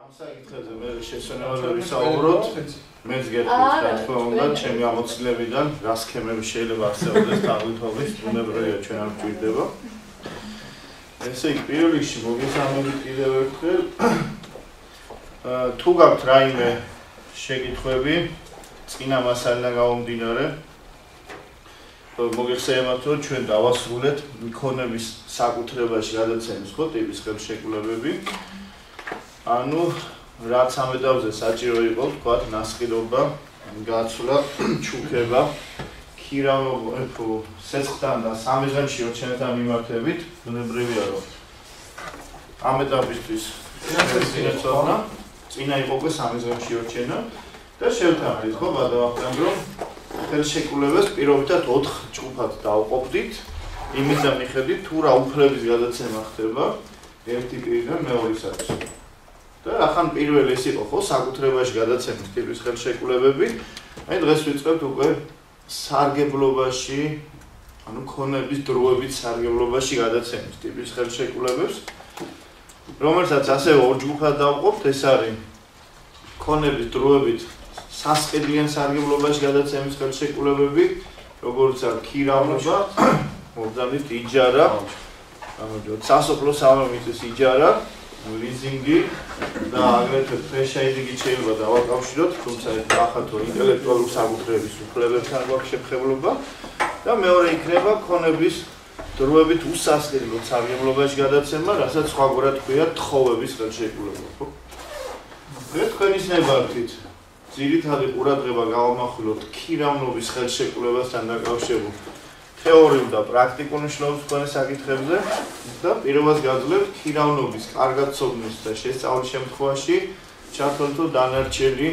ამ საკითხებზე მე შესაძლებელი ვისაუბროთ. მეც გეტყვით რა თქმა უნდა, ჩემი ამოცნებიდან რა სქემები შეიძლება არსებობდეს თაღლითობის, ბუნებრივია ჩვენ არ გვჭირდება. ესე იგი, პირველ რიგში მოგესალმებით კიდევ ერთხელ. თუ გაქვთ რაიმე შეკითხვები წინა მასალიდან გამომდინარე, მოგეხსენებათ, რომ ჩვენ დავასრულეთ მქონების საკუთრებაში გადაცემის ხო ტიპის ხელშეკრულებები. ანუ რაც ამ ეტაპზე საჭირო იყო, თქვათ, ნასყიდობა, გაცვლა, ჩუქება, ქირავობა, სეცხთან და სამეზანში ორჩენებთან მიმართებით, ბუნებრივია, რომ ამ ეტაპისთვის წინა იყო უკვე სამეზანში ორჩენა და შევთანხმდით, ხო, გადავახტენთ, რომ ხელშეკრულებას პირობითად 4 ჯგუფად დავყოფდით, იმის მიხედვით, თუ რა უფლების გადაცემა ხდება ერთი პირიდან მეორისათვის. და ახან პირველი ეს იყო ხო საკუთრებაში გადაცემის ტიპის ხელშეკრულებები. აი დღეს ვიწყებთ უკვე სარგებლობაში, ანუ ქონების დროებით სარგებლობაში გადაცემის ტიპის ხელშეკრულებებს, რომელსაც ასევე 2 ჯგუფად დავყოფთ, ეს არის ქონების დროებით სასყიდლიან სარგებლობაში გადაცემის ხელშეკრულებები, როგორც არის ქირავობა, მოგზავნით იჯარა, ანუ სასოფლო სამეურნეობის იჯარა, ლიზინგი და აგრეთვე ფრენჩაიზინგი შეიძლება დავაკავშიროთ, თუმცა ახალ ინტელექტუალური საკუთრების უფლებებთან გვაქვს შეფხებულობა და მეორე იქნება ქონების დროებით უსასყიდლო სარგებლობაში გადაცემა, რასაც სხვაგვარად ქვია თხოვების ხელშეკრულება, ხო? მე თქვენის ნებართვით ძირითადი ყურადღება გავამახვილოთ ქირავნობის ხელშეკრულებასთან დაკავშირებულ თეორიულ და პრაქტიკულ მნიშვნელობის მქონე საკითხებზე და პირობას გაძლევთ ქირავნობის კარგად ცოდნის და შესწავლის შემთხვევაში ჩართული დანარჩენი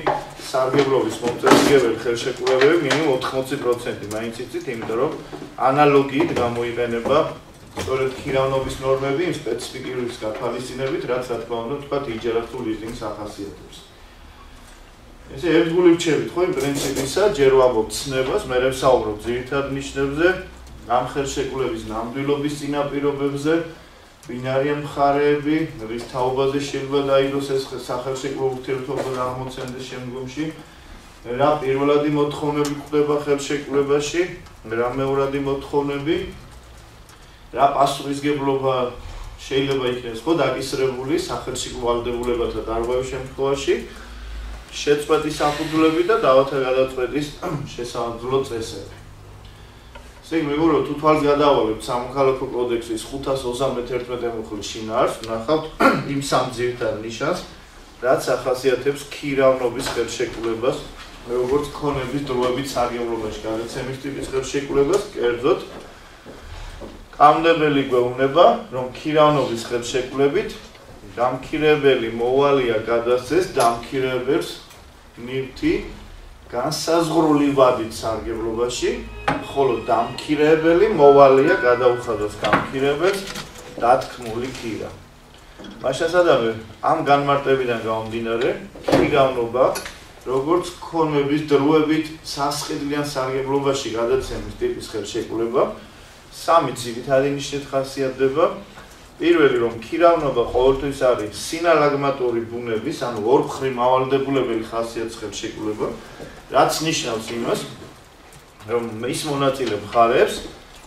სარგებლობის მომწესრიგებელი ხელშეკრულებები მინიმუმ 80% მაინც იცით, იმიტომ რომ ანალოგიით გამოიყენება სწორედ ქირავნობის ნორმები იმ სპეციფიკურობის გათვალისწინებით, რაც რა თქმა უნდა თქვათ იჯარას თუ ლიზინგს ახასიათებს. ესე ერთგული ვჩებით ხო იმ პრინციპისა, ჯერ ვამბობ ცნებას, მერე ვსაუბრობ ძირითად ნიშნებზე, ამ ხელშეკრულების ნამდვილობის წინაპირობებზე, ვინ არიან მხარეები, რის თაობაზე შეიძლება დაიდოს ეს სახელშეკრულო ურთიერთობა აღმოცენდეს შემდგომში, რა პირველადი მოთხოვნები გვხვდება ხელშეკრულებაში, რა მეორადი მოთხოვნები, რა პასუხისგებლობა შეიძლება იქნეს ხო დაკისრებული სახელმწიფო ვალდებულებათა დარღვევის შემთხვევაში, შეწყვეტის საფუძვლები და დავათა გადაწყვეტის შესაძლო წესები. ესე იგი, მეგობრებო, თუ თვალს გადავალებთ სამოქალაქო კოდექსის 531 მუხლის შინაარსს, ვნახავთ იმ სამ ძირითად ნიშანს, რაც ახასიათებს ქირავნობის ხელშეკრულებას, როგორც ქონების დროებით სარგებლობაში გადაცემის ტიპის ხელშეკრულებას, კერძოდ კამდებელი გვეუბნება, რომ ქირავნობის ხელშეკრულებით დამქირებელი მოვალია გადასცეს დამქირებელს ნივთი განსაზღვრული ვადით სარგებლობაში, ხოლო დამქირებელი მოვალია გადაუხადოს გამქირებელს დათქმული ქირა. მაშასადამე ამ განმარტებიდან გამომდინარე, ქირავნობა, როგორც ქონების დროებით სასყიდლიან სარგებლობაში გადაცემის ტიპის ხელშეკრულება, სამი ძირითადი ნიშნით ხასიათდება. პირველი, რომ ქირავნობა ყოველთვის არის სინალაგმატური ბუნების, ანუ ორმხრივ მავალდებულებელი ხასიათის ხელშეკრულება, რაც ნიშნავს იმას, რომ ის მონაწილე მხარეებს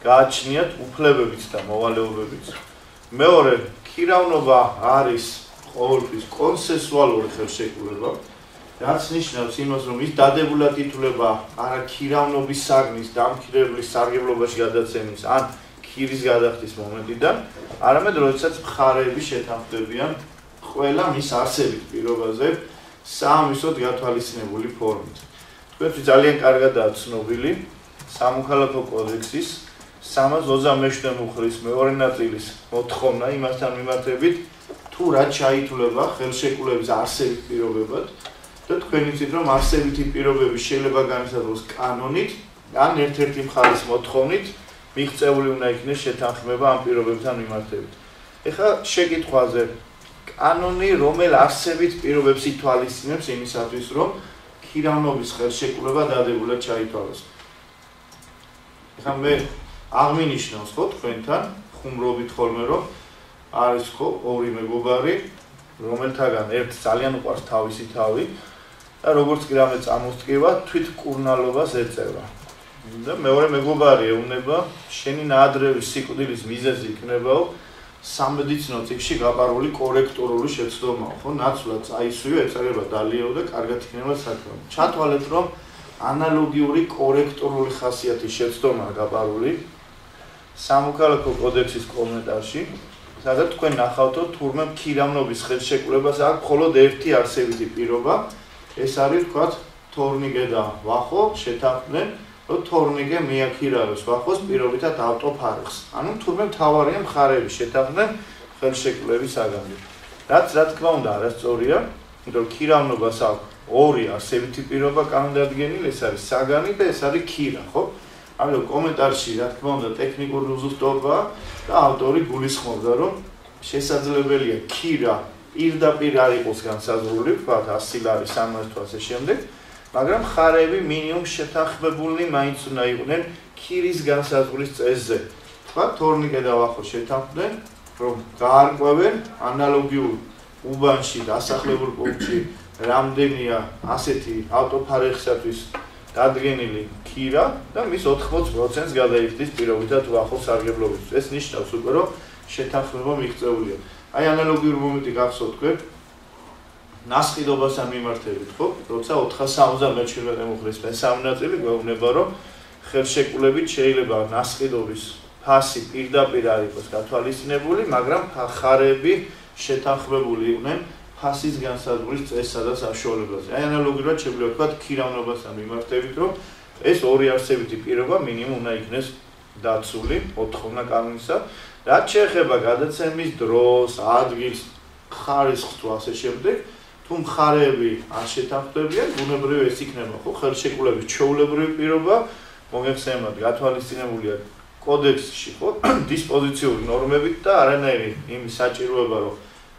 გააჩნიათ უფლებებიც და მოვალეობებიც. მეორე, ქირავნობა არის ყოველთვის კონსენსუალური ხელშეკრულება, რაც ნიშნავს იმას, რომ ის დადებულად ითვლება არა ქირავნობის საგნის დამქირებლის სარგებლობაში გადაცემის ან ქირის გადახდის მომენტიდან, არამედ როდესაც მხარეები შეთანხმდებიან ყველა მის არსებით პირობაზე საამისოდ გათვალისწინებული ფორმით. თქვენთვის ძალიან კარგადაა ცნობილი სამოქალაქო კოდექსის 327 მუხლის მეორე ნაწილის მოთხოვნა იმასთან მიმართებით, თუ რა ჩაითვლება ხელშეკრულების არსებით პირობებად და თქვენ იცით, რომ არსებითი პირობები შეიძლება განისაზღვროს კანონით ან ერთ-ერთი მხარის მოთხოვნით, მიღწეული უნდა იქნეს შეთანხმება ამ პირობებთან მიმართებით. ეხლა შეკითხვაზე კანონი რომელ არსებით პირობებს ითვალისწინებს იმისათვის, რომ ქირავნობის ხელშეკრულება დადებულად ჩაითვალოს. ეხლა მე აღმინიშნავს ხო თქვენთან ხუმრობით ხოლმე, რომ არის ხო ორი მეგობარი რომელთაგან ერთ ძალიან უყვარს თავისი თავი და როგორც კი რამე წამოსწკივა, თვით კურნალობას ეწევა. და მეორე მეგობარი ეუბნება, შენი ნაადრევი სიკვდილის მიზეზი იქნებაო სამედიცინო წიგნში გაპარული კორექტორული შეცდომა, ხო? ნაცვლად წაისვიო, ეწარება დალიეო და კარგად იქნება საქმე. ჩათვალეთ, რომ ანალოგიური კორექტორული ხასიათის შეცდომაა გაპარული სამოქალაქო კოდექსის კომენტარში, სადაც თქვენ ნახავთ, თურმე მქირავნობის ხელშეკრულებას აქვს მხოლოდ ერთი არსებითი პირობა, ეს არის თქვათ თორნიკე და ვახო შეთანხმდნენ, რომ თორნიკე მიაქირავებს ვახოს პირობითად ავტოფარეხს. ანუ თურმე მთავარია მხარეები შეთანხმდნენ ხელშეკრულების საგანზე. რაც რა თქმა უნდა არასწორია, იმიტომ რომ ქირავნობას აქვს ორი არსებითი პირობა კანონდადგენილი, ეს არის საგანი და ეს არის ქირა, ხო? ამიტომ კომენტარში რა თქმა უნდა ტექნიკური უზუსტობაა და ავტორი გულისხმობდა, რომ შესაძლებელია ქირა პირდაპირ არ იყოს განსაზღვრული, ვთქვათ 100 ლარი 300 თუ ასე შემდეგ, მაგრამ მხარეები მინიმუმ შეთანხმებულნი მაინც უნდა იყვნენ ქირის განსაზღვრის წესზე. ვთქვათ თორნიკე და ვახო შეთანხმდნენ, რომ გაარკვევენ ანალოგიურ უბანში დასახლებულ პუნქტში რამდენია ასეთი ავტოფარეხისათვის დადგენილი ქირა და მის 80%-ს გადაიხდის პირობითად ვახოს სარგებლობისთვის. ეს ნიშნავს უკვე, რომ შეთანხმება მიღწეულია. აი ანალოგიური მომენტი გახსოვთ თქვენ ნასყიდობასთან მიმართებით, ხო? როცა 477 მუხლის მესამე ნაწილი გვეუბნება, რომ ხელშეკრულებით შეიძლება ნასყიდობის ფასი პირდაპირ არ იყოს გათვალისწინებული, მაგრამ მხარეები შეთანხმებული იყვნენ ფასის განსაზღვრის წესსა და საშუალებაზე. აი ანალოგიურად შეგვიძლია ვთქვათ ქირავნობასთან მიმართებით, რომ ეს ორი არსებითი პირობა მინიმუმ უნდა იქნეს დაცული 4 კანონისა. რაც შეეხება გადაცემის დროს, ადგილს, ხარისხს თუ ასე შემდეგ, თუ მხარეები არ შეთანხმდებიან, ბუნებრივი ეს იქნება, ხო, ხელშეკრულების ჩვეულებრივი პირობა, მოგეხსენებათ, გათვალისწინებულია კოდექსში, ხო, დისპოზიციური ნორმებით და არანაირი იმის საჭიროება, რომ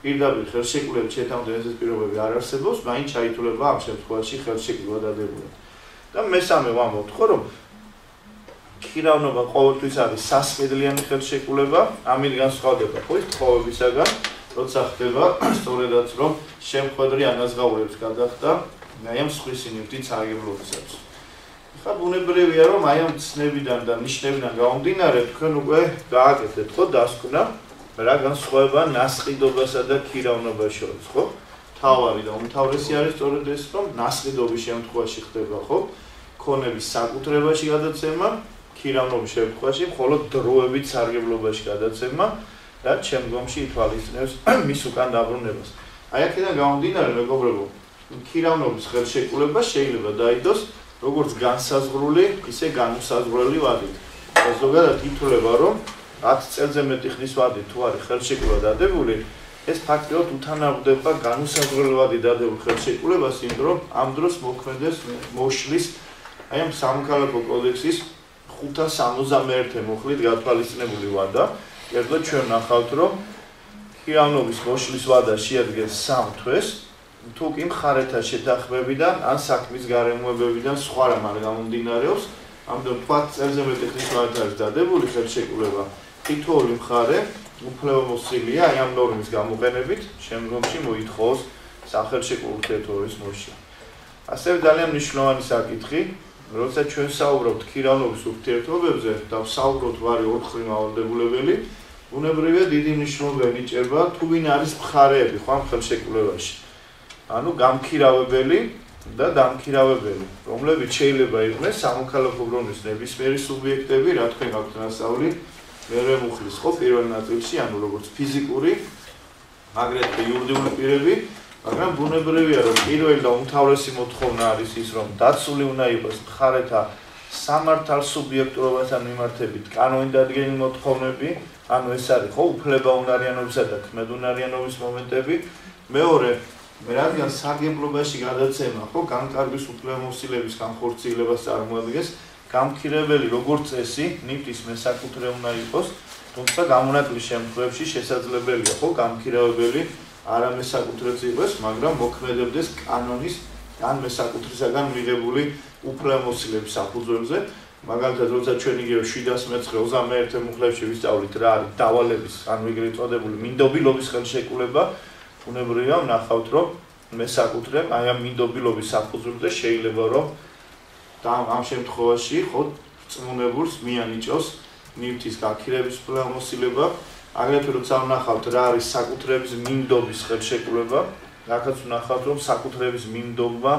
პირდაპირ ხელშეკრულებით შეთანხმდნენ ეს პირობები არ არსებობს, მაინც ჩაითვლება ამ შემთხვევაში ხელშეკრულება დადებული. და მესამე ვამბობთ, ხო, რომ ქირავნობა ყოველთვის არის სასყიდლიანი ხელშეკრულება, ამით განსხვავდება, ხო, ის თხოვებისაგან, როცა ხდება სწორედაც, რომ შემხვედრი ანაზღაურებს გადახდა აი ამ სხვისი ნივთით სარგებლობისათვის. ხა ბუნებრივია, რომ აი ამ ცნებიდან და ნიშნებიდან გამომდინარე, თქვენ უკვე გააკეთეთ, ხო, დასკვნა რა განსხვავება ნასყიდობასა და ქირავნობას შორის, ხო? თავარი და უმთავრესი არის სწორედ ეს, რომ ნასყიდობის შემთხვევაში ხდება, ხო? ქონების საკუთრებაში გადაცემა, ქირავნობის შემთხვევაში მხოლოდ დროებით სარგებლობაში გადაცემა, რაც შემდგომში ითვალისწინებს მის უკან დაბრუნებას. აი აქედან გამომდინარე, მეგობრებო, ქირავნობის ხელშეკრულება შეიძლება დაიდოს როგორც განსაზღვრული, ისე განუსაზღვრელი ვადით. ზოგადად ითვლება, რომ 10 წელზე მეტი ხნის ვადით თუ არის ხელშეკრულება დადებული, ეს ფაქტიურად უთანაბრდება განუსაზღვრელად დადებულ ხელშეკრულებას, იმ დროს ამ დროს მოქმედებს მოშლის აი ამ სამოქალაქო კოდექსის 561 მუხლით გათვალისწინებული ვადა. კერძოდ ჩვენ ნახავთ, რომ ქირავნობის მოშლის ვადა შეადგენს 3 თვეს, თუ კი მხარეთა შეთანხმებიდან ან საქმის გარემოებებიდან სხვა რამ არ გამომდინარეობს, ამიტომ 5 წელზე მეტი ხნის ვადით არის დადებული ხელშეკრულება. თითოეული მხარე უფლებამოსილია აი ამ ნორმის გამოყენებით შემდგომში მოითხოვოს სახელშეკრულო ურთიერთობის მოშლა. ასევე ძალიან მნიშვნელოვანი საკითხი, როცა ჩვენ საუბრობთ ქირავნობის ურთიერთობებზე და ვსაუბრობთ ვარი ოთხი მავალდებულებელი, ბუნებრივია დიდი მნიშვნელობა ენიჭება თუ ვინ არის მხარეები ხო ამ ხელშეკრულებაში. ანუ გამქირავებელი და დამქირავებელი, რომლებიც შეიძლება იყვნენ სამოქალაქო ბრუნვის ნებისმიერი სუბიექტები, რა თქვენ გაქვთ ნასწავლი მერე მუხლის ხო პირველ ნაწილში, ანუ როგორც ფიზიკური, აგრეთვე იურიდიული პირები, მაგრამ ბუნებრივია, რომ პირველი და უმთავრესი მოთხოვნა არის ის, რომ დაცული უნდა იყოს მხარეთა სამართალ სუბიექტურობასთან მიმართებით კანონდადგენელი მოთხოვნები, ანუ ეს არის ხო უფლებაუნარიანობისა და ქმედუნარიანობის მომენტები. მეორე, რადგან სარგებლობაში გადაცემა ხო განკარგვის უფლებამოსილების განხორციელებას წარმოადგენს, გამქირებელი როგორც წესი ნივთის მესაკუთრე უნდა იყოს, თუმცა გამონაკლისის შემთხვევაში შესაძლებელია ხო გამქირავებელი არამესაკუთრეც იყოს, მაგრამ მოქმედებდეს კანონის ან მესაკუთრისაგან მიღებული უფლებამოსილების საფუძველზე. მაგალითად, როცა ჩვენ იგივე 719-21 მუხლებში ვისწავლით რა არის დავალების, ანუ ეგრეთ წოდებული მინდობილობის ხელშეკრულება, ბუნებრივია ვნახავთ, რომ მესაკუთრე აი ამ მინდობილობის საფუძველზე შეიძლება რომ ამ შემთხვევაში ხო წმუნებულს მიანიჭოს ნივთის გაქირების ფლამოსილება, აგრეთვე როცა ვნახავთ რა არის საკუთრების მინდობის ხელშეკრულება, რაკაც ვნახავთ რომ საკუთრების მინდობა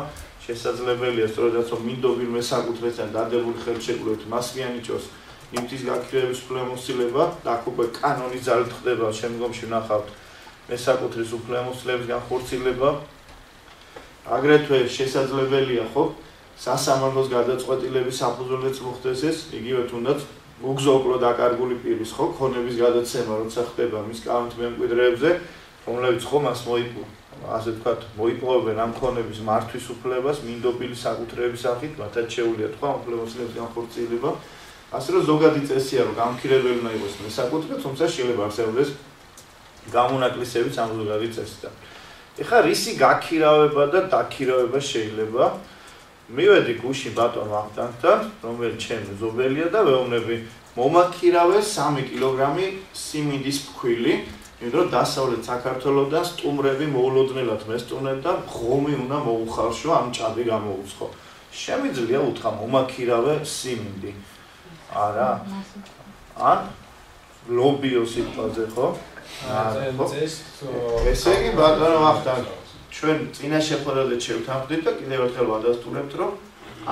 შესაძლებელია სწორედაც რომ მინდობილ მესაკუთრესთან დადებული ხელშეკრულებით მას მიანიჭოს ნივთის გაქირების ფლამოსილება და აქ უკვე კანონის ძალით ხდება შემდგომში ვნახავთ მესაკუთრის უფლებების განხორციელება. აგრეთვე შესაძლებელია ხო სასამართლოს გადაწყვეტილების საფუძველზეც მოხდეს ეს, იგივე თუნდაც უგზო-უკლო დაკარგული პირის ხო ქონების გადაცემა როცა ხდება მის კანონით მემკვიდრეებზე, რომლებიც ხო მას ასე ვთქვათ, მოიპოვებენ ამ ქონების მართვის უფლებას მინდობილი საკუთრების სახით, მათაც შეუძლიათ ხო ამ უფლებების განხორციელება. ასე რომ ზოგადი წესია რომ გამქირებელი უნდა იყოს მესაკუთრე, თუმცა შეიძლება არსებობდეს გამონაკლისებიც ამ ზოგადი წესიდან. ეხლა რისი გაქირავება და დაქირავება შეიძლება? მივედი გუშინ ბატონ ვახტანგთან, რომელიც ჩემი მეზობელია და ვეუბნები, მომაქირავე 3 კილოგრამი სიმინდის ფქვილი, იმიტომ რომ დასავლეთ საქართველოსთან სტუმრები მოულოდნელად მესტუმრენ და ღომი უნდა მოუხარშო ამ ჭადი გამოუცხო. შემიძლია უთხრა მომაქირავე სიმინდი. არა? ან ლობიო სიტყვაზე ხო? ესე იგი ბატონო ვახტანგ ჩვენ წინა შეხვედრაზე შევთანხმდით და კიდევ ერთხელ ვადასტურებთ რომ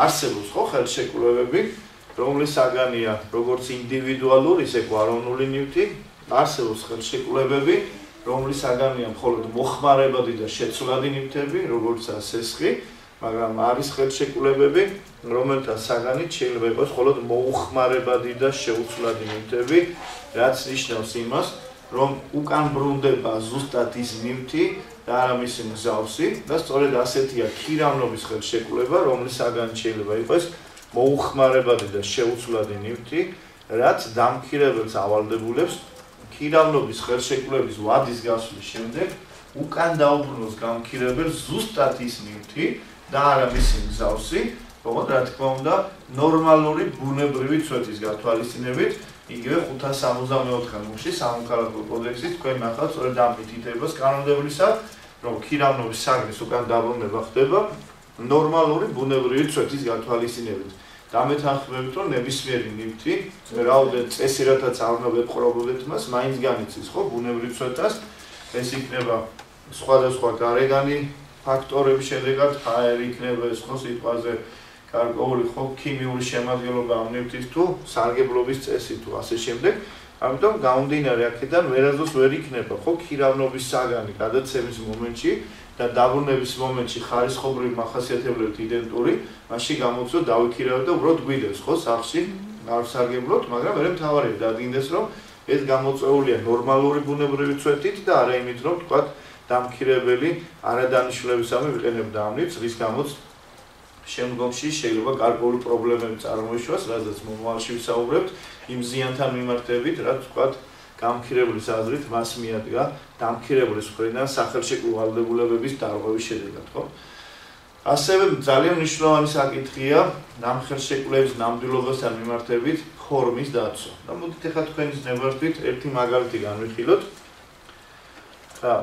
არსებობს ხო ხელშეკრულებები რომლის საგანია როგორც ინდივიდუალური ისე გვაროვნული ნივთი არსებობს ხელშეკრულებები რომლის საგანია მხოლოდ მოხმარებადი და შეცვლადი ნივთები როგორიცაა სესხი მაგრამ არის ხელშეკრულებები რომელთა საგანით შეიძლება იყოს მხოლოდ მოუხმარებადი და შეუცვლადი ნივთები რაც ნიშნავს იმას რომ უკან ბრუნდება ზუსტად ის ნივთი და არა მისი მსგავსი და სწორედ ასეთია ქირავნობის ხელშეკრულება, რომლის საგანით შეიძლება იყოს მოუხმარებადი და შეუცვლადი ნივთი, რაც დამქირებელს ავალდებულებს ქირავნობის ხელშეკრულების ვადის გასვლის შემდეგ უკან დაუბრუნოს გამქირებელს ზუსტად ის ნივთი და არა მისი მსგავსი, როგორც რა თქმა უნდა ნორმალური ბუნებრივი წვეთის გათვალისწინებით იგივე 564 მუხში სამოქალაქო კოდექსის თქვენ ნახავთ სწორედ ამ მითითებას კანონმდებლისა რომ ქირავნობის საგნის უკან დაბრუნება ხდება ნორმალური ბუნებრივი წვეთის გათვალისწინებით. დამეთანხმებით რომ ნებისმიერი ნივთი რაოდენ წესი რათაც არ უნდა ვეპყრობოდეთ მას მაინც განიცდის ხო ბუნებრივ წვეთას ეს იქნება სხვადასხვა გარეგანი ფაქტორების შედეგად ჰაერი იქნება ეს ხო სიტყვაზე გარკვეული ხო ქიმიური შემადგენლობა ამ ნივთის თუ სარგებლობის წესი თუ ასე შემდეგ. ამიტომ გამომდინარე აქედან ვერასდროს ვერ იქნება ხო ქირავნობის საგანი გადაცემის მომენტში და დაბრუნების მომენტში ხარისხობრივი მახასიათებლებით იდენტური, მაშინ გამოცდო დავიქირავეთ და უბრალოდ გვიდეს ხო სახში არ სარგებლობთ, მაგრამ მე მთავარია დადგინდეს რომ ეს გამოწვეულია ნორმალური ბუნებრივი წვეთით და არა იმით რომ თქვა დამქირებელი არადანიშნულებისამე ვიყენებდა ამ ნივთს, რის გამოც შემდგომში შეიძლება გარკვეული პრობლემები წარმოიშვას, რადგან მომავალში ვისაუბრებთ იმ ზიანთან მიმართებით, რაც თქვა გამქირებლის აზრით მას მიადგა დამქირებლის მხრიდან სახელშეკრულო ვალდებულებების დარღვევის შედეგად, ხო? ასევე ძალიან მნიშვნელოვანი საკითხია ამ ხელშეკრულების ნამდვილობასთან მიმართებით ფორმის დაცვა. და მოდით ახლა თქვენის ნებართვით ერთი მაგალითი განვიხილოთ. ხა,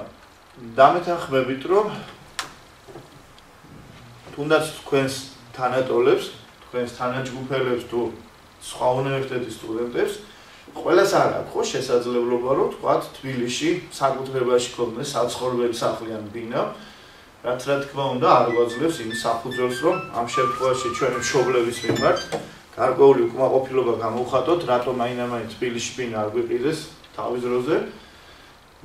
დამეთანხმებით რომ თუნდაც თქვენს თანატოლებს, თქვენს თანაჯგუფელებს თუ სხვა უნივერსიტეტის სტუდენტებს ყველას არ აქვს ხო შესაძლებლობა რომ თქვათ თბილისში საკუთრებაში ქონდეს საცხოვრებელი სახლი ან ბინა, რაც რა თქმა უნდა არ გვაძლევს იმ საფუძველს რომ ამ შემთხვევაში ჩვენი მშობლების მიმართ გარკვეული უკმაყოფილება გამოვხატოთ, რატომ აინამაინც თბილისში ბინა არ გვიყიდეს თავის დროზე,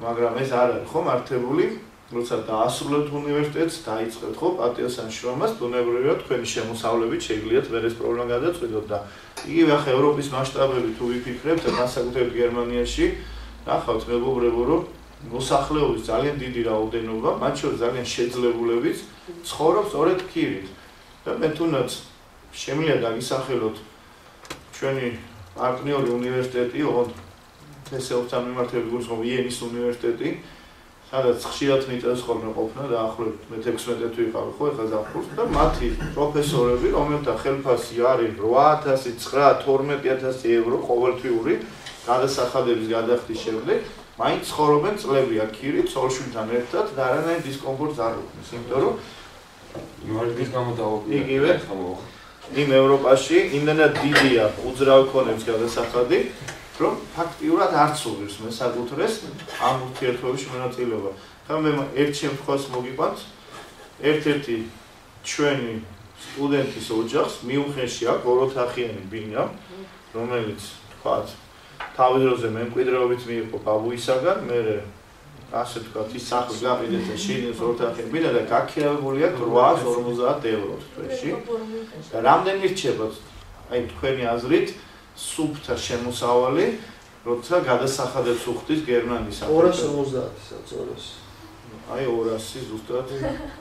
მაგრამ ეს არ არის ხო მართებული. როცა დაასრულებთ უნივერსიტეტს, დაიწყებთ ხო პატიოსანშრომას, ბუნებრივია თქვენი შემოსავლებით შეგიძლიათ ვერ ეს პრობლემა გადაწყვეტოთ და იგივე ახლა ევროპის მასშტაბებით თუ ვიფიქრებთ, განსაკუთრებით გერმანიაში, ნახავთ მეგობრებო, რომ მოსახლეობის ძალიან დიდი რაოდენობა, მათ შორის ძალიან შეძლებულებიც ცხოვრობს სწორედ ქირით. და მე თუნდაც შემიძლია დაგისახელოთ ჩვენი პარტნიორი უნივერსიტეტი, ოღონდ თესეულთან მიმართებით გულისხმობ იენის უნივერსიტეტი, სადაც ხშირად მიწევს ხოლმე ყოფნა დაახლოებით მე 16 თვე ვიყავი ხო ეხლა ზაფხულს და მათი პროფესორები, რომელთა ხელფასი არის 8,000, 9,000, 12,000 ევრო ყოველთვიური გადასახადების გადახდის შემდეგ, მაინც ცხოვრობენ წლები აქ ქირით, ცოლ-შვილთან ერთად და არანაირ დისკომფორტს არ უქმნის, იმიტომ რომ იმარჯვნის გამო იგივე იმ ევროპაში იმდენად დიდია უძრავი ქონების გადასახადი, რომ ფაქტიურად არც უღირს მესაკუთრეს ამ ურთიერთობებში მონაწილეობა. ხა მე ერთ შემთხვევას მოგიყვანთ, ერთ-ერთი ჩვენი სტუდენტის ოჯახს მიუნხენში აქვს ოროთახიანი ბინა, რომელიც თქვათ თავის დროზე მემკვიდრეობით მიიღო ბაბუისაგან, მერე ასე თქვათ ის სახლს გაყიდეთ და შეიძინეს ოროთახიანი ბინა და გაქირავებულია 850 ევროთ თვეში. და რამდენი რჩებათ აი თქვენი აზრით სუფთა შემოსავალი, როცა გადასახადებს უხდის გერმანიის 250-ს. აი 200 ზუსტად.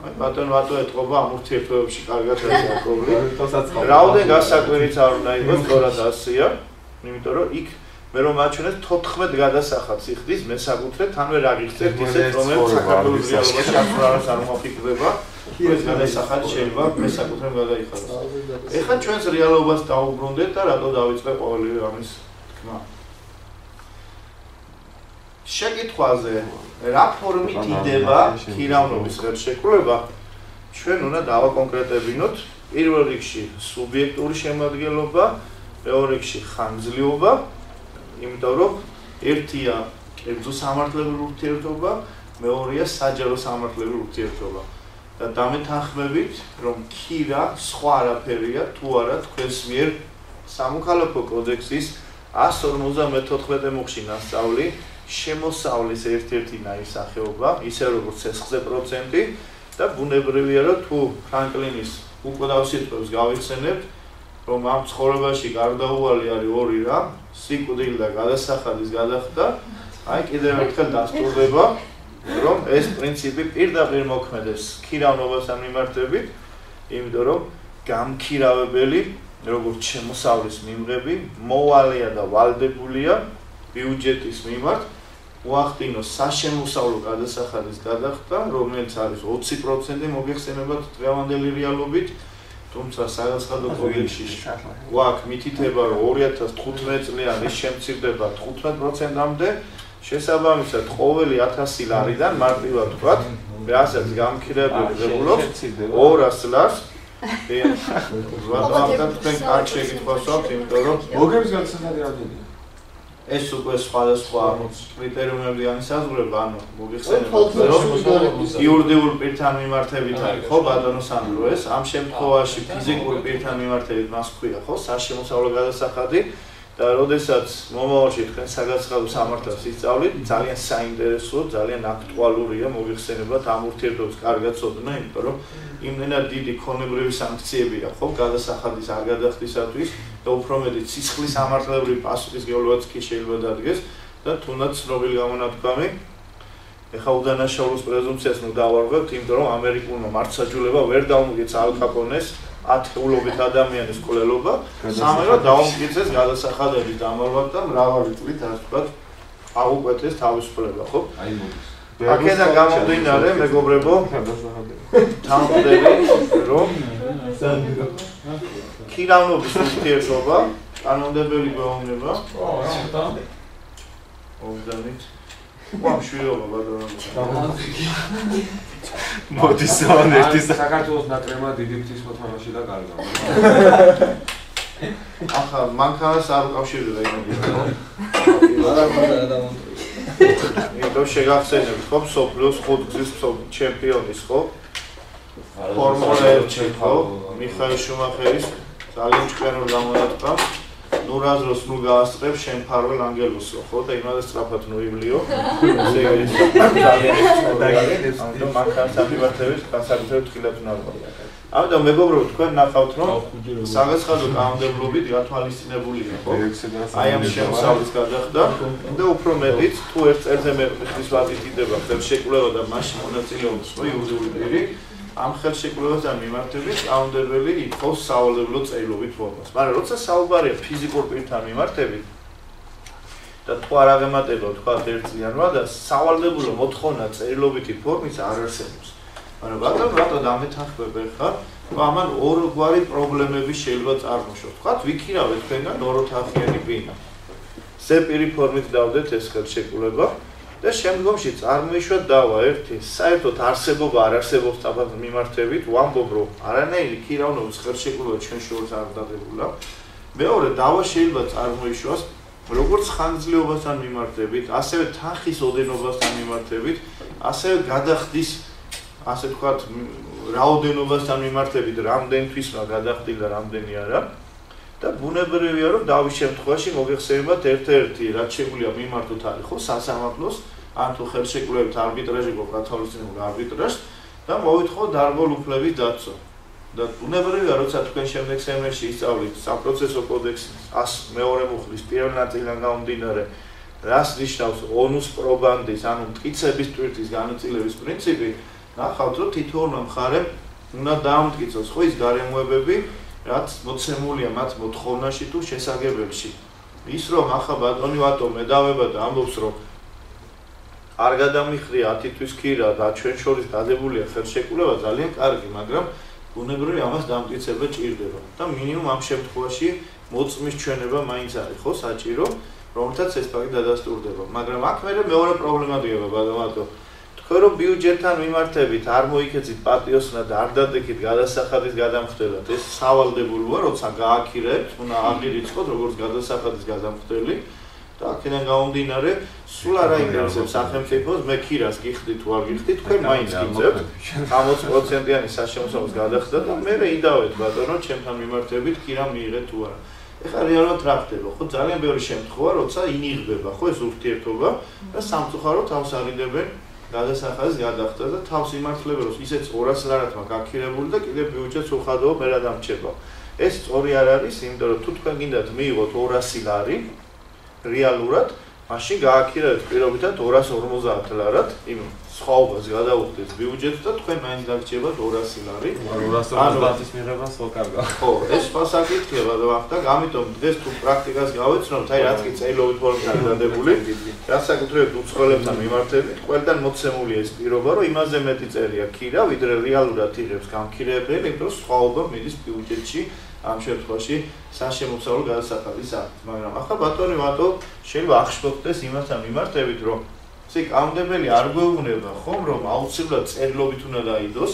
აი ბატონო ეთყობა ამ ურთიერთობებში კარგად არის პრობლემა. რაოდენ გასაკვირიც არ უნდა იყოს 200-ია, იმიტომ რომ იქ მე რომ მაჩვენეთ 14 გადასახადს იხდის მესაკუთრე თანვე რა გიხსენთ ისეთ რომელიც საქართველოს რეალობაში აღარას არ მომფიქრდება. ეს გადასახადი შეიძლება მესაკუთრემ გადაიხადოს. ეხლა ჩვენს რეალობას დაუბრუნდეთ და რატო დავიწყე ყოველივე ამის თქმა. შეკითხვაზე რა ფორმით იდება ქირავნობის ხელშეკრულება ჩვენ უნდა დავაკონკრეტებინოთ პირველ რიგში სუბიექტური შემადგენლობა, მეორე რიგში ხანგრძლივობა, იმიტომ რომ ერთია კერძო სამართლებრივი ურთიერთობა, მეორეა საჯარო სამართლებრივი ურთიერთობა. და დამეთანხმებით, რომ ქირა სხვა არაფერია თუ არა თქვენს მიერ სამოქალაქო კოდექსის 154 მუხში ნასწავლი შემოსავლის ერთ-ერთი ნაირსახეობა, ისე როგორც ცეცხლზე პროცენტი და ბუნებრივია, რომ თუ ფრანკლინის უკვდავ სიტყვებს გავიხსენებთ, რომ ამ ცხოვრებაში გარდაუვალი არის ორი რა, სიკვდილი და გადასახადის გადახდა, აი კიდევ ერთხელ დასტურდება, რომ ეს პრინციპი პირდაპირ მოქმედებს ქირავნობასთან მიმართებით, იმიტომ რომ გამქირავებელი, როგორც შემოსავლის მიმღები, მოვალეა და ვალდებულია ბიუჯეტის მიმართ უახდინოს საშემოსავლო გადასახადის გადახდა, რომელიც არის 20% მოგეხსენებათ დღევანდელი რეალობით, თუმცა საგაცხადო კოდექსში გვაქვს მითითება, რომ 2015 წლიანი შემცირდება 15%-მდე, შესაბამისად ყოველი 1000 ლარიდან მარტივად ვთქვათ, რასაც გამქირავებელი ღებულობს 200 ლარს. ვატყავთ თქვენ კარგ შეკითხვას აქვს, იმიტომ რომ მოგების გადასახადი რამდენია? ეს უკვე სხვადასხვა კრიტერიუმები განისაზღვრება, ანუ მოგიხსენებათ, რომ იურიდიულ პირთან მიმართებით არის, ხო, ბატონო სანდრო, ეს ამ შემთხვევაში ფიზიკურ პირთან მიმართებით მას ქვია, ხო, საშემოსავლო გადასახადი და როდესაც მომავალში თქვენ საგაცხადო სამართალს ისწავლით, ძალიან საინტერესოა, ძალიან აქტუალურია მოგიხსენებათ ამ ურთიერთობებს კარგად ცოდნა, იმიტომ რომ იმდენად დიდი ქონებრივი სანქციებია, ხო, გადასახადის არ გადახდისათვის და უფრო მეტი სისხლის სამართლებრივი პასუხისმგებლობაც კი შეიძლება დადგეს და თუნდაც ცნობილი გამონათქვამი ეხა უდანაშაულოს პრეზუმპციას ნუ დავარღვევთ, იმიტომ რომ ამერიკულმა მართლმსაჯულებმა ვერ დაუმტკიცა ალ კაპონეს ათეულობით ადამიანის კვლელობა, სამერა დაუმტკიცეს გადასახადების დამალვად და მრავალი წლით, ასე ვთქვათ, აღუკვეთეს თავისუფლება, ხო? აი მოდის. აქედან გამომდინარე, მეგობრებო, თანხმდები, რომ ქირავნობის ურთიერთობა, კანონმდებელი გვეუბნება. ოდანით. ყვამშვიდობა ბატონო. მოდის ერთი საქართველოს ნაკრებმა დიდი ღვთისმოთამაშე და კარგა. ახლა მანქანას არ უკავშირდება იმედია, ხო? იმიტომ შეგახსენებთ, ხო, მსოფლიოს 5 გზის ჩემპიონის, ხო? ფორმულა 1, ხო? მიხაელ შუმახერის ძალიან ჭკვიანურ გამონათქვამს. ნუ რაზროს ნუ გაასწრებ შენ ფარველ ანგელოსო, ხო? და იმაზე სწრაფად ნუ ივლიო. ეს ძალიან ეს ამიტომ მანქანას ამიბართებით განსაკუთრებით ხილად უნდა ვიყო. ამიტომ მეგობრებო, თქვენ ნახავთ, რომ საგაცხადო კანონმდებლობით გათვალისწინებულია, ხო? აი ამ შემოსავლის გადახდა და უფრო მეტიც, თუ ერთ წერზე მეხის ვადიდდება ხელშეკრულება და მასში მონაწილეობს ხო იურიდიული პირი, ამ ხელშეკრულებასთან მიმართებით კანონმდებელი ითხოვს სავალდებულო წერილობით ფორმას. მაგრამ როცა საუბარია ფიზიკურ პირთან მიმართებით და თუ არ აღემატება თქვა 1 წლიანმა და სავალდებულო მოთხოვნა წერილობითი ფორმის არ არსებობს. მაგრამ რატო დამეთანხმებ ხარ? ამან ორგვარი პრობლემები შეიძლება წარმოშოთ. ვთქვათ, ვიქირავეთ თქვენგან ოროთახიანი ბინა. ზეპირი ფორმით დავდეთ ეს ხელშეკრულება და შემდგომში წარმოიშვა დავა ერთი საერთოდ არსებობა არ არსებობს თაბად მიმართებით ვამბობ რომ არანაირი ქირავნობის ხელშეკრულება ჩვენ შორის არ დადებულა მეორე დავა შეიძლება წარმოიშვას როგორც ხანგრძლივობასთან მიმართებით ასევე თანხის ოდენობასთან მიმართებით ასევე გადახდის ასე ვთქვათ რაოდენობასთან მიმართებით რამდენთვის გადახდილა რამდენი არა და ბუნებრივია რომ დავის შემთხვევაში მოგეხსენებათ ერთ-ერთი რაც შეგვიძლია მიმართოთ არის ხო სასამართლოს ან თუ ხელშეკრულებით არბიტრაჟი გაკათოლიციზმურ არბიტრაჟს და მოვითხოვოთ დარგოლ უფლების დაცვა და ბუნებრივია როცა თქვენ შემდეგ სემესტრში ისწავლით საპროცესო კოდექსის 102 მუხლის პირველ ნაწილიდან გამომდინარე რას ნიშნავს onus probandis ანუ მტკიცების ტვირთის განაწილების პრინციპი ნახავთ რომ თითოეულმა მხარემ უნდა დაამტკიცოს ხო ის გარემოებები რაც მოცემულია მათ მოთხოვნაში თუ შესაგებელში ის რომ ახლა ბატონი ვატო მედავება და ამბობს რომ არ გადამიხრია 10 თვის ქირა და ჩვენ შორის დადებულია ხელშეკრულება ძალიან კარგი მაგრამ ბუნებრივია ამას დამტკიცება ჭირდება და მინიმუმ ამ შემთხვევაში მოწმის ჩვენება მაინც არის ხო საჭირო რომელთაც ეს ფაქტი დადასტურდება მაგრამ აქ მეორე პრობლემა დგება ბატონო თქვენ რომ ბიუჯეტთან მიმართებით არ მოიქეცით პატიოსნა და არ დადექით გადასახადის გადამხდელად ეს სავალდებულოა როცა გააქირებთ უნდა აღირიცხოთ როგორც გადასახადის გადამხდელი და აქედან გამომდინარე სულ არ აინტერესებს სახელმწიფოს მე ქირას გიხდი თუ არ გიხდი თქვენ მაინც გიწევთ 60%-იანი საშემოსავლოს გადახდა და მე იდავეთ ბატონო ჩემთან მიმართებით ქირა მიიღეთ თუ არა ეხლა რეალურად რა ხდება ხო ძალიან ბევრი შემთხვევა როცა ინიღბება ხო ეს ურთიერთობა და სამწუხაროდ თავს არიდებენ გადასახადის გადახდა და თავს იმართლებენ რომ ისეც 200 ლარათმა გაქირებული და კიდევ ბიუჯეტს უხადოა მე რა დამრჩება ეს სწორი არ არის იმიტომ რომ თუ თქვენ გინდათ მიიღოთ 200 ლარი რეალურად მაშინ გააქირავეთ პირობითად 250 ლარად იმ სხვაობას გადაუხდეთ ბიუჯეტს და თქვენ მაინც დაგჭირებათ 200 ლარი 250 ლარის მიღება ხო კარგია ხო ეს ფასაკითხია და ამიტომ დღეს თუ პრაქტიკას გავეცნობთ აი რაც კი წერილობით ფორმით დადებული განსაკუთრებით უცხოელებთან მიმართებით ყველგან მოცემულია ეს პირობა რომ იმაზე მეტი წერია ქირა ვიდრე რეალურად იღებს გამქირებელი იმიტომ რომ სხვაობა მიდის ბიუჯეტში ამ შემთხვევაში საშემოსავლო გადასახადის აქტს მაგრამ ახლა ბატონი ვატო შეიძლება აღშფოთდეს იმასთან მიმართებით რომ კანონმდებელი არ გვეუბნება ხომ რომ აუცილებლად წერილობით უნდა დაიდოს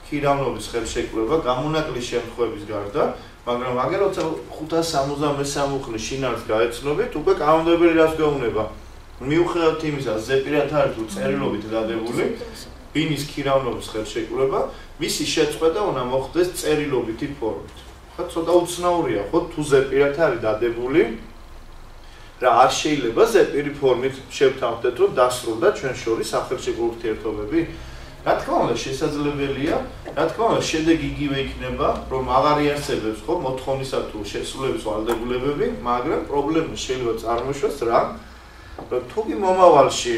ქირავნობის ხელშეკრულება გამონაკლის შემთხვევების გარდა მაგრამ მაგერ როცა 563 მუხლის შინაარსს გაეცნობით უკვე კანონმდებელი რას გვეუბნება მიუხედავად იმისა ზეპირად არის თუ წერილობით დადებული ბინის ქირავნობის ხელშეკრულება მისი შეწყვეტა უნდა მოხდეს წერილობითი ფორმით ხო ცოტა უცნაურია ხო თუ ზეპირად არის დადებული რა არ შეიძლება ზეპირი ფორმით შევთავაზოთ რომ დასრულდა ჩვენ შორის სახელმწიფო ურთიერთობები რა თქმა უნდა შესაძლებელია რა თქმა უნდა შედეგი იგივე იქნება რომ აღარ იარსებებს ხო მოთხოვნისა თუ შესრულების ვალდებულებები მაგრამ პრობლემა შეიძლება წარმოიშვას რა რომ თუკი მომავალში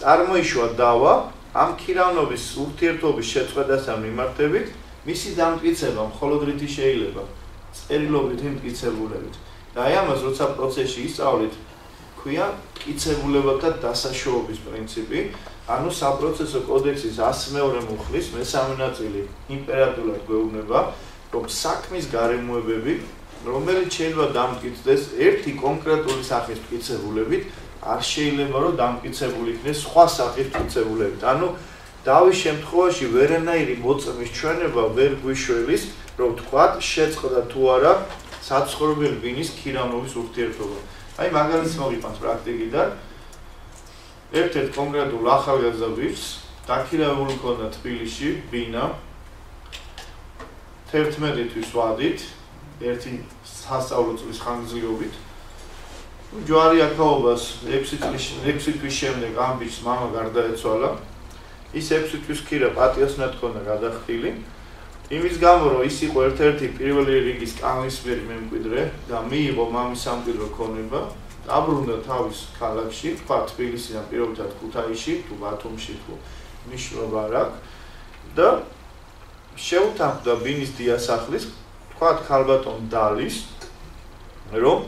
წარმოიშვა დავა ამ ქირავნობის ურთიერთობის შეწყვეტასთან მიმართებით მისი დამტკიცება მხოლოდ რითი შეიძლება წერილობით მტკიცებულებით და აი ამას როცა პროცესში ისწავლით ქვია მტკიცებულებათა დასაშოობის პრინციპი ანუ საპროცესო კოდექსის 102 მუხლის მესამე ნაწილი იმპერატულად გვეუბნება რომ საქმის გარემოებები რომელიც შეიძლება დამტკიცდეს ერთი კონკრეტული სახის მტკიცებულებით არ შეიძლება რომ დამტკიცებული იქნეს სხვა სახის მტკიცებულებით ანუ დავის შემთხვევაში ვერანაირი მოწმის ჩვენება ვერ გვიშველის რომ თქვათ შეწყდა თუ არა საცხოვრებელი ბინის ქირავნობის ურთიერთობა. აი მაგალითს მოგიყვანს პრაქტიკიდან ერთ-ერთ კონკრეტულ ახალგაზრდა ბიჭს დაქირავებული ჰქონდა თბილისში ბინა 11 თვის ვადით ერთი სასწავლო წლის ხანგრძლივობით ჯვარი აკაობას 6 თვის შემდეგ ამ ბიჭს მამა გარდაეცვალა ის 6 თვის ქირა პატიოსნად ჰქონდა გადახდილი იმის გამო რომ ის იყო ერთ-ერთი პირველი რიგის კანონისმიერი მემკვიდრე და მიიღო მამის სამკვიდრო ქონება დაბრუნდა თავის ქალაქში თქვა თბილისიდან პირობითად ქუთაისში თუ ბათუმში თუ მნიშვნელობა არ აქვს და შეუთანხმდა ბინის დიასახლის თქვა ქალბატონ დალის რომ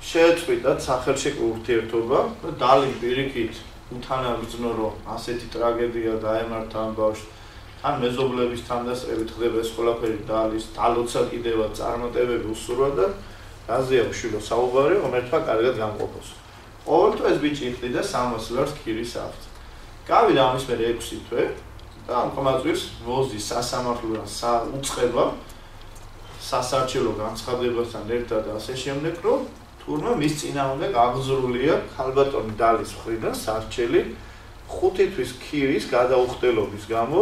შეეწყვიტათ სახელმწიფო ურთიერთობა და დალი პირიქით უთანაგრძნო რომ ასეთი ტრაგედია დაემართა ამ ბავშვს ან მეზობლების თანდასწრებით ხდება ეს ყველაფერი დალის დალოცა კიდევაც წარმატებები უსურვა და რაზეა უშვილო საუბარი რომ ერთმა კარგად გამყოფოს. ყოველთვის ეს ბიჭი იყრიდა 300 ლარს ქირის აღწევს. გავიდა ამის მერე 6 თვე და ამ ყმაწვილს ვოზის სასამართლოდან უწყება სასარჩელო განცხადებასთან ერთად ასე შემდეგ, რომ თურმე მის წინააღმდეგ აღზრულია ქალბატონი დალის მხრიდან სარჩელი 5 თვის ქირის გადაუხდელობის გამო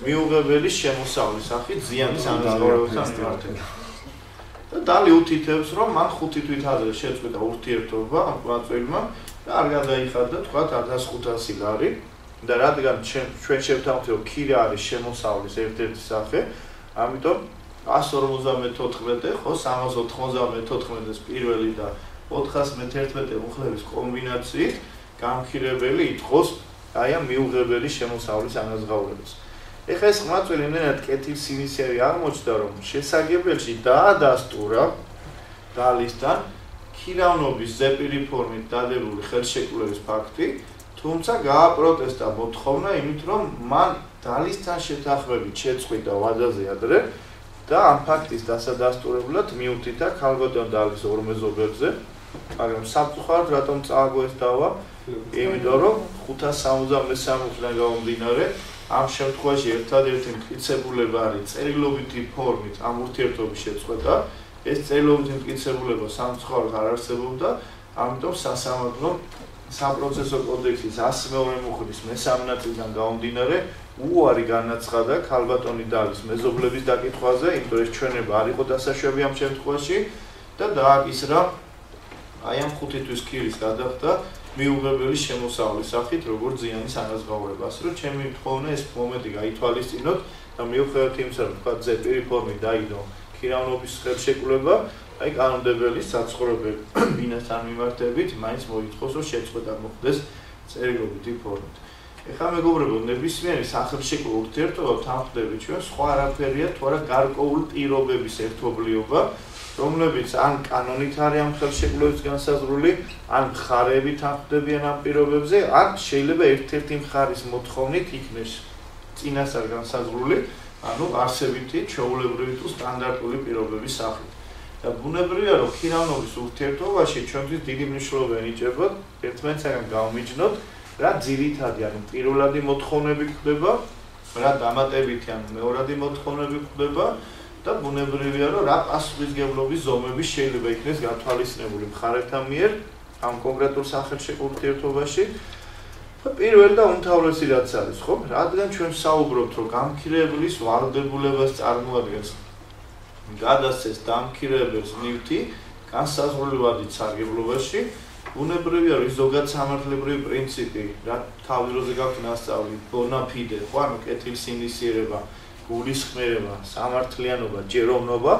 მიუღებელი შემოსავლის სახით ზიანის ანაზღაურებასთან მიმართებით. და დალი უთითებს, რომ მან 5 თვით ადრე შეწყვიტა ურთიერთობა ამ ყმაწვილმა და არ გადაიხადა თქვა 1500 ლარი და რადგან ჩვენ შევთავაზეთ, ქირა არის შემოსავლის ერთ-ერთი სახე, ამიტომ 154 ხო 394-ის პირველი და 411 მუხლების კომბინაციით გამქირებელი ითხოვს აი ამ მიუღებელი შემოსავლის ანაზღაურებას. ეხლა ეს ყმაწვილი იმდენად კეთილსინისერი აღმოჩნდა, რომ შესაგებელში დაადასტურა დალისთან ქირავნობის ზეპირი ფორმით დადებული ხელშეკრულების ფაქტი, თუმცა გააპროტესტა მოთხოვნა იმით, რომ მან დალისთან შეთანხმებით შეწყვიტა ვადაზე ადრე და ამ ფაქტის დასადასტურებლად მიუთითა ქალბატონ დალის ორმეზობებზე, მაგრამ სამწუხაროდ რატომ წააგო ეს დავა? იმიტომ რომ 573-დან გამომდინარე ამ შემთხვევაში ერთადერთი მტკიცებულება არის წერილობითი ფორმით ამ ურთიერთობის შეწყვეტა. ეს წერილობითი მტკიცებულება სამწუხაროდ არ არსებობდა, ამიტომ სასამართლომ საპროცესო კოდექსის 102 მუხლის მესამე ნაწილიდან გამომდინარე უარი განაცხადა ქალბატონი დალის მეზობლების დაკითხვაზე, იმიტომ რომ ეს ჩვენება არ იყო დასაშვები ამ შემთხვევაში და დააკისრა აი ამ 5 თვის ქირის გადახდა მიუღებელი შემოსავლის სახით, როგორც ზიანის ანაზღაურებას, რომ ჩემი მთხოვნა ეს მომენტი გაითვალისწინოთ და მიუხედავად იმისა, რომ თქვა ზეპირი ფორმით დაიდო ქირავნობის ხელშეკრულება, აი კანონმდებელი საცხოვრებელ ბინასთან მიმართებით მაინც მოითხოვს, რომ შეწყვეტა მოხდეს წერილობითი ფორმით. ეხლა მეგობრებო, ნებისმიერი სახელშეკრულო ურთიერთობა თანხმდებით ჩვენ სხვა არაფერია, თუ არა გარკვეული პირობების ერთობლიობა, რომლებიც ან კანონით არის ამ ხელშეკრულების განსაზღვრული, ან მხარეები თანხმდებიან ამ პირობებზე, ან შეიძლება ერთ-ერთი მხარის მოთხოვნით იქნეს წინასწარ განსაზღვრული, ანუ არსებითი, ჩვეულებრივი თუ სტანდარტული პირობების სახით. და ბუნებრივია, რომ ქირავნობის ურთიერთობაში ჩვენთვის დიდი მნიშვნელობა ენიჭება ერთმანეთსაგან გავმიჯნოთ, რა ძირითადი, ანუ პირველადი მოთხოვნები ხდება, რა დამატებითი, ანუ მეორადი მოთხოვნები ხდება და ბუნებრივია, რომ რა პასუხისმგებლობის ზომები შეიძლება იქნეს გათვალისწინებული მხარეთა მიერ ამ კონკრეტულ სახელშეკრულო ურთიერთობაში. პირველი და უმთავრესი რაც არის, ხო? რადგან ჩვენ საუბრობთ, რომ გამქირებლის ვალდებულებას წარმოადგენს გადასცეს დამქირებელს ნივთი განსაზღვრული ვადით სარგებლობაში, ბუნებრივია, რომ ზოგადად სამართლებრივი პრინციპი, რა თავის დროზე გაქვთ ნასწავლი, bona fide, ხო, ანუ კეთილსინისიერება, გულისხმერება, სამართლიანობა, ჯეროვნობა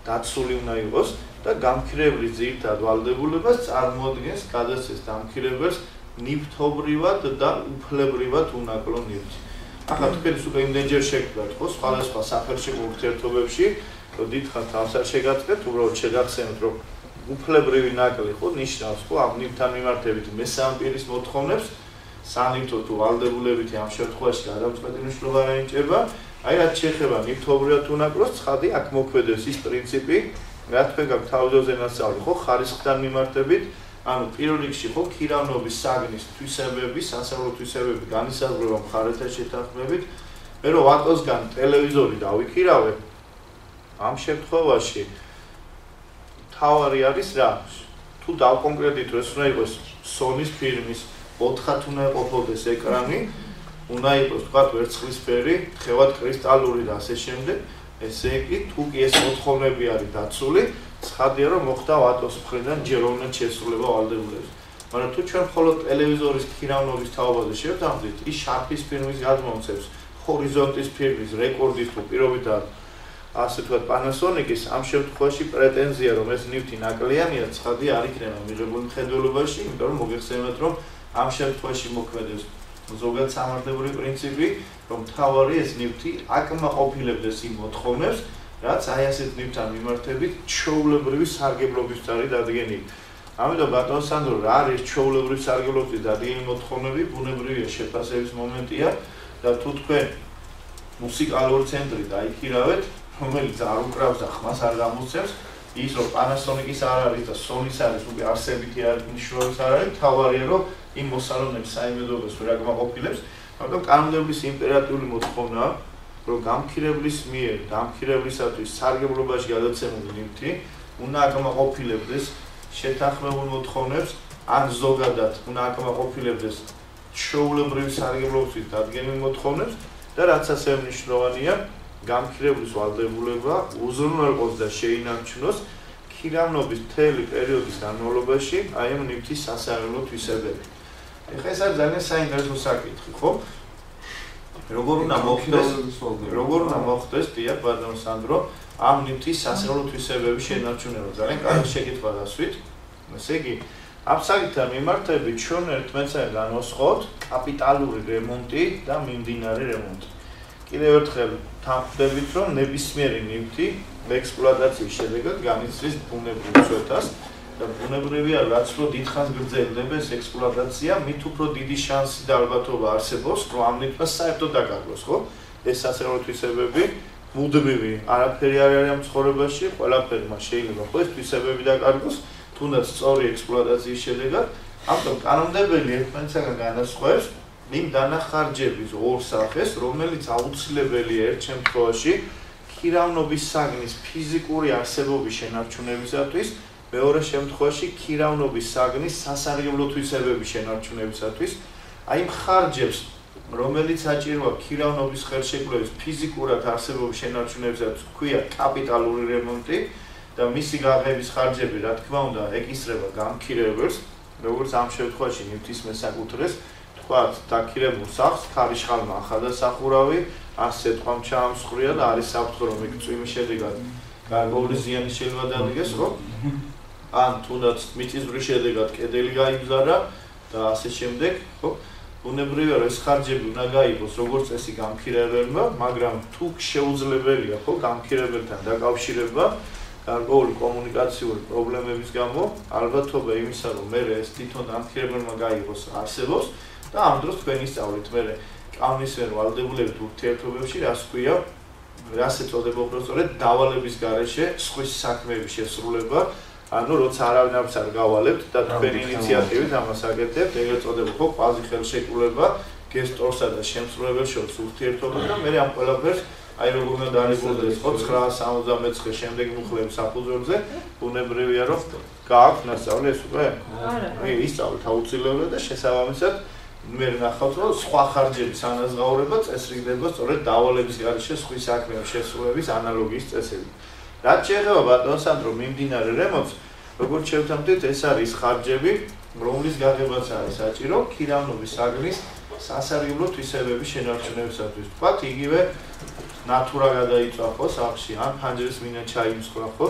დაცული უნდა იყოს და გამქირებლის ძირითად ვალდებულებას წარმოადგენს გადასცეს დამქირებელს ნივთობრივად და უფლებრივად უნაკლო ნივთი. ახლა თქვენს უკვე იმდენჯერ შეგხვდათ, ხო, სხვადასხვა სახელშეკრულო ურთიერთობებში, რომ დიდხანს თავს არ შეგაწყეთ, უბრალოდ შეგახსენოთ, რომ უფლებრივი ნაკლი ხო ნიშნავს, ხო, ამ ნივთთან მიმართებით მესამე პირის მოთხოვნებს, სანივთო თუ ვალდებულებითი ამ შემთხვევაში გადამწყვეტი მნიშვნელობა არ ენიჭება. აი რაც შეეხება ნივთობრივად უნაკლოს, ცხადი აქ მოქმედებს ის პრინციპი, რა თქვენ გაქვთ თავის დროზე ნასწავლი, ხო, ხარისხთან მიმართებით, ანუ პირველ რიგში ხო ქირავნობის საგნის თვისებები, სასწავლო თვისებები განისაზღვრება მხარეთა შეთანხმებით, მე რომ ვატოსგან ტელევიზორი დავიქირავებ, ამ შემთხვევაში თავარი არის რა? თუ დავკონკრეტითო ეს უნდა იყოს Sony-ის ფირმის 4-ხათ უნდა ყოფილდეს ეკრანი, უნდა იყოს თქვა ვერცხლისფერი, თხევად კრისტალური და ასე შემდეგ. ესე იგი, თუ კი ეს მოთხოვნები არის დაცული, ცხადია რომ მოხდა ვატოს მხრიდან ჯეროვნად შესრულება ვალდებულების. მაგრამ თუ ჩვენ მხოლოდ ტელევიზორის ქირავნობის თაობაზე შევთანხმდით, ის შარფის ფირმის გადმოცემს, ჰორიზონტის ფირმის რეკორდის თუ პირობითად ასე თქვა Panasonic-ის ამ შემთხვევაში პრეტენზია რომ ეს ნივთი ნაკლიანია, ცხადი არ იქნება მიღებული მხედველობაში, იმიტომ რომ მოგეხსენებათ რომ ამ შემთხვევაში მოქმედებს ზოგადად სამართლებრივი პრინციპი, რომ თავარი ეს ნივთი აკმაყოფილებდეს იმ მოთხოვნებს, რაც აი ასეთ ნივთთან მიმართებით ჩვეულებრივი სარგებლობის არის დადგენილი. ამიტომ ბატონ სანდრო, რა არის ჩვეულებრივი სარგებლობის დადგენილი მოთხოვნები, ბუნებრივია შეფასების მომენტია და თუ თქვენ მუსიკალური ცენტრი დაიქირავეთ, რომელიც არ უკრავს და ხმას არ გამოსცემს, ის რომ Panasonic-ის არ არის და Sony-ს არის, უკვე არსებითი არის მნიშვნელობის არ არის, თავარია რომ იმ მოსალონების საიმედოობას ვერ აკმაყოფილებს, მაგრამ კანონმდებლობის იმპერატიული მოთხოვნა რომ გამქირებლის მიერ გამქირებლისათვის სარგებლობაში გადაცემული ნივთი უნდა აკმაყოფილებდეს შეთანხმებულ მოთხოვნებს ან ზოგადად უნდა აკმაყოფილებდეს ჩვეულებრივი სარგებლობისთვის დადგენილ მოთხოვნებს და რაც ასევე მნიშვნელოვანია გამქირებლის ვალდებულება უზრუნველყოს და შეინარჩუნოს ქირავნობის მთელი პერიოდის განმავლობაში აი ამ ნივთის სასარგებლო თვისებები. ეხლა ეს არის ძალიან საინტერესო საკითხი, ხო? როგორ უნდა მოხდეს, დიახ, ბატონო სანდრო, ამ ნივთის სასარგებლო თვისებების შენარჩუნება. ძალიან კარგი შეკითხვა დასვით. ესე იგი, ამ საკითხთან მიმართებით ჩვენ ერთმანეთს განვასხვაოთ კაპიტალური რემონტი და მიმდინარე რემონტი. კიდევ ერთხელ თანხმდებით, რომ ნებისმიერი ნივთი ექსპლუატაციის შედეგად განიცდის ბუნებრივ ცვეთას და ბუნებრივია, რაც უფრო დიდხანს გრძელდება ეს ექსპლუატაცია, მით უფრო დიდი შანსი და ალბათობა არსებობს, რომ ამ ნივთმა საერთოდ დაკარგოს, ხო? ეს სასარგებლო თვისებები მუდმივი, არაფერი არ არის ამ ცხოვრებაში, ყველაფერი მას შეიძლება ხო ეს თვისებები დაკარგოს, თუნდაც სწორი ექსპლუატაციის შედეგად, ამიტომ კანონმდებელი ერთმანეთსაგან განასხვავებს იმ დანახარჯების ორ სახეს, რომელიც აუცილებელია ერთ შემთხვევაში ქირავნობის საგნის ფიზიკური არსებობის შენარჩუნებისათვის, მეორე შემთხვევაში ქირავნობის საგნის სასარგებლო თვისებების შენარჩუნებისათვის, აი იმ ხარჯებს, რომელიც საჭიროა ქირავნობის ხელშეკრულების ფიზიკურად არსებობის შენარჩუნებისათვის, ქვია კაპიტალური რემონტი და მისი გაღების ხარჯები, რა თქმა უნდა, ეკისრება გამქირებელს, როგორც ამ შემთხვევაში ნივთის მესაკუთრეს, თქვათ, დაქირებულ სახლს ქარიშხალმა ახადა სახურავი, ასე თქვამ ჩაამსხვრია და არის საფრთხე, რომ იქ წვიმის შედეგად გარკვეული ზიანი შეიძლება დადგეს, ხო? ან თუნდაც მიწისძვრის შედეგად კედელი გაიგზავნა და ასე შემდეგ, ხო? ბუნებრივია, რომ ეს ხარჯები უნდა გაიგოს როგორც წესი გამქირებელმა, მაგრამ თუ შეუძლებელია, ხო, გამქირებელთან დაკავშირება გარკვეული კომუნიკაციური პრობლემების გამო, ალბათობა იმისა, რომ მე ეს თვითონ გამქირებელმა გაიგოს არსებობს და ამ დროს თქვენ ისწავლით მე კანონისმიერ ვალდებულებით ურთიერთობებში, რას ქვია, რას ეწოდება უბრალოდ დავალების გარეშე სხვის საქმეების შესრულება, ანუ როცა არავინებს არ გავალებთ და თქვენი ინიციატივით ამას აკეთებთ, ეგრეთ წოდება ხო კვაზი ხელშეკრულება გესტორსა და შემსრულებელს შორის ურთიერთობა და მე ამ ყველაფერს აი როგორ უნდა დაარეგულირდეს ხო 969 შემდეგ მუხლების საფუძველზე, ბუნებრივია რომ გააქვთ ნასწავლი ეს უკვე? არა. ისწავლეთ აუცილებლად და შესაბამისად მე ნახავთ რომ სხვა ხარჯების ანაზღაურება წესრიგდება სწორედ დავალების გარეშე სხვის საქმეების შესრულების ანალოგიის წესები. რაც შეეხება ბატონ სანდრო მიმდინარე რემონტს, როგორც შევთანხმდით, ეს არის ხარჯები, რომლის გაღებაც არის საჭირო ქირავნობის საგნის სასარგებლო თვისებების შენარჩუნებისათვის. თქვათ, იგივე ნატურა გადაიწვა ხო სახლში, ან ფანჯრის მინა ჩაიმსხვრა ხო.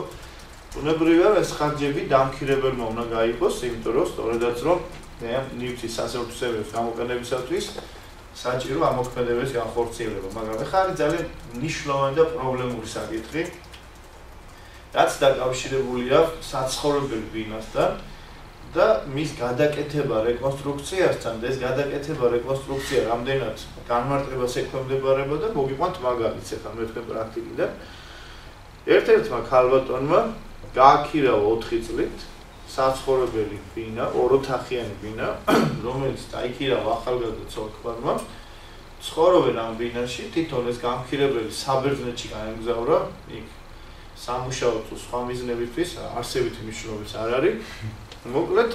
ბუნებრივია, ეს ხარჯები დამქირებელმა უნდა გაიყოს, იმიტომ რომ სწორედაც რომ ნივთის სასარგებლო თვისებების გამოყენებისათვის საჭირო ამოქმედების განხორციელება, მაგრამ ეხლა არის ძალიან მნიშვნელოვანი და პრობლემური საკითხი. რაც დაკავშირებულია საცხოვრებელი ბინასთან და მის გადაკეთება რეკონსტრუქციასთან და ეს გადაკეთება რეკონსტრუქცია რამდენად განმარტებას ექვემდებარება და მოგიყვანთ მაგალითს ახლა მე თქვენ პრაქტიკიდან. ერთ-ერთმა ქალბატონმა გააქირავა 4 წლით საცხოვრებელი ბინა, ოროთახიანი ბინა, რომელიც დაიქირავა ახალგაზრდა ცოლ-ქმარმა. ცხოვრობენ ამ ბინაში, თვითონ ეს გამქირებელი საბერძნეთში გაემგზავრა, იქ სამუშაო თუ სხვა მიზნებისთვის არსებითი მნიშვნელობის არ არის. მოკლედ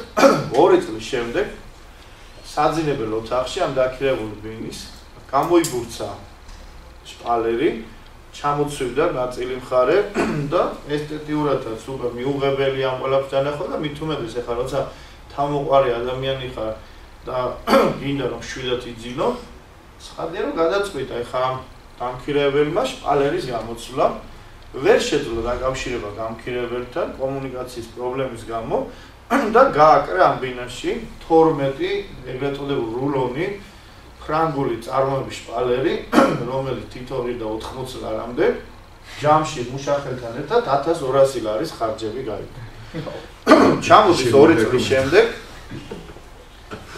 2 წლის შემდეგ საძინებელ ოთახში ამ დაქირებული ბინის გამოიბურცა შპალერი, ჩამოცვიდა ნაწილი მხარე და ესთეტიურადაც უკვე მიუღებელი ამ ყველაფერს დანახვა და მით უმეტეს ახლა როცა თავმოყარი ადამიანი ხარ და გინდა რომ შვილად იძინო, ცხადია რომ გადაწყვიტა ახლა ამ დამქირებელმა შპალერის გამოცვლა. ვერ შეძლო დაკავშირება გამქირებელთან კომუნიკაციის პრობლემის გამო და გააკრა ამ ბინაში 12 ეგრეთ წოდებული რულონი ფრანგული წარმოების შპალერი, რომელიც თითოეული და 80 ლარამდე ჯამში მუშახელთან ერთად 1200 ლარის ხარჯები გაიგო. ჩამოდის 2 წლის შემდეგ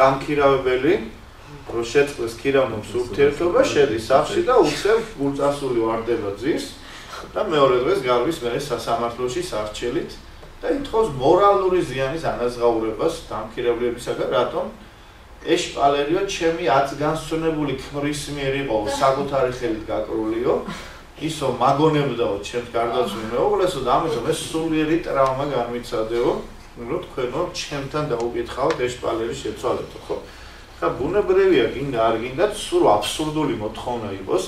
გამქირავებელი რო შეწყდეს ქირავნობის ურთიერთობა, შედის სახლში და უცებ გულწასული ვარდება ძის. და მეორე დღეს გარვის მერე სასამართლოში სარჩელით და ითხოვს მორალური ზიანის ანაზღაურებას დამქირავლებისაგან, რატომ ეშპალერიო ჩემი აცგანსწრებული ქმრის მიერ იყო საკუთარი ხელით გაკრულიო, ისო მაგონებდაო ჩემს გარდაცვლილ მეუღლესო და ამიტომ ეს სულიერი ტრავმა განვიცადეო, რომ თქვენო ჩემთან დაუკითხავთ ეშპალერის შეცვალებო, ხო? და ბუნებრივია, გინდა არ გინდათ, სულ აბსურდული მოთხოვნა იყოს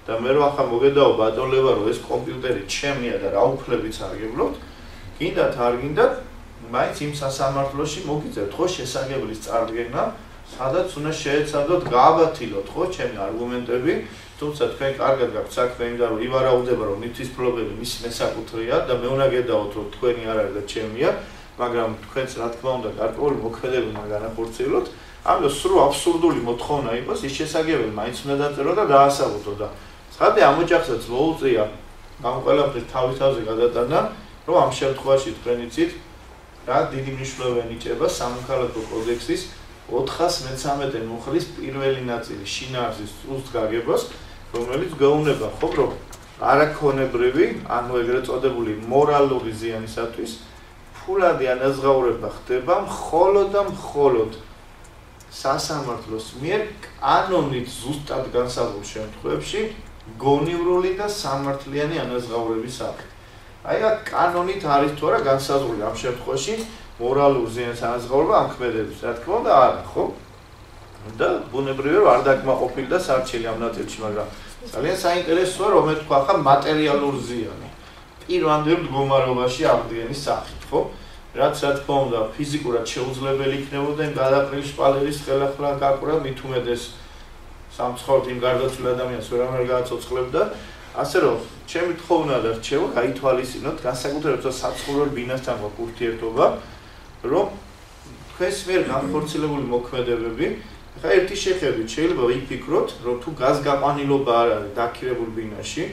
და მე რო ახლა მოგედაო ბატონლება, რომ ეს კომპიუტერი ჩემია და რა უფლებიც არგებლობთ, გინდათ არ გინდათ, მაინც იმ სასამართლოში მოგიწევთ ხო შესაგებლის წარდგენა, სადაც უნდა შეეცადოთ გააბათილოთ ხო ჩემი არგუმენტები, თუმცა თქვენ კარგად გაქვთ საქმე იმდა რომ ივარაუდება რომ ნივთისფლობელი მის მესაკუთრეა და მე უნდა გედაოთ რომ თქვენი არ არის და ჩემია, მაგრამ თქვენც რა თქმა უნდა გარკვეული მოქმედებები უნდა განახორციელოთ. ამიტომ სრულ აბსურდული მოთხოვნა იყოს, ის შესაძლებელი მაინც უნდა დაწერო და დაასაბუთო და ცხადე ამ ოჯახსაც მოუწია ამ ყველაფრის თავის თავზე გადატანა, რომ ამ შემთხვევაში თქვენ იცით რა დიდი მნიშვნელობა ენიჭება სამოქალაქო კოდექსის 413 მუხლის პირველი ნაწილი შინაარსის წუს გაგებას, რომელიც გვეუბნება ხო რომ არაქონებრივი, ანუ ეგრეთ წოდებული მორალური ზიანისათვის ფულადი ანაზღაურება ხდება მხოლოდ და მხოლოდ სასამართლოს მიერ კანონით ზუსტად განსაზღვრულ შემთხვევებში გონივრული და სამართლიანი ანაზღაურების სახით. აი რა კანონით არის თუ არა განსაზღვრული ამ შემთხვევაში მორალური ზიანის ანაზღაურება ამ ქმედების, რა თქმა უნდა არა, ხო? და ბუნებრივია რომ არ დაკმაყოფილდა სარჩელი ამ ნაწილში, მაგრამ ძალიან საინტერესოა რომ მე თქვა ხა მატერიალური ზიანი პირვანდელ მდგომარეობაში აღდგენის სახით, ხო? რაც რა თქმა უნდა ფიზიკურად შეუძლებელი იქნებოდა იმ გადაყრილი შპალერის ხელახლა გაკვრა, მით უმეტეს სამცხოვრთ იმ გარდაცვლილ ადამიანს ვერავინ გააცოცხლებდა, ასე რომ ჩემი თხოვნა და რჩევა გაითვალისწინოთ განსაკუთრებით საცხოვრებელ ბინასთან გვაქვს ურთიერთობა, რომ თქვენს მიერ განხორციელებული მოქმედებები, ხა ერთი შეხედვით შეიძლება ვიფიქროთ, რომ თუ გაზგაყვანილობა არ არის დაქირებულ ბინაში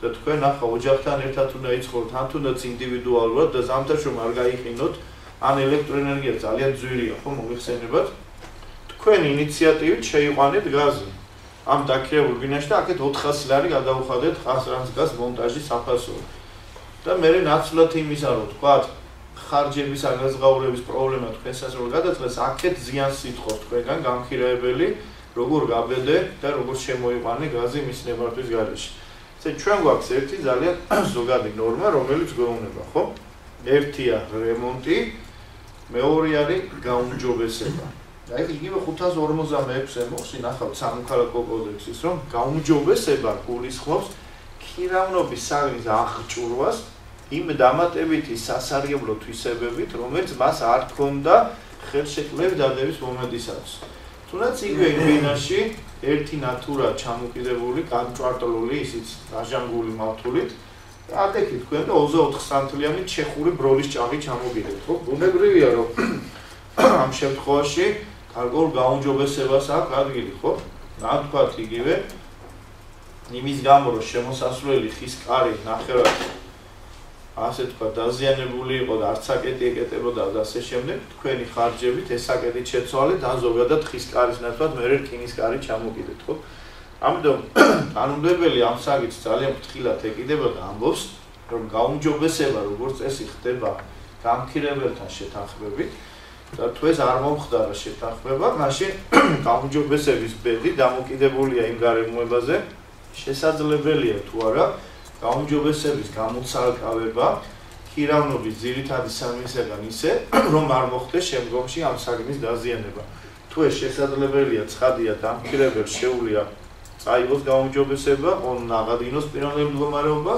და თქვენ ახლა ოჯახთან ერთად უნდა იცხოვროთ, ან თუნდაც ინდივიდუალურად და ზამთარში რომ არ გაიყინოთ, ან ელექტროენერგია ძალიან ძვირია, ხო მოიხსენებათ, თქვენ ინიციატივით შეიყვანეთ გაზი ამ დაქირებულ ბინაში და აქეთ 400 ლარი გადაუხადეთ ხასრანსგას მონტაჟის საფასური. და მე ნაცვლად იმისა რომ თქვათ ხარჯების ანაზღაურების პრობლემა თქვენს სასწავლო გადაწყდეს, აქეთ ზიანს ითხოვს თქვენგან გამქირეებელი, როგორ გაბედე და როგორ შემოიყვანე გაზი მის ნებართვის გარეშე. ესე ჩვენ გვაქვს ერთი ძალიან ზოგადი ნორმა, რომელიც გვეუბნება, ხო? ერთია რემონტი, მეორე არის გაუმჯობესება. აი იგივე 556-ე მოხსნახავთ სამოქალაქო კოდექსის, რომ გაუმჯობესება გულისხმობს ქირავნობის საგნის აღჭურვას იმ დამატებითი სასარგებლო თვისებებით, რომელიც მას არ ჰქონდა ხელშეკრულების დადების მომენტისათვის. თუნდაც იგივე იმ ბინაში ერთი ნატურა ჩამოკიდებული, განჭვარტლული, ისიც დაჟანგული მავთულით, აკეთით თქვენ და 24 სანთლიანი ჩეხური ბროლის ჭაღი ჩამოგიდეთ, ხო? ბუნებრივია რომ ამ შემთხვევაში გარკვეულ გაუმჯობესებას აქვს ადგილი, ხო? რა თქვათ იგივე იმის გამო რომ შემოსასვლელი ხის კარი ნახევრად ასე თქვა დაზიანებული იყო და არც საკეტი ეკეტებოდა და ასე შემდეგ, თქვენი ხარჯებით ეს საკეტი შეცვალეთ, ან ზოგადად ხის კარის ნაცვლად მე რკინის კარი ჩამოკიდეთ, ხო? ამიტომ კანონმდებელი ამ საკითხს ძალიან ფრთხილად ეკიდება და ამბობს, რომ გაუმჯობესება როგორც წესი ხდება გამქირებელთან შეთანხმებით და თუ ეს არ მომხდარა შეთანხმება, მაშინ გაუმჯობესების ბედი დამოკიდებულია იმ გარემოებაზე, შესაძლებელია თუ არა გაუმჯობესების გამოცალკავება ქირავნობის ძირითადი სამისგან ისე, რომ არ მოხდეს შემდგომში ამ საგნის დაზიანება. თუ ეს შესაძლებელია, ცხადია დამქირებელს შეუძლია წაიღოს გაუმჯობესება, აღადგინოს პიროვნული მდგომარეობა,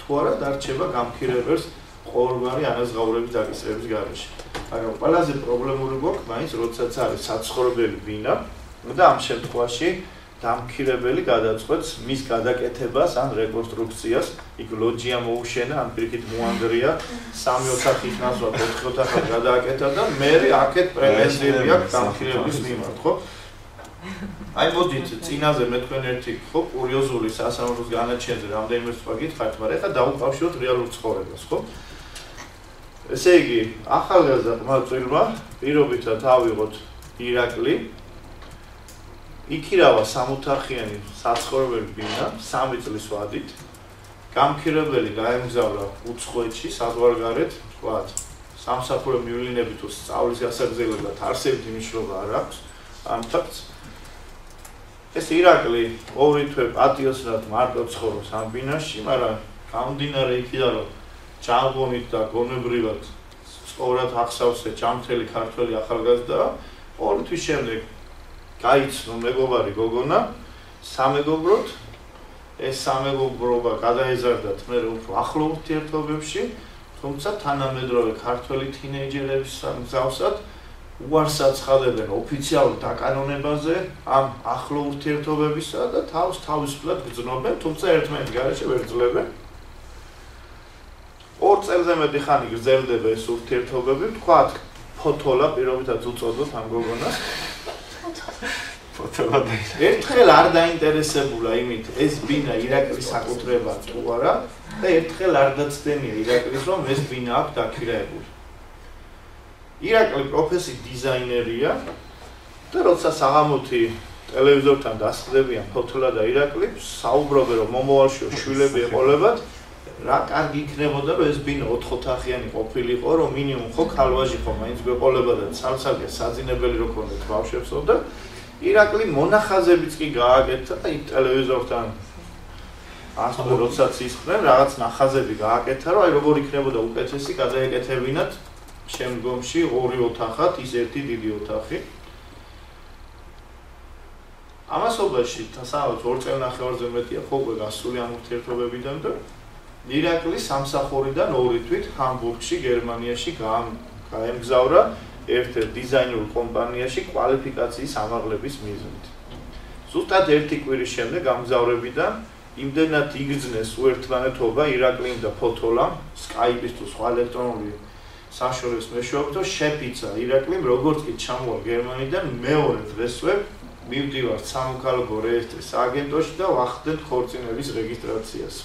თუ არა დარჩება გამქირებელს ყოველგვარი ანაზღაურების დაკისრების გარეშე. მაგრამ ყველაზე პრობლემური გვაქვს მაინც, როდესაც არის საცხოვრებელი ბინა და ამ შემთხვევაში დამქირებელი გადაწყვეტს მის გადაკეთებას ან რეკონსტრუქციას, იქ ლოჯია მოუშენა, ან პირიქით მოანდრია, 3 ოთახის ნაცვლად 4 ოთახად გადააკეთა და მე აქეთ პრეტენზიები აქვს დამქირებლის მიმართ, ხო? აი მოდით წინაზე მე თქვენ ერთი ხო კურიოზული სასამართლოს განაჩენზე რამდენიმე სხვა გითხარით, მაგრამ ეხლა დაუკავშიროთ რეალურ ცხოვრებას, ხო? ესე იგი, ახალგაზრდა ყმაწვილმა პირობითად ავიღოთ ირაკლი, იქირავა 3 ოთახიანი საცხოვრებელი ბინა 3 წლის ვადით, გამქირებელი გაემგზავრა უცხოეთში, საზღვარგარეთ, ვთქვათ, სამსახურო მივლინებით თუ სწავლის გასაგრძელებლად არსებითი მნიშვნელობა არ აქვს ამ ფაქტს. ეს ირაკლი ორი თვე პატიოსნად მარტო ცხოვრობს ამ ბინაში, მაგრამ გამომდინარე იქიდან, რომ ჯანმრთელობით და გონებრივად სწორად ახსავსე ჯანმრთელი ქართველი ახალგაზრდა, ორი თვის შემდეგ გაიცნო მეგობარი გოგონა, სამეგობროდ, ეს სამეგობრობა გადაეზარდათ მე უფრო ახლო ურთიერთობებში, თუმცა თანამედროვე ქართველი თინეიჯერების მსგავსად უარსაც ხადებენ ოფიციალურ დაკანონებაზე ამ ახლო ურთიერთობებისა და თავისუფლად გრძნობენ, თუმცა ერთმანეთის გარეშე ვერ ძლევენ. 2 წელზე მეტი ხანი გრძელდება ეს ურთიერთობები, თქვათ, ფოთოლა პირობითად უწოდოთ ამ გოგონას. ფოთოლა ერთხელ არ დაინტერესებულა იმით, ეს ბინა ირაკლის საკუთრებაა თუ არა და ერთხელ არ დაცდენია ირაკლის, რომ ეს ბინა აქვს დაქირაებული. ირაკლი პროფესიით დიზაინერია და როცა საღამოთი ტელევიზორთან დასხდებიან ფოთოლა და ირაკლი, საუბრობენ, რომ მომავალში შვილები ეყოლებათ, რა კარგი იქნებოდა, რომ ეს ბინა 4 ოთახიანი ყოფილიყო, რომ მინიმუმ ხო ქალვაჟი ხო მაინც გვეყოლებოდა და ცალ-ცალკე საძინებელი რო ქონდეთ ბავშვებსო და ირაკლი მონახაზებიც კი გააკეთა და იქ ტელევიზორთან ასო როდესაც ისხდნენ, რაღაც ნახაზები გააკეთა, რომ აი როგორ იქნებოდა უკეთესი გადაეკეთებინათ შემდგომში 2 ოთახად, ის ერთი დიდი ოთახი. ამასობაში თასაუბრობთ 2 წელნახევარზე მეტია ხო უკვე გასული ამ ურთიერთობებიდან და ირაკლი სამსახურიდან 2 თვით ჰამბურგში, გერმანიაში გაემგზავრა ერთ-ერთ დიზაინერულ კომპანიაში კვალიფიკაციის ამაღლების მიზნით. ზუსტად 1 კვირის შემდეგ გამგზავრებიდან იმდენად იგრძნეს უერთმანეთობა ირაკლიმ და ფოთოლამ, Skype-ის თუ სხვა ელექტრონული საშუალების მეშვეობით, რომ შეფიცა ირაკლიმ როგორც კი ჩამოვა გერმანიიდან მეორე დღესვე მივდივართ სამოქალაქო რეესტრის აგენტოში და ვახდენთ ქორწინების რეგისტრაციას.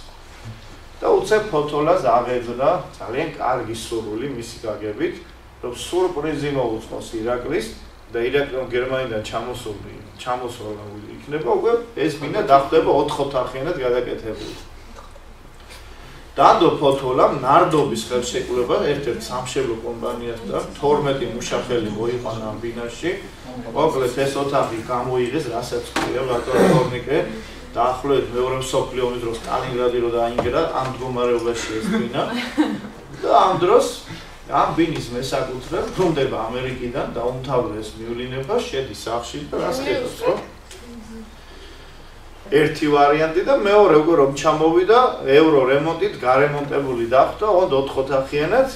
და უცებ ფოთოლას აღეძრა ძალიან კარგი სურვილი მისი გაგებით, რომ სურპრიზი მოუწყოს ირაკლის და ირაკლი გერმანიდან ჩამოსვლა იქნება, უკვე ეს მინდა დახვდება 4 ოთახიანად გადაკეთებული. დადო ფოთოლამ ნარდობის ხელშეკრულება ერთ-ერთ სამშობლო კომპანიას და 12 მუშახელი მოიყვანა ამ ბინაში. მოკლედ ეს ოთახი გამოიღეს, რასაც ქვია ბატონიკე, დაახლოებით მეორე მსოფლიო ომის დროს სტალინგრადი რო დაინგრა, ამ მდგომარეობაში ეს ბინა. და ამ დროს ამ ბინის მესაკუთრე ბრუნდება ამერიკიდან და უმთავრეს მიულინება შედის სახლში და რას ხედავს, ხო? ერთი ვარიანტი და მეორე უკვე რომ ჩამოვიდა ევრო რემონტით გარემონტებული დახვდა 4 ოთახიანად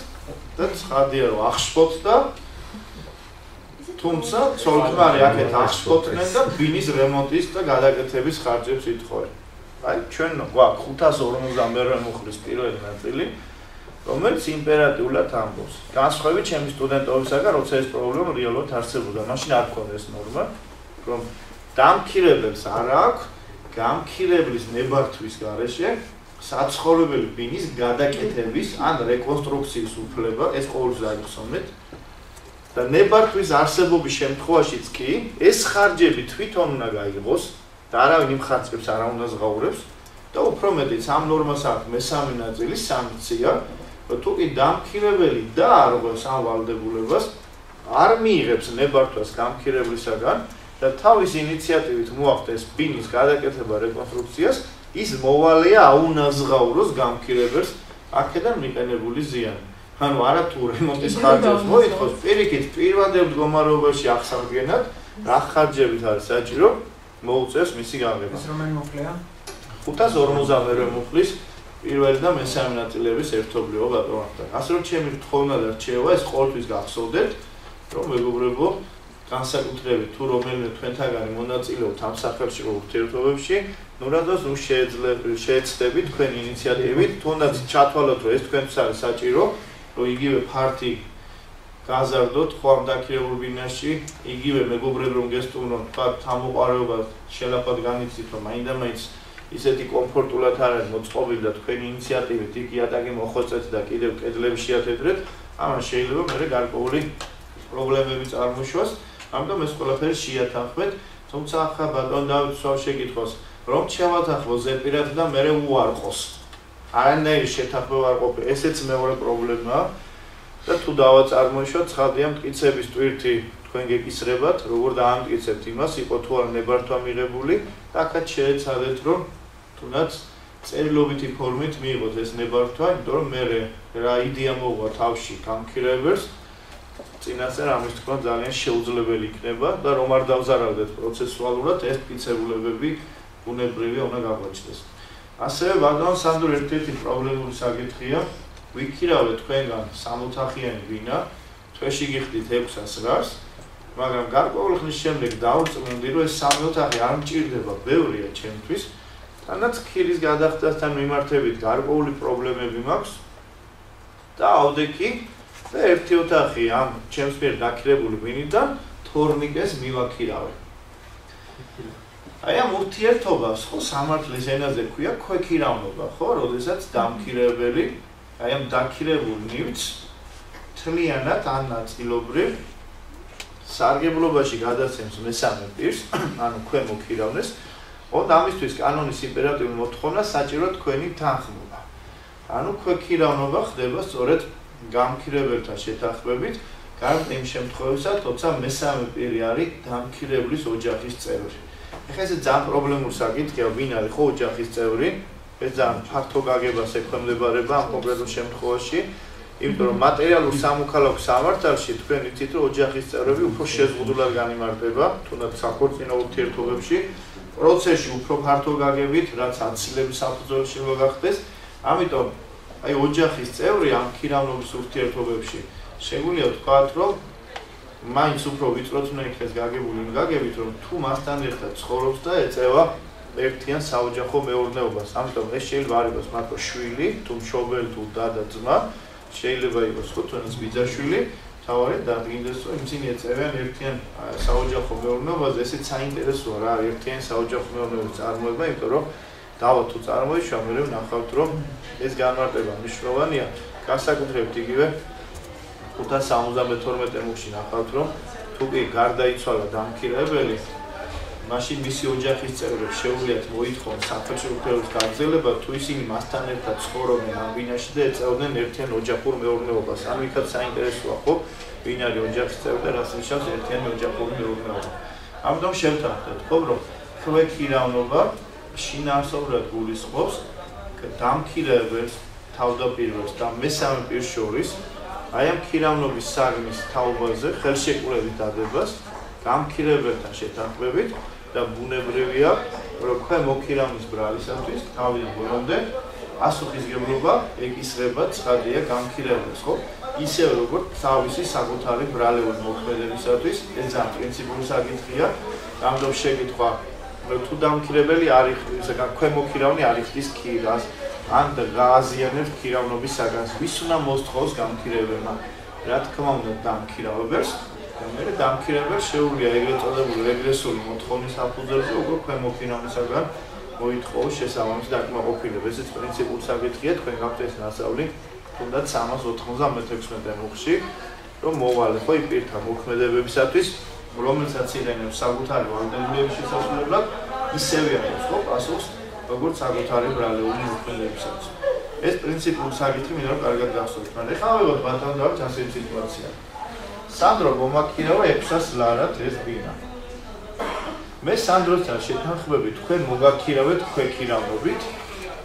და ცხადია რომ ახშფოთ და თუმცა ცოლქმარი აქეთ ახშფოთნენ და ბინის რემონტის და გადაკეთების ხარჯებს ითხოვენ. აი ჩვენ გვაქვს 552 მუხლის პირველი ნაწილი, რომელიც იმპერატიულად ამბობს. განსხვავებით ჩემი სტუდენტობისაგან, როცა ეს პრობლემა რეალურად არსებობდა, მაშინ არ ქონდა ეს ნორმა, რომ დამქირებელს არ აქვს გამქირებლის ნებართვის გარეშე საცხოვრებელი ბინის გადაკეთების ან რეკონსტრუქციის უფლება, ეს ყოველთვის აიხსოვნეთ. და ნებართვის არსებობის შემთხვევაშიც კი ეს ხარჯები თვითონ უნდა გაიღოს და არავინ იმ ხარჯებს არ უნდა ზღაურებს და უფრო მეტიც ამ ნორმას აქვს მესამე ნაწილი სანქცია, რომ თუ კი დამქირებელი დაარღვევს ამ ვალდებულებას, არ მიიღებს ნებართვას გამქირებლისაგან და თავის ინიციატივით მოახდენს ბინის გადაკეთება რეკონსტრუქციას, ის მოვალეა აუნაზღაუროს გამქირებელს აქედან მიყენებული ზიანი. ანუ არა თუ რემონტის ხარჯებს მოითხოვს, პირიქით პირვანდელ მდგომარეობაში ახსოვგენად, რა ხარჯებით არის საჭირო, მოუწევს მისი გაღება. ეს რომელი მუხლია? 552 მუხლის პირველი და მესამე ნაწილების ერთობლიობა ბატონებთან. ასე რომ ჩემი თხოვნა და რჩევა ეს ყოველთვის გახსოვდეთ, რომ მეგობრებო, განსაკუთრებით თუ რომელიმე თქვენთაგანი მონაწილეობთ ამ სახელმწიფო ურთიერთობებში, ნურადოს შეეცდებით თქვენი ინიციატივით, თუნდაც ჩათვალოთ, რომ ეს თქვენთვის არის საჭირო, რომ იგივე ფართი გაზარდოთ ხო ამ დაქირებულ ბინაში, იგივე მეგობრები რომ გესტუმრონ, თქვა თამოყარეობა შელაფად განიცდით, რომ მაინდა-მაინც ისეთი კომფორტულად არ არის მოწყობილი და თქვენი ინიციატივით იქ იატაკი მოხვეწეთ და კიდევ კედლები შეათეთრეთ, ამან შეიძლება მერე გარკვეული პრობლემები წარმოიშვას. ამიტომ ეს ყველაფერი შეათანხმეთ, თუმცა ახლა ბატონ დავით სვავ შეკითხვას, რომ შევათანხმო ზეპირად და მერე უარყოს. არანაირი შეთანხმება არ ყოფილა. ესეც მეორე პრობლემაა. და თუ დავაწარმოიშოთ, ცხადია მტკიცების ტვირთი თქვენ გეკისრებათ, როგორ დაამტკიცებთ იმას, იყო თუ არა ნებართვა მიღებული, და აქაც შეეცადეთ, რომ თუნდაც წერილობითი ფორმით მიიღოთ ეს ნებართვა, იმიტომ რომ მე რა იდეა მოვა თავში გამქირებელს, წინასწარ ამის თქმა ძალიან შეუძლებელი იქნება და რომ არ დავზარავდეთ პროცესუალურად, ეს მტკიცებულებები ბუნებრივია უნდა გაგვაჩნდეს. ასევე ბატონ სანდრო ერთ-ერთი პრობლემური საკითხია, ვიქირავეთ თქვენგან 60 ოთახიანი ბინა, თვეში გიხდით 600 რას, მაგრამ გარკვეული ხნის შემდეგ დავწმუნდი, რომ ეს 3 ოთახი არ მჭირდება, ბევრია ჩემთვის, თანაც ქირის გადახდასთან მიმართებით გარკვეული პრობლემები მაქვს და ავდექი და ერთი ოთახი ამ ჩემს მიერ დაქირებული ბინიდან თორნიკეს მივაქირავე. აი ამ ურთიერთობას ხო სამართლის ენაზე ქვია ქვექირავნობა, ხო, როდესაც დამქირებელი აი ამ დაქირებულ ნივთს თლიანად ან ნაწილობრივ სარგებლობაში გადაცემს მესამე პირს, ანუ ქვემო ქირავნეს, ოდნავ ამისთვის კანონის იმპერატიული მოთხოვნა საჭირო თქვენი თანხმობა. ანუ ქვექირავნობა ხდება სწორედ გამქირებელთან შეთანხმებით, გარდა იმ შემთხვევისა, თორსა მესამე პირი არის დამქირებლის ოჯახის წევრი. ეხლა ეს ძალიან პრობლემური საკითხია, ვინ არის ხო ოჯახის წევრი? ეს ძალიან ფართო გაგებას ექვემდებარება ამ კონკრეტულ შემთხვევაში, იმიტომ რომ მატერიალურ სამოქალაქო სამართალში თქვენ იცით, რომ ოჯახის წევრები უფრო შეზღუდულად განიმარტება, თუნდაც საქორწინო ურთიერთობებში, პროცესში უფრო ფართო გაგებით, რაც აცილების საფუძველში მოგახდეს. ამიტომ აი ოჯახის წევრი ამ ქირავნობის ურთიერთობებში შეგვიძლია ვთქვათ, რომ მაინც უფრო ვიწროთ უნდა იქნეს გაგებული იმ გაგებით, რომ თუ მასთან ერთად ცხოვრობს და ეწევა ერთიან საოჯახო მეურნეობას. ამიტომ ეს შეიძლება არ იყოს მარტო შვილი, თუ მშობელი, თუ და და ძმა, შეიძლება იყოს ხო თუნდაც ბიძაშვილი, თავარი დადგინდეს, რომ ისინი ეწევიან ერთიან საოჯახო მეურნეობას, ესეც საინტერესოა რა, ერთიან საოჯახო მეურნეობის წარმოება, იმიტომ რომ დავთ თუ წარმოიშვა, მე ვნახავთ, რომ ეს განმარტება მნიშვნელოვანია, განსაკუთრებით იგივე 572 მუხში ნახავთ, რომ თუ კი გარდაიცვალა დამქირებელი, მაშინ მისი ოჯახის წევრებს შეუძლიათ მოითხოვონ საელჩო უფლების გაგრძელება, თუ ისინი მასთან ერთად ცხოვრობენ ამ ბინაში და ეწეოდნენ ერთიან ოჯახურ მეურნეობას. ანუ იქაც საინტერესოა, ხო, ვინ არის ოჯახის წევრი და რას ნიშნავს ერთიანი ოჯახური მეურნეობა. ამიტომ შევთანხმდეთ, ხო, რომ ქვექირავნობა შინაარსობრივად გულისხმობს დამქირებელს, თავდაპირველს და მესამე პირს შორის აი ამ ქირავნობის საგნის თაობაზე ხელშეკრულებით დადებას გამქირებელთან შეთანხმებით და ბუნებრივია, რომ ქვემო ქირავნის ბრალისათვის თავიდან ბოლომდე პასუხისგებლობა ეკისრება ცხადია გამქირებელს, ხო? ისე როგორც თავისი საკუთარი ბრალეული მოქმედებისათვის, ეს ძალიან პრინციპული საკითხია. ამიტომ შეკითხვა, თუ დამქირებელი არ იხდის, ქვემო ქირავნი არ იხდის ქირას, ან გააზიანებს ქირავნობის საგანს, ვის უნდა მოსთხოვოს გამქირებელმა? რა თქმა უნდა დამქირავებელს. მე დამქირებელს შეუძლია ეგრეთ წოდებული რეგრესული მოთხოვნის საფუძველზე უკვე ქვემო ქირავნისაგან მოითხოვოს შესაბამისი დაკმაყოფილება. ესეც პრინციპული საკითხია, თქვენ გაქვთ ეს ნასწავლი, თუნდაც 396 მუხში, რომ მოვალე ხო იმ პირთა მოქმედებებისათვის, რომელსაც იღებენ საკუთარი ვალდებულების შესასრულებლად, ისევე აქვს ხო პასუხს, როგორც საკუთარი ბრალეული მოქმედებისათვის. ეს პრინციპული საკითხი მინდა რომ კარგად გახსოვთ. მაგრამ ეხლა ავიღოთ ბატონო დავით ასეთი სიტუაცია. სანდრო მომაქირავა 600 ლარად ეს ბინა. მე სანდროსთან შეთანხმებით თქვენ მოგაქირავეთ ქვექირავნობით,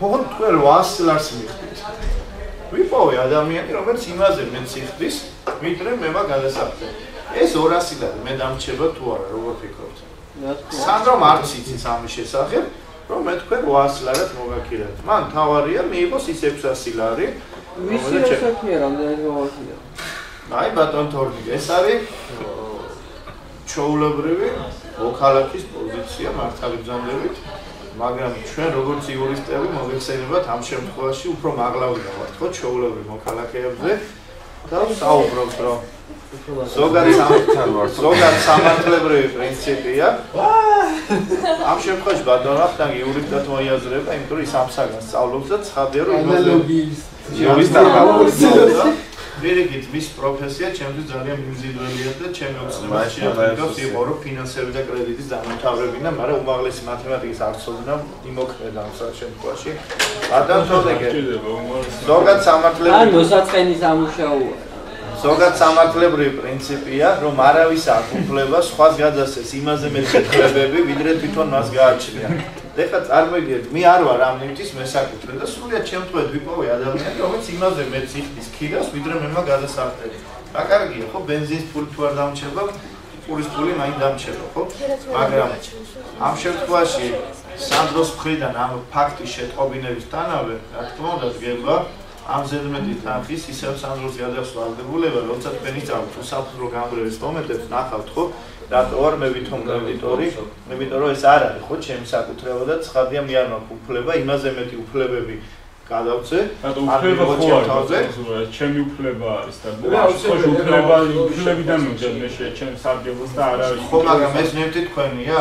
ოღონდ თქვენ 800 ლარს მიხდით. ვიპოვე ადამიანი, რომელიც იმაზე მეც იხდის, ვიდრე მე მაგადასახდე. ეს 200 ლარი მე დამრჩება თუ არა, როგორ ფიქრობთ? სანდრომ არც იცის ამის შესახებ, რომ მე თქვენ 800 ლარად მოგაქირავეთ. მან თავარია მიიღოს ის 600 ლარი. ვისი ასაკია, რამდენი მოვაქირავ? აი ბატონ თორნიკე, ეს არის ჩვეულებრივი მოქალაქის პოზიცია მართალი ბრძანდებით, მაგრამ ჩვენ როგორც იურისტები მოგეხსენებათ ამ შემთხვევაში უფრო მაღლავი გავართ, ხო, ჩვეულებრივ მოქალაქეებზე და საუბრობთ, რომ ზოგადად სამართლებრივი პრინციპია. ამ შემთხვევაში ბატონ ვახტანგი იურისტად მოიაზრება, იმიტომ რომ ის ამ საგანს სწავლობს და ცხადია, რომ იურისტად გავხსენებთ. პირიქით მის პროფესია ჩემთვის ძალიან მიმზიდველია და ჩემი უცნობა შეადგენს იყო რომ ფინანსები და კრედიტის დამთავრებინა, მაგრამ უმაღლესი მათემატიკის არ ცოდნა იმოქმედა ამ შემთხვევაში. ბატონ თოდეგე. ზოგადად სამართლებრივი ან მოსაწყენის ამუშავოა. ზოგადად სამართლებრივი პრინციპია, რომ არავის არ უფლება სხვას გადასცეს იმაზე მეტყველებები, ვიდრე თვითონ მას გააჩნია. ეხლა წარმოგიდგენთ, მე არ ვარ ამ ნივთის მესაკუთრე და სრულიად შემთხვევით ვიპოვე ადამიანი, რომელიც იმაზე მეტს იხდის ქილას, ვიდრე მე მაგადასახდები. რა კარგია, ხო, ბენზინის ფული თუ არ დამრჩება, პურის ფული მაინც დამრჩება, ხო? მაგრამ ამ შემთხვევაში სანდროს მხრიდან ამ ფაქტის შეტყობინებისთანავე, რა თქმა უნდა, დგება ამ ზედმეტი თანხის ისევ სანდროს გადასვლა აღებულება, როცა თქვენი წავთ უსაფრთხო გამგრევის მომენტებს ნახავთ, ხო? რატო არ მე ვითომ კრედიტორი, იმიტომ რომ ეს არ არის ხო ჩემი საკუთრება და ცხადია მე არ მაქვს უფლება იმაზე მეტი უფლებები გადავწე. რატო უფლება ხო არის? ჩემი უფლება არის და უფლებიდან მივდივარ მე ჩემ სარგებლოს და არ არის. ხო, მაგრამ ეს ნივთი თქვენია?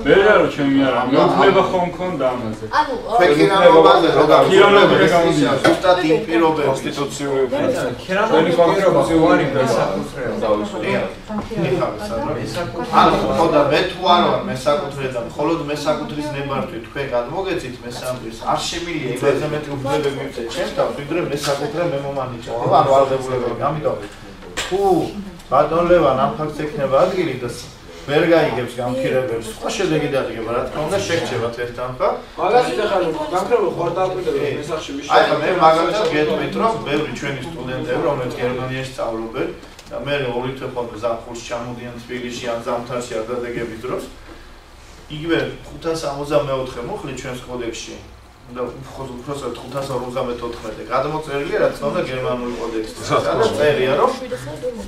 მე რა ჩემი არა, მე უფლება ხო მქონდა ამაზე. ანუ ფექირამობაზე რო გავიქცია, ზუსტად იმ პირობებში კონსტიტუციური უფლება. ჩვენი კონსტიტუციური უფლება. ანუ ხო და მე თუ არ ვარ მესაკუთრე და მხოლოდ მესაკუთრის ნებართვით თქვენ გადმოგეცით მესამბრის არ შემილია იმაზე მეტი უფლებები მივცეთ ჩემს თავს ვიდრე მესაკუთრე მე მომანიჭა ხო ანუ აღებულებები ამიტომ თუ ბატონ ლევან ამ ფაქტს ექნება ადგილი და ვერ გაიგებს გამქირებელს სხვა შედეგი დადგება რა თქმა უნდა შეგჭებათ ერთთან ხა მაგალითად ახლა გამქრებელ ხوار დააკვირდება მესახში მიშა აი მე მაგალითად გეტყვით რომ ბევრი ჩვენი სტუდენტები რომლებიც გერმანიაში სწავლობენ და მე ორი თვე ხოლმე ზაფხულში ჩამოდიან თბილისში ან ზამთარში არდადეგების დროს იგივე 564 მოხლი ჩვენს კოდექსში და უბრალოდ 554 გადმოწერილია რა თქმა უნდა გერმანული კოდექსში სადაც წერია რომ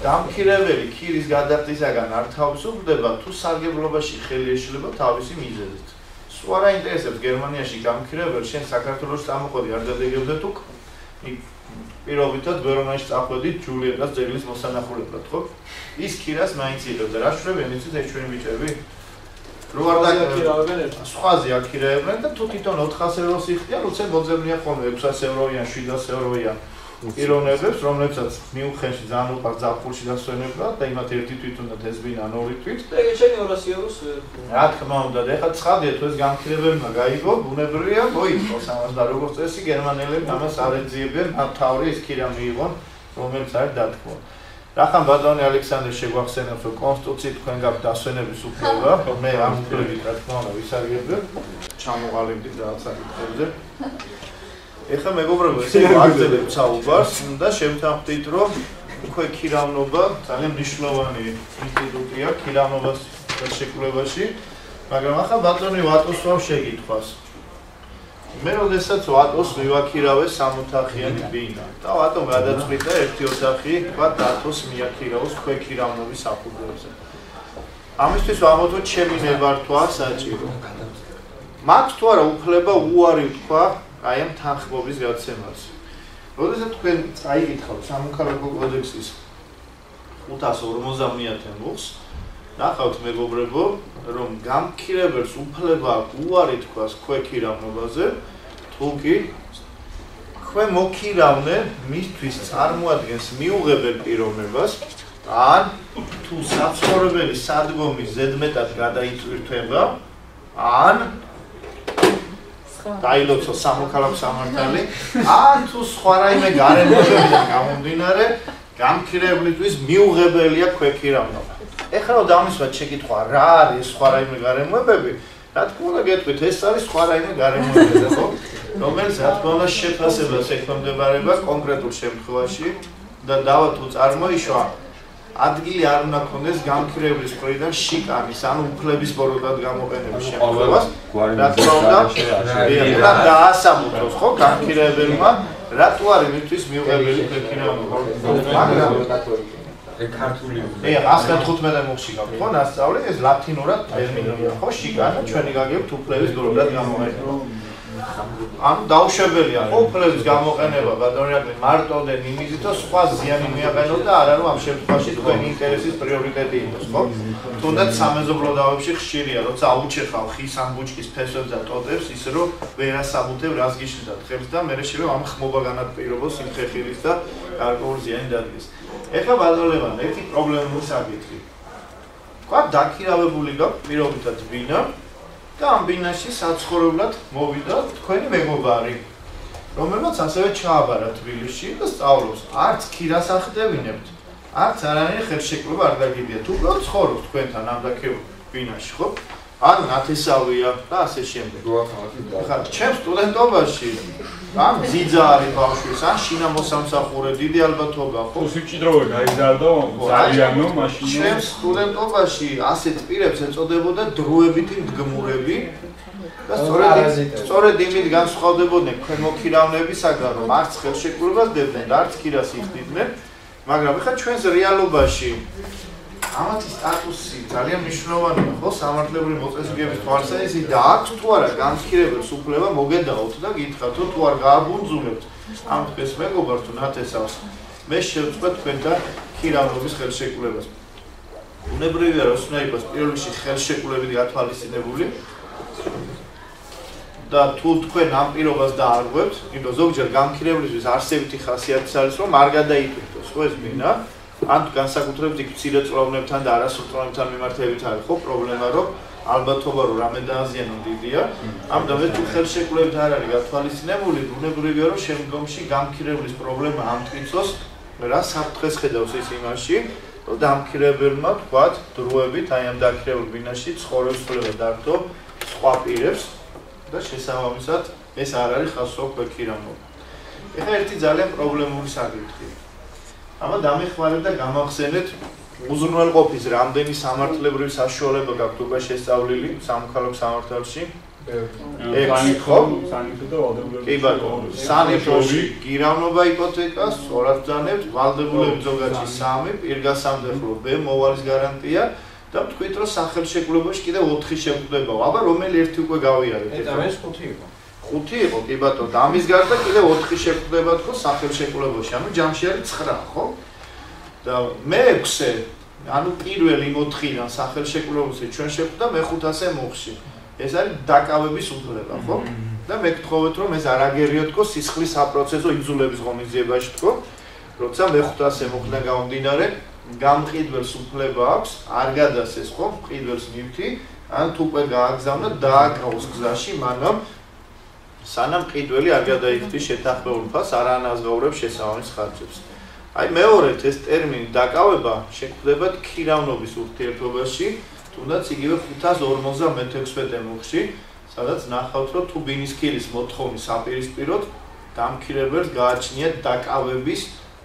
გამქირებელი ქირის გადაღწისაგან არ თავისუფლდება თუ სარგებლობაში ხელი ეშლება თავისი მიზეზით სულ არ აინტერესებს გერმანიაში გამქირებელ შენ საქართველოში წამოყვედი არდადეგებზე თუ პირობითად ვერონაში წახვედით ჯულიეტას ძეგლის მოსანახულებლად, ხო? ის ქირას მაინც იღებს და რა შვრებიან იცით ეს ჩვენი ბიჭები? რო არ დაქირავებენ ერთად. სხვაზე აქირავებენ და თუ თვითონ 400 ევროს იხდიან, უცებ მოძებნია ხოლმე 600 ევროიან, 700 ევროიან პიროვნებებს, რომლებსაც მიუხედავად ძალიან უყვართ ზაფხულში დასვენება და იმათ ერთი თვით უნდა თესბინა ან ორი თვით. და ეგ შენი 200 ევროს რა თქმა უნდა, და ეხლა ცხადია თუ ეს გამქირებელმა გაიგო, ბუნებრივია მოიწყოს ამას და როგორც წესი გერმანელები ამას არ ეძიებენ, ამ თავი ის ქირა მიიღონ, რომელიც არის დათქვა. რახან ბატონი ალექსანდრე შეგვახსენებს, რომ კონსტიტუციით თქვენ გაქვთ დასვენების უფლება, მე ამ უფლებით რა თქმა უნდა ვისარგებლე, ჩამოყალიბდით რაღაცა კითხვებზე. ეხლა მეგობრებო, ესე ვაგრძელებ საუბარს და შევთანხმდით, რომ უკვე ქირავნობა ძალიან მნიშვნელოვანი ინსტიტუტია ქირავნობას შეკულებაში, მაგრამ ახლა ბატონი ვატოს ვარ შეკითხვას. მე როდესაც ვატოს მივაქირავე 60-ოთახიანი ბინა და ვატომ გადაწყვიტა ერთი ოთახი, თქვა დათოს მიაქირავოს ქვექირავნობის საფუძველზე. ამისთვის ვამოწმოთ ჩემი ნებართვა საჭირო. მაქვს თუ არა უფლება უარი ვთქვა აი ამ თანხმობის გაცემას. როდესაც თქვენ წაიკითხავთ სამოქალაქო კოდექსის 550 მუხს, ნახავთ მეგობრებო, რომ გამქირებელს უფლება აქვს უარი თქვას ქვექირავნობაზე, თუკი ქვე მოქირავნე მისთვის წარმოადგენს მიუღებელ პიროვნებას, ან თუ საცხოვრებელი სადგომის ზედმეტად გადაიწვირთება, ან დაილოცო სამოქალაქო სამართალი, ან თუ სხვა რაიმე გარემოებებიდან გამომდინარე, გამქირებლისთვის მიუღებელია ქვექირავნობა. ეხლა რომ დამისვათ შეკითხვა, რა არის სხვა რაიმე გარემოებები, რა თქმა უნდა გეტყვით, ეს არის სხვა რაიმე გარემოებები, ხო? რომელიც რა თქმა უნდა შეფასებას ექვემდებარება კონკრეტულ შემთხვევაში და დავა თუ წარმოიშვა ადგილი არ უნდა ქონდეს გამქირებლის მხრიდან შიკანის, ანუ უფლების ბოროტად გამოყენების შემთხვევას. რა თქმა უნდა, დაასამართლოს ხო გამქირებელმა, რატო არის მისთვის მიუღებელი ქვექირავნება. მაგრამ ქართული. ეხლა 115 მოხში გაქვთ ხო ნასწავლი, ეს ლათინურად ტერმინია ხო შიკანა, ჩვენი გაგებთ უფლების ბოროტად გამოყენება. ანუ დაუშვებელია ხო უფლების გამოყენება ბატონი მარტოდენ იმიზითო სხვა ზიანი მიაყენოთ და არა რომ ამ შემთხვევაში თქვენი ინტერესის პრიორიტეტი იყოს ხო თუნდაც სამეზობლოდავებში ხშირია როცა აუჩეხავ ხის ან ბუჩქის ფესვებს და ტოტებს ისე რომ ვერ ასაბუთებ რას გიშლიდა თხებს და მე შეიძლება ამ ხმობა განაპირობოს იმ ხეხილის და გარკვეულ ზიანი დადგეს ეხლა ბატონებმა ერთი პრობლემური საკითხი თქვა დაქირავებული გაქვთ პირობითად ბინა და ამ ბინაში საცხოვრებლად მოვიდა თქვენი მეგობარი რომელმაც ასევე ჩააბარა თბილისში და სწავლობს არც ქირას ახდევინებთ არც არანაირი ხელშეკრულება არ დაგიდიათ უბრალოდ ცხოვრობს თქვენთან ამ დაქირავებულ ბინაში ხო ან ნათესავია და ასე შემდეგ ხა ჩემ სტუდენტობაში ან ძიძა არის ბავშვის ან შინამოსამსახურე დიდი ალბათობა ხო სიჭიდროვე გაიზარდა ზარიანო მაშინ ჩემ სტუდენტობაში ასეთ პირებს ეწოდებოდა დროებითი მდგმურები და სწორედ იმით განსხვავდებოდნენ ქვემოქირავნებისაგან რომ არც ხელშეკრულებას დებდნენ და არც ქირას იხდიდნენ მაგრამ ხა ჩვენს რეალობაში ამათი სტატუსი ძალიან მნიშვნელოვანია ხო სამართლებრივი მოწესრიგების თვალსაზრისით და აქვს თუ არა განსხირებელს უფლება მოგედაოთ და გითხრათ თუ არ გააბუნძურებთ ამ თქვენს მეგობარს თუ ნათესავს მე შევწყვეტ თქვენთან ქირავნობის ხელშეკრულებას უნებრივია რომ უნდა იყოს პირველ რიგში ხელშეკრულებით გათვალისწინებული და თუ თქვენ ამ პირობას დაარღვევთ იმიტომ ზოგჯერ გამქირებლისთვის არსებითი ხასიათის არის რომ არ გადაიტვირთოს ხო ეს ბინა ან განსაკუთრებით იქ მცირეწლოვნებთან და არასრულწლოვნებთან მიმართებით არის ხო პრობლემა რომ ალბათობა რომ რამე დააზიანონ დიდია ამ და თუ ხელშეკრულებით არ არის გათვალისწინებული უნებრივია რომ შემდგომში გამქირებლის პრობლემა ამტკიცოს რა საფრთხეს ხედავს ის იმაში რომ დამქირებელმა თქვათ დროებით აი ამ დაქირავებულ ბინაში ცხოვრების უფლება დართო სხვა პირებს და შესაბამისად ეს არ არის ხასო ქვეკირავნობა ეხლა ერთი ძალიან პრობლემური საკითხია ამა დამეხმარეთ და გამახსენეთ უზრუნველყოფის რამდენი სამართლებრივი საშუალება გაქვთ უკვე შესწავლილი სამოქალაქო სამართალში? 6 ხო? კი ბატონო. სანიფოში გირავნობა იპოთეკას, სწორად ბრძანებთ, ვალდებულების ზოგადში 3, პირგასამდეხლო B მოვალის გარანტია და თქვით რომ სახელშეკრულებაში კიდევ 4 შეგვხვდებაო. აბა რომელი ერთი უკვე გავიარეთ? ეს 5 იყო. 5 იყო, კი ბატონო, და ამის გარდა კიდევ 4 შეგვხვდება თქო სახელშეკრულებაში. ანუ ჯამში არის 9, ხო? და მე-6 ანუ პირველი 4-დან სახელშეკრულებაში ჩვენ შეხვდა მე-500-ე მუხში. ეს არის დაკავების უფლება, ხო? და მე გთხოვეთ რომ ეს არ აგერიო თქო სისხლის საპროცესო იძულების ღონისძიებაში თქო, როცა მე-500-ე მუხიდან გამომდინარე გამყიდველს უფლება აქვს, არ გადასცეს ხო მყიდველს ნივთი, ან თუ უკვე გააგზავნა დააკავოს გზაში, მანამ სანამ მყიდველი არ გადაიხდის შეთანხმებულ ფასს, არ ანაზღაურებს შესაბამის ხარჯებს. აი მეორედ ეს ტერმინი დაკავება შეგვხვდება ქირავნობის ურთიერთობაში, თუნდაც იგივე 556 მუხში, სადაც ნახავთ რომ თუ ბინისქირის მოთხოვნის საპირისპიროდ დამქირებელს გააჩნიათ დაკავების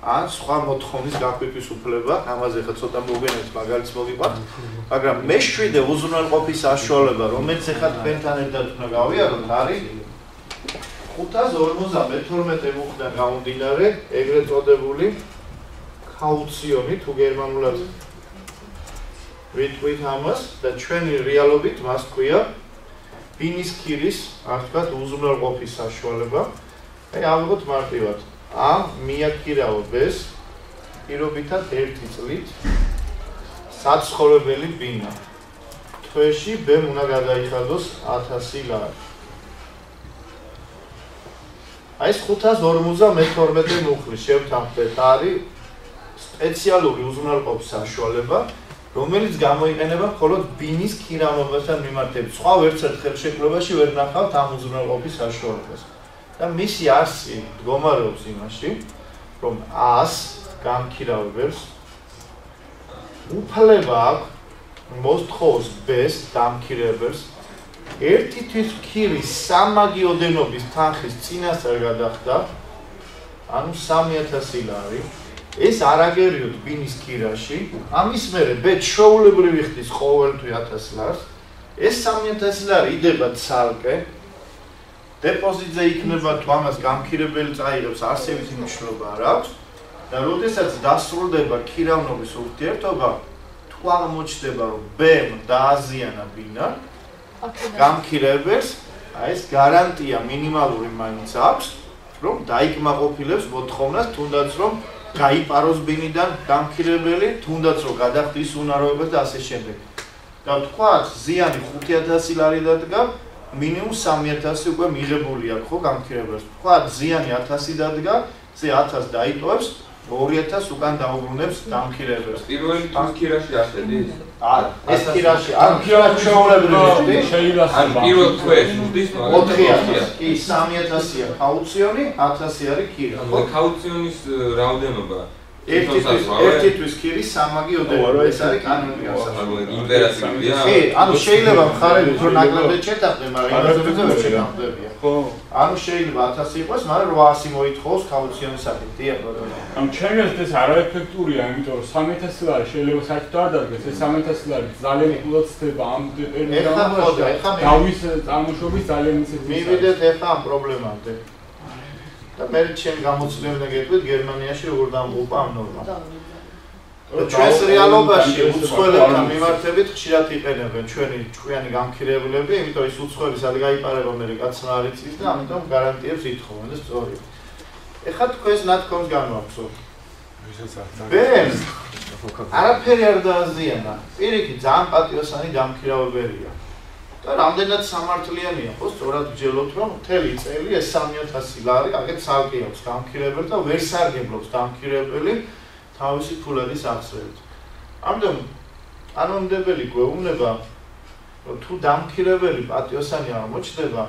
ან სხვა მოთხოვნის გაკვეთის უფლება, ამაზე ხა ცოტა მოგენებთ მაგალითს მოგიყვათ, მაგრამ მე-7 უზრუნველყოფის საშუალება, რომელიც ახლა თქვენთან ერთად უნდა გავიაროთ, არის 552 მუხიდან გამომდინარე, ეგრეთ წოდებული კაუციონი თუ გერმანულად ვიტყვით ამას და ჩვენი რეალობით მას ქვია ბინისქირის, ასე ვთქვათ, უზრუნველყოფის საშუალება. აი ავიღოთ მარტივად. A მიაქირავო B-ს პირობითად 1 წლით საცხოვრებელი ბინა. თვეში B უნდა გადაიხადოს 1000 ლარი. აი ეს 552 მუხლის შევთანხმდეთ არის სპეციალური უზრუნველყოფის საშუალება, რომელიც გამოიყენება მხოლოდ ბინის ქირავნობასთან მიმართებით. სხვა ვერცერთ ხელშეკრულებაში ვერ ნახავთ ამ უზრუნველყოფის საშუალებას. და მისი არსი მდგომარეობს იმაში, რომ A-ს გამქირავებელს უფლება აქვს მოსთხოვოს B-ს დამქირებელს ერთი თვის ქირის სამაგიოდენობის თანხის წინასწარ გადახდა, ანუ 3000 ლარი. ეს არ აგერიოთ ბინის ქირაში, ამის მერე B ჩვეულებრივი ხდის ყოველთვის 1000 ლარს. ეს 3000 ლარი იდება ცალკე დეპოზიტზე იქნება თუ ამას გამქირებელი წაიღებს არსებითი მნიშვნელობა არ აქვს და როდესაც დასრულდება ქირავნობის ურთიერთობა თუ აღმოჩნდება რომ B-მ დააზიანა ბინა გამქირებელს აი ეს გარანტია მინიმალური მაინც აქვს, რომ დაიკმაყოფილებს მოთხოვნას, თუნდაც რომ გაიპაროს ბინიდან დამქირებელი, თუნდაც რომ გადახდის უნაროება და ასე შემდეგ. და ვთქვათ, ზიანი 5000 ლარი დადგა, მინიმუმ 3000 უკვე მიღებული აქვს ხო გამქირებელს. ვთქვათ, ზიანი 1000 დადგა, ზე 1000 დაიტოვებს, 2000 უკან დაუბრუნებს დამქირებელს. პირველი კირაში ასედის? არა, ეს კირაში, არ კირაში შეუძლებელი შეიძლება. ან პირველ თვეში მოდის, მაგრამ 4000. კი, 3000-ია კაუციონი, 1000 არის კირა. ხო, კაუციონის რაოდენობა ერთი თვის კირი სამაგი ოდენობა, ეს არის კანონი გასაგები. იმპერატივია. კი, ანუ შეიძლება მხარები უფრო ნაკლებად შეთანხმდნენ, მაგრამ იმასობებზე ვერ შეთანხმდებიან. ხო. ანუ შეიძლება 1000 იყოს, მაგრამ 800 მოითხოვს კაუციონისაკენ. დიახ, ბატონო. ამ ჩემს ეს არაეფექტურია, იმიტომ რომ 3000 ლარი შეიძლება საერთოდ არ დადგეს, ეს 3000 ლარი ძალიან კულაც ხდება ამ პერიოდში. დავის წარმოშობის ძალიან ისეთი. მივიდეთ ახლა ამ პრობლემამდე. და მე ჩემ გამოცდილებიდან გეტყვით გერმანიაში როგორ დამღუპა ამ ნორმა. ჩვენს რეალობაში უცხოელებთან მიმართებით ხშირად იყენებენ ჩვენი ჭკვიანი გამქირებელები, იმიტომ ის უცხოელი სად გაიპარება მე კაცმა არ იცის და ამიტომ გარანტიებს ითხოვენ და სწორია. ეხლა თქვენს ნათქვამს განვახსოვ. ბენ არაფერი არ დააზიანა. პირიქით ძალიან პატიოსანი დამქირავებელია. და რამდენად სამართლიანია, ხო, სწორად ვჯელოთ, რომ მთელი წელი ეს 3000 ლარი აგეთ ცალკე აქვს გამქირებელი და ვერ სარგებლობს დამქირებელი თავისი ფულადის აღსრევით. ამიტომ კანონმდებელი გვეუბნება, რომ თუ დამქირებელი პატიოსანი აღმოჩნდება,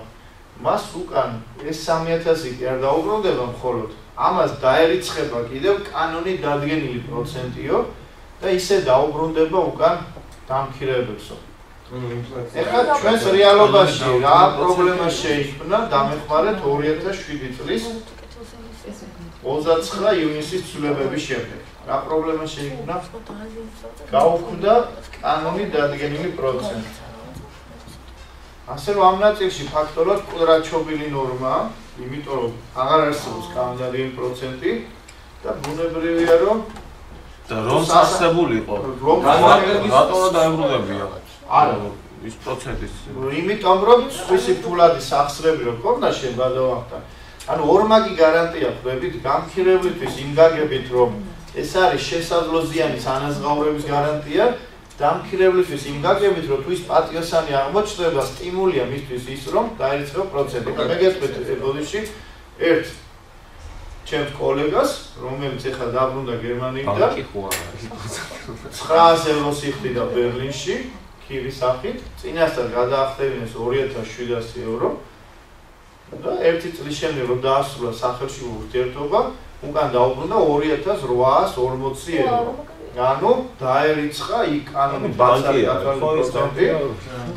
მას უკან ეს 3000 კი არ დაუბრუნდება მხოლოდ, ამას დაერიცხება კიდევ კანონით დადგენილი პროცენტიო და ისე დაუბრუნდება უკან დამქირებელსო. ეხლა ჩვენს რეალობაში რა პრობლემა შეიქმნა დამეხმარეთ 2007 წლის 29 ივნისის ცვლილებების შემდეგ. რა პრობლემა შეიქმნა? გაუქმდა კანონით დადგენილი პროცენტი. ასე რომ ამ ნაწილში ფაქტორად კვადრატჩობილი ნორმაა, იმიტომ რომ აღარ არსებობს კანონდადიანი პროცენტი და ბუნებრივია რომ სასწრებული იყო. რატომ დაებრუნებია? არა, ის პროცენტის. იმიტომ რომ სხვისი ფულადის აღსრები რო ქონდა შეგადავახტა. ანუ ორმაგი გარანტია ხვდებით გამქირებლისთვის იმ გაგებით რომ ეს არის შესაძლოა ანაზღაურების გარანტია, დამქირებლისთვის იმ გაგებით რომ თუ ის პატიოსანი აღმოჩნდება, სტიმულია მისთვის ის რომ დაერიცხება პროცენტი. და მეგეცეთ ბოდიში ერთ ჩემს კოლეგას, რომელიც ახლა დაბრუნდა გერმანიიდან 900 ევროს იხდიდა ბერლინში კირის სახით, წინასწარ გადაახდენეს 2700 ევრო და ერთი წლის შემდეგ რომ დაასრულა სახელმწიფო ურთიერთობა, უკან დაუბრუნდა 2840 ევრო. ანუ დაერიცხა იქ კანონით დაცული პროცენტი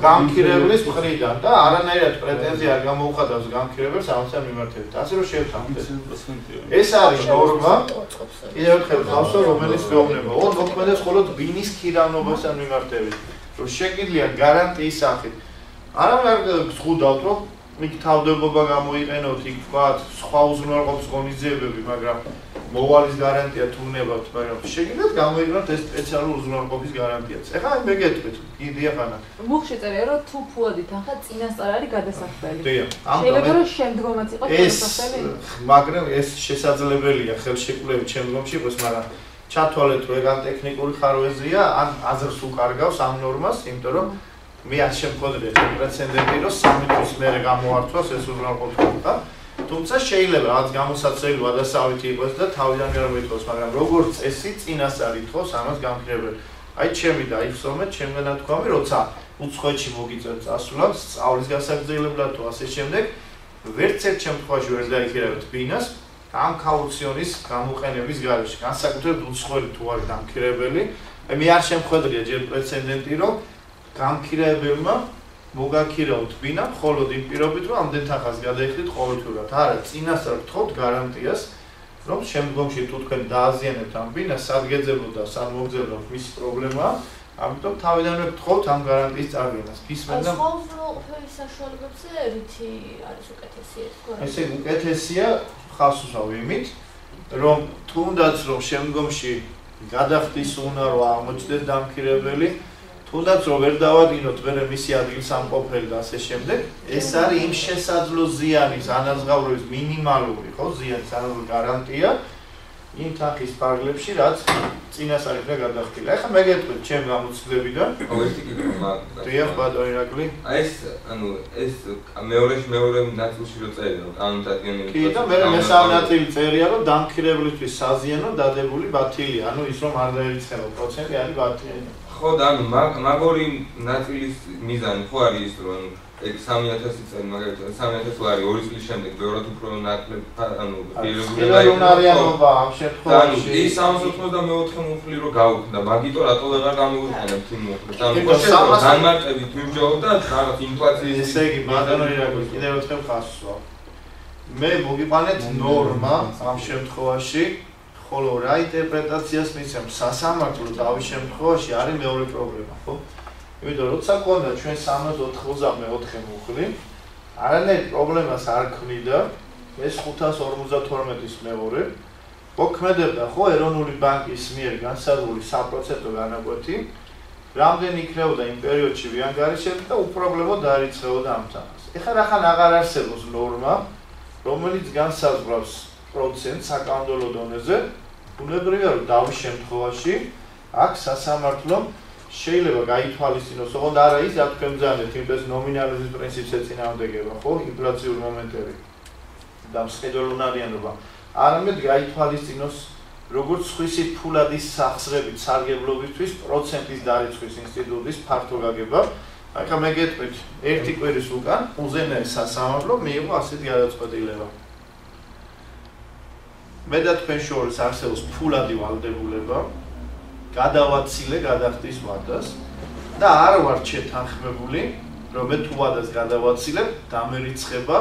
გამქირებლის მხრიდან და არანაირად პრეტენზია არ გამოუხატავს გამქირებელს ამასთან მიმართებით. ასე რომ შევთანხმდეთ. ეს არის ნორმა, კიდევ ერთხელ ხავსო, რომელიც გვეუბნება, მოქმედებს მხოლოდ ბინის ქირავნობასთან მიმართებით. რომ შეგიძლია გარანტიის სახით. არა გზღუდავთ, რომ იქ თავდებობა გამოიყენოთ, იქ ვთქვათ, სხვა უზრუნველყოფის ღონისძიებები, მაგრამ მოვალის გარანტია თუ ნებავთ, მაგრამ შეგიძლიათ გამოიყენოთ ეს სპეციალური უზრუნველყოფის გარანტიაც. ეხლა მე გეტყვით, კიდია ხანა. მუხში წერია, რომ თუ ფულადი თანხა წინასწარ არის გადასახდელი. დიახ. შეიძლება რომ შემდგომაც იყოს გადასახდელი? მაგრამ ეს შესაძლებელია ხელშეკრულებით შემდგომში იყოს, მაგრამ ჩათვალეთ რომ ეგ ტექნიკური ხარვეზია, ან აზრს უკარგავს ამ ნორმას, იმიტომ რომ მე არ შემოხვედრია პრეცედენტი, რომ 3 თვის მერე გამოართვას ეს უზრუნველყოფა. თუმცა შეიძლება რაღაც გამოსაცდელი გადასავითი იყოს და თავიდან არ მოითხოვს, მაგრამ როგორც წესი წინასწარ ითხოვს ამას გამქირებელი. აი ჩემი დაიხსოვეთ, ჩემგან თქვამი, როცა უცხოეთში მოგიწევთ წასვლას, სწავლის გასაგრძელებლად თუ ასე შემდეგ, ვერც ერთ შემთხვევაში ვერ დაიქირავებთ ბინას ამ კაუციონის გამოყენების გარეშე. განსაკუთრებით უცხოელი თუ არის დამქირებელი, მე არ შემოხვედრია ჯერ პრეცედენტი, რომ გამქირებელმა მოგაქირავთ ბინა მხოლოდ იმ პირობით, რომ ამდენ თანხას გადაიხდით ყოველთვიურად. არა, წინასწარ გთხოვთ გარანტიას, რომ შემდგომში თუ თქვენ დააზიანებთ ამ ბინას, სად გეძებოთ და სად მოგძებნოთ მისი პრობლემაა, ამიტომ თავიდანვე გთხოვთ ამ გარანტიის წარდგენას. გისმენთ და სხვა უზრუნველყოფის საშუალებებზე რითი არის უკეთესი თქვა? ესე უკეთესია ხალხს უსვავ იმით, რომ თუნდაც რომ შემდგომში გადახდის უნარო აღმოჩნდეს დამქირებელი, თუნდაც რომ ვერ დავადგინოთ მერე მისი ადგილსამყოფელი და ასე შემდეგ, ეს არის იმ შესაძლო ზიანის ანაზღაურების მინიმალური, ხო, ზიანის ანაზღაურების გარანტია იმ თანხის ფარგლებში, რაც წინასწარ იქნა გადახდილი. ახლა მე გეტყვით ჩემ გამოცდილებიდან. ერთი კითხვა. დიახ, ბატონო ირაკლი. ეს მეორე ნაწილში რო წერია, რომ კანონდადგენელი. კი, და მე მესამე ნაწილი წერია, რომ დამქირებლისთვის საზიანო დადებული ბათილია, ანუ ის რომ არ დაერიცხება პროცენტი არის ბათილი. ხო და მაგორი ნაწილის მიზანი ხო არის ის რომ ეგ 3000 წელი მაგალითად 3000 ლარი 2 წლის შემდეგ ბევრად უფრო ნაკლებ პიროვნებაა ამ შემთხვევაში ის 684 მუხლი რო გაუქმდა მაგიტო რატო ვეღარ გამოვიყენებთ იმ მუხლებს ანუ განმარტებით ვიმჯობ და რაღაც ინფლაციის ესე იგი ბატონო ირაკლი კიდევ ერთხელ ხასვსვა მე მოგიყვანეთ ნორმა ამ შემთხვევაში ხოლო რა ინტერპრეტაციას მისცემ სასამართლო დავის შემთხვევაში არის მეორე პრობლემა, ხო? იმიტომ რომ როცა გქონდა ჩვენ 384 მუხლი, არანაირ პრობლემას არ ქმნიდა ეს 552-ის მეორე, მოქმედებდა ხო ეროვნული ბანკის მიერ განსაზღვრული 3% განაკვეთი, რამდენი იქნებოდა იმ პერიოდში ვიანგარიშები და უპრობლემო დაერიცხებოდა ამ თანხას. ეხლა რახან აღარ არსებობს ნორმა, რომელიც განსაზღვრავს პროცენტს საკანონმდებლო დონეზე, ბუნებრივია რომ დავის შემთხვევაში აქ სასამართლომ შეიძლება გაითვალისწინოს, ოღონდ არა ის, რა თქვენ ბრძანეთ, იმպես ნომინალიზმის პრინციპს ეწინააღმდეგება, ხო, ინფლაციური მომენტები და მსყიდველუნარიანობა. არამედ გაითვალისწინოს, როგორც სხვისი ფულადის სახსრებით სარგებლობისთვის პროცენტის დარიცხვის ინსტიტუტის ფართო გაგება. ახლა მე გეტყვით, ერთი კვირის უკან უზენაეს სასამართლომ მიიღო ასეთი გადაწყვეტილება. მე და თქვენ შორის არსებობს ფულადი ვალდებულება, გადავაცილე გადახდის ვადას და არ ვარ შეთანხმებული, რომ მე თუ ვადას გადავაცილებ, დამერიცხება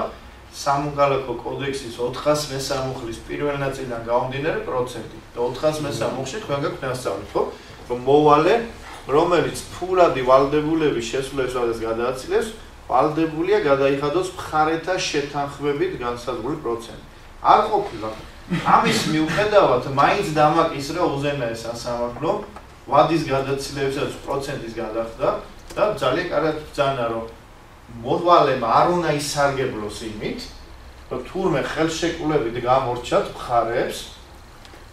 სამოქალაქო კოდექსის 403 მუხლის პირველ ნაწილიდან გამომდინარე პროცენტი. და 403 მუხლში თქვენ გაქვთ დასწავლეთ, ხო? რომ მოვალე, რომელიც ფულადი ვალდებულების შესრულების ვადას გადააცილებს, ვალდებულია გადაიხადოს მხარეთა შეთანხმებით განსაზღვრული პროცენტი. არ ყოფილა ამის მიუხედავად მაინც დამაკისრა უზენაეს სასამართლომ ვადის გადაცილებისას პროცენტის გადახდა და ძალიან კარგად ბრძანა რომ მოვალემ არ უნდა ისარგებლოს იმით რომ თურმე ხელშეკრულებით გამორჩათ მხარებს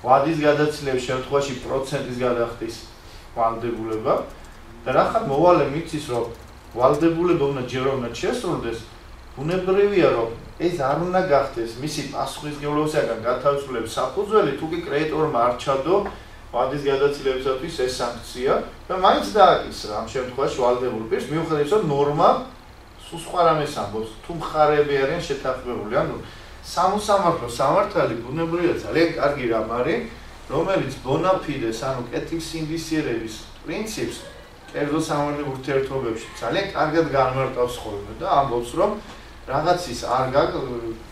ვადის გადაცილების შემთხვევაში პროცენტის გადახდის ვალდებულება და რახან მოვალემ იცის რომ ვალდებულება უნდა ჯერ უნდა შესრულდეს ბუნებრივია რომ ეს არ უნდა გახდეს მისი პასუხისმგებლობისაგან გათავისუფლების საფუძველი, თუ კი კრედიტორმა არ ჩადო ვადის გადაცილებისათვის ეს სანქცია და მაინც დააკისრა ამ შემთხვევაში ვალდებულ პირს, მიუხედავად იმისა, რომ ნორმა სულ სხვა რამეს ამბობს, თუ მხარეები არიან შეთანხმებული. ანუ სამოსამართლო სამართალი ბუნებრივია ძალიან კარგი რამ არის, რომელიც ბონაფიდეს, ანუ კეთილსინდისიერების პრინციპს კერძო სამართლებრივ ურთიერთობებში ძალიან კარგად განმარტავს ხოლმე და ამბობს, რომ რაღაცის არ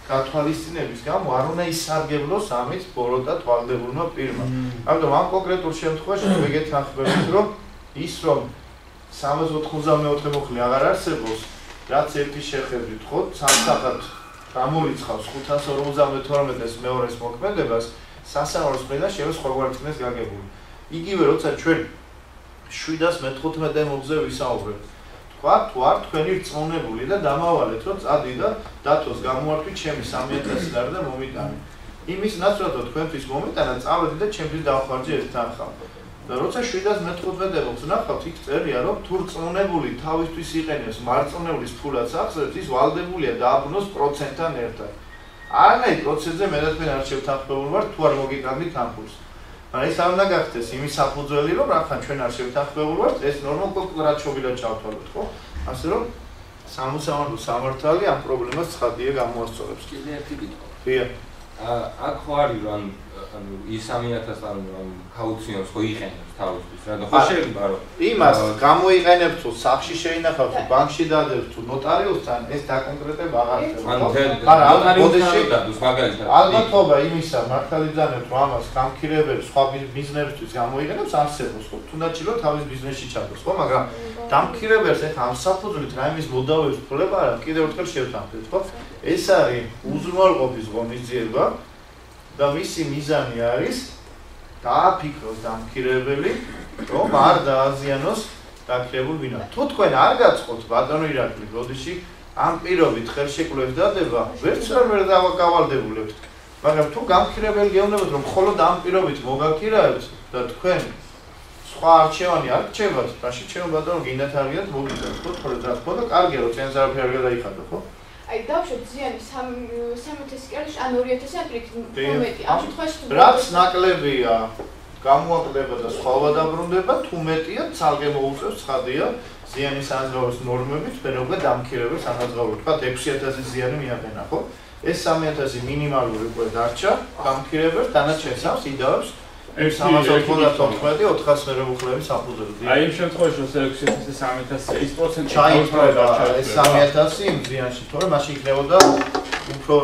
გათვალისწინების გამო არ უნდა ისარგებლოს ამით ბოლოდად ვალდებულმა პირმა. ამიტომ ამ კონკრეტულ შემთხვევაში მე გეთანხმებით, რომ ის რომ 384 მუხლი აღარ არსებობს, რაც ერთი შეხედვით ხო, სამსახად გამორიცხავს 552-ის მეორეს მოქმედებას, სასამართლოს მხრიდან შეიძლება სხვაგვარი წინეს გაგებული. იგივე როცა ჩვენ 715 მუხლზე ვისაუბრებთ. თუ არ თქვენი რწმუნებული და დამავალეთ, რომ წადი და დათოს გამოართვით ჩემი 3000 ლარი და მომიტანე. იმის ნაცვლად თქვენთვის მომიტანა, წავედი და ჩემთვის დავხარჯე ეს თანხა. და როცა 715 მუხლს ნახავთ, იქ წერია, რომ თუ რწმუნებული თავისთვის იყენებს მარწმუნებლის ფულად სახსრებს, ის ვალდებულია დააბრუნოს პროცენტთან ერთად. არანაირ პროცენტზე მე და თქვენ არ შევთანხმებული ვართ, თუ არ მოგიკარგით ამ ფულს. ეს არ უნდა გახდეს იმის საფუძველი, რომ რახან ჩვენ არ შევთანხმებული ვართ, ეს ნორმა კონკრეტულად ჩობილად ჩავთვალოთ, ხო? ასე რომ სამოსამართლო სამართალი ამ პრობლემას ცხადია გამოასწორებს. კიდე ერთი კითხვა. დიახ. აქ ხო არის რომ ანუ ის 3000 ანუ კაუციონს ხო იყენებს თავისთვის რა და ხო შეიძლება რომ იმას გამოიყენებს თუ სახში შეინახავთ თუ ბანკში დადებთ თუ ნოტარიუსთან ეს დაკონკრეტება აღარ ხდება. არა, ნოტარიუსთან დადოს მაგალითად. ალბათობა იმისა მართალი ძანებს რომ ამას გამქირებებს სხვა ბიზნესისთვის გამოიყენებს არსებობს ხო? თუნდაც შეიძლება თავის ბიზნესში ჩადოს ხო? მაგრამ დამქირებებს ეხა ამ საფუძვლით რაიმის მოდავების ფულება არა კიდევ ერთხელ შევთანხმდით ხო? ეს არის უზრუნველყოფის ღონისძიება და მისი მიზანი არის დააფიქროს დამქირებელი, რომ არ დააზიანოს გაქრებულ ვინა. თუ თქვენ არ გაწყოთ ბატონო ირაკლი, როდეში ამ პირობით ხელშეკრულების დადება ვერც ვერ დავაკავალდებულებთ. მაგრამ თუ გამქირებელი გეუბნებათ რომ მხოლოდ ამ პირობით მოგაქირავებთ და თქვენ სხვა არჩევანი არ გჭირდებათ, მაშინ ჩემო ბატონო გინდათ არგეთ მოგიწევთ, ხო, რა თქმა უნდა, კარგია რომ წენს არაფერი არ გადაიხადო, ხო? აი დავშოთ ზიანი 3000 კერში ან 2000 აკრით მომეტი. ამ შემთხვევაში თუ რაც ნაკლებია გამოაკლდება და სხვაობა დაბრუნდება, თუ მეტია, ცალკე მოუწევს ცხადია ზიანის ანაზღაურების ნორმებით, ფერობა დამქირებელს ანაზღაურებს. თქვა 6000 ზიანი მიაყენა, ხო? ეს 3000 მინიმალური უკვე დარჩა, გამქირებელს დანარჩენს იდავებს 394 მერე უხლების საფუძველზე. აი იმ შემთხვევაში რომ 6000 3000 ის პროცენტი ჩაიწრება ეს 3000 იმ ზიანში, თორემ მაშინ იქნებოდა უფრო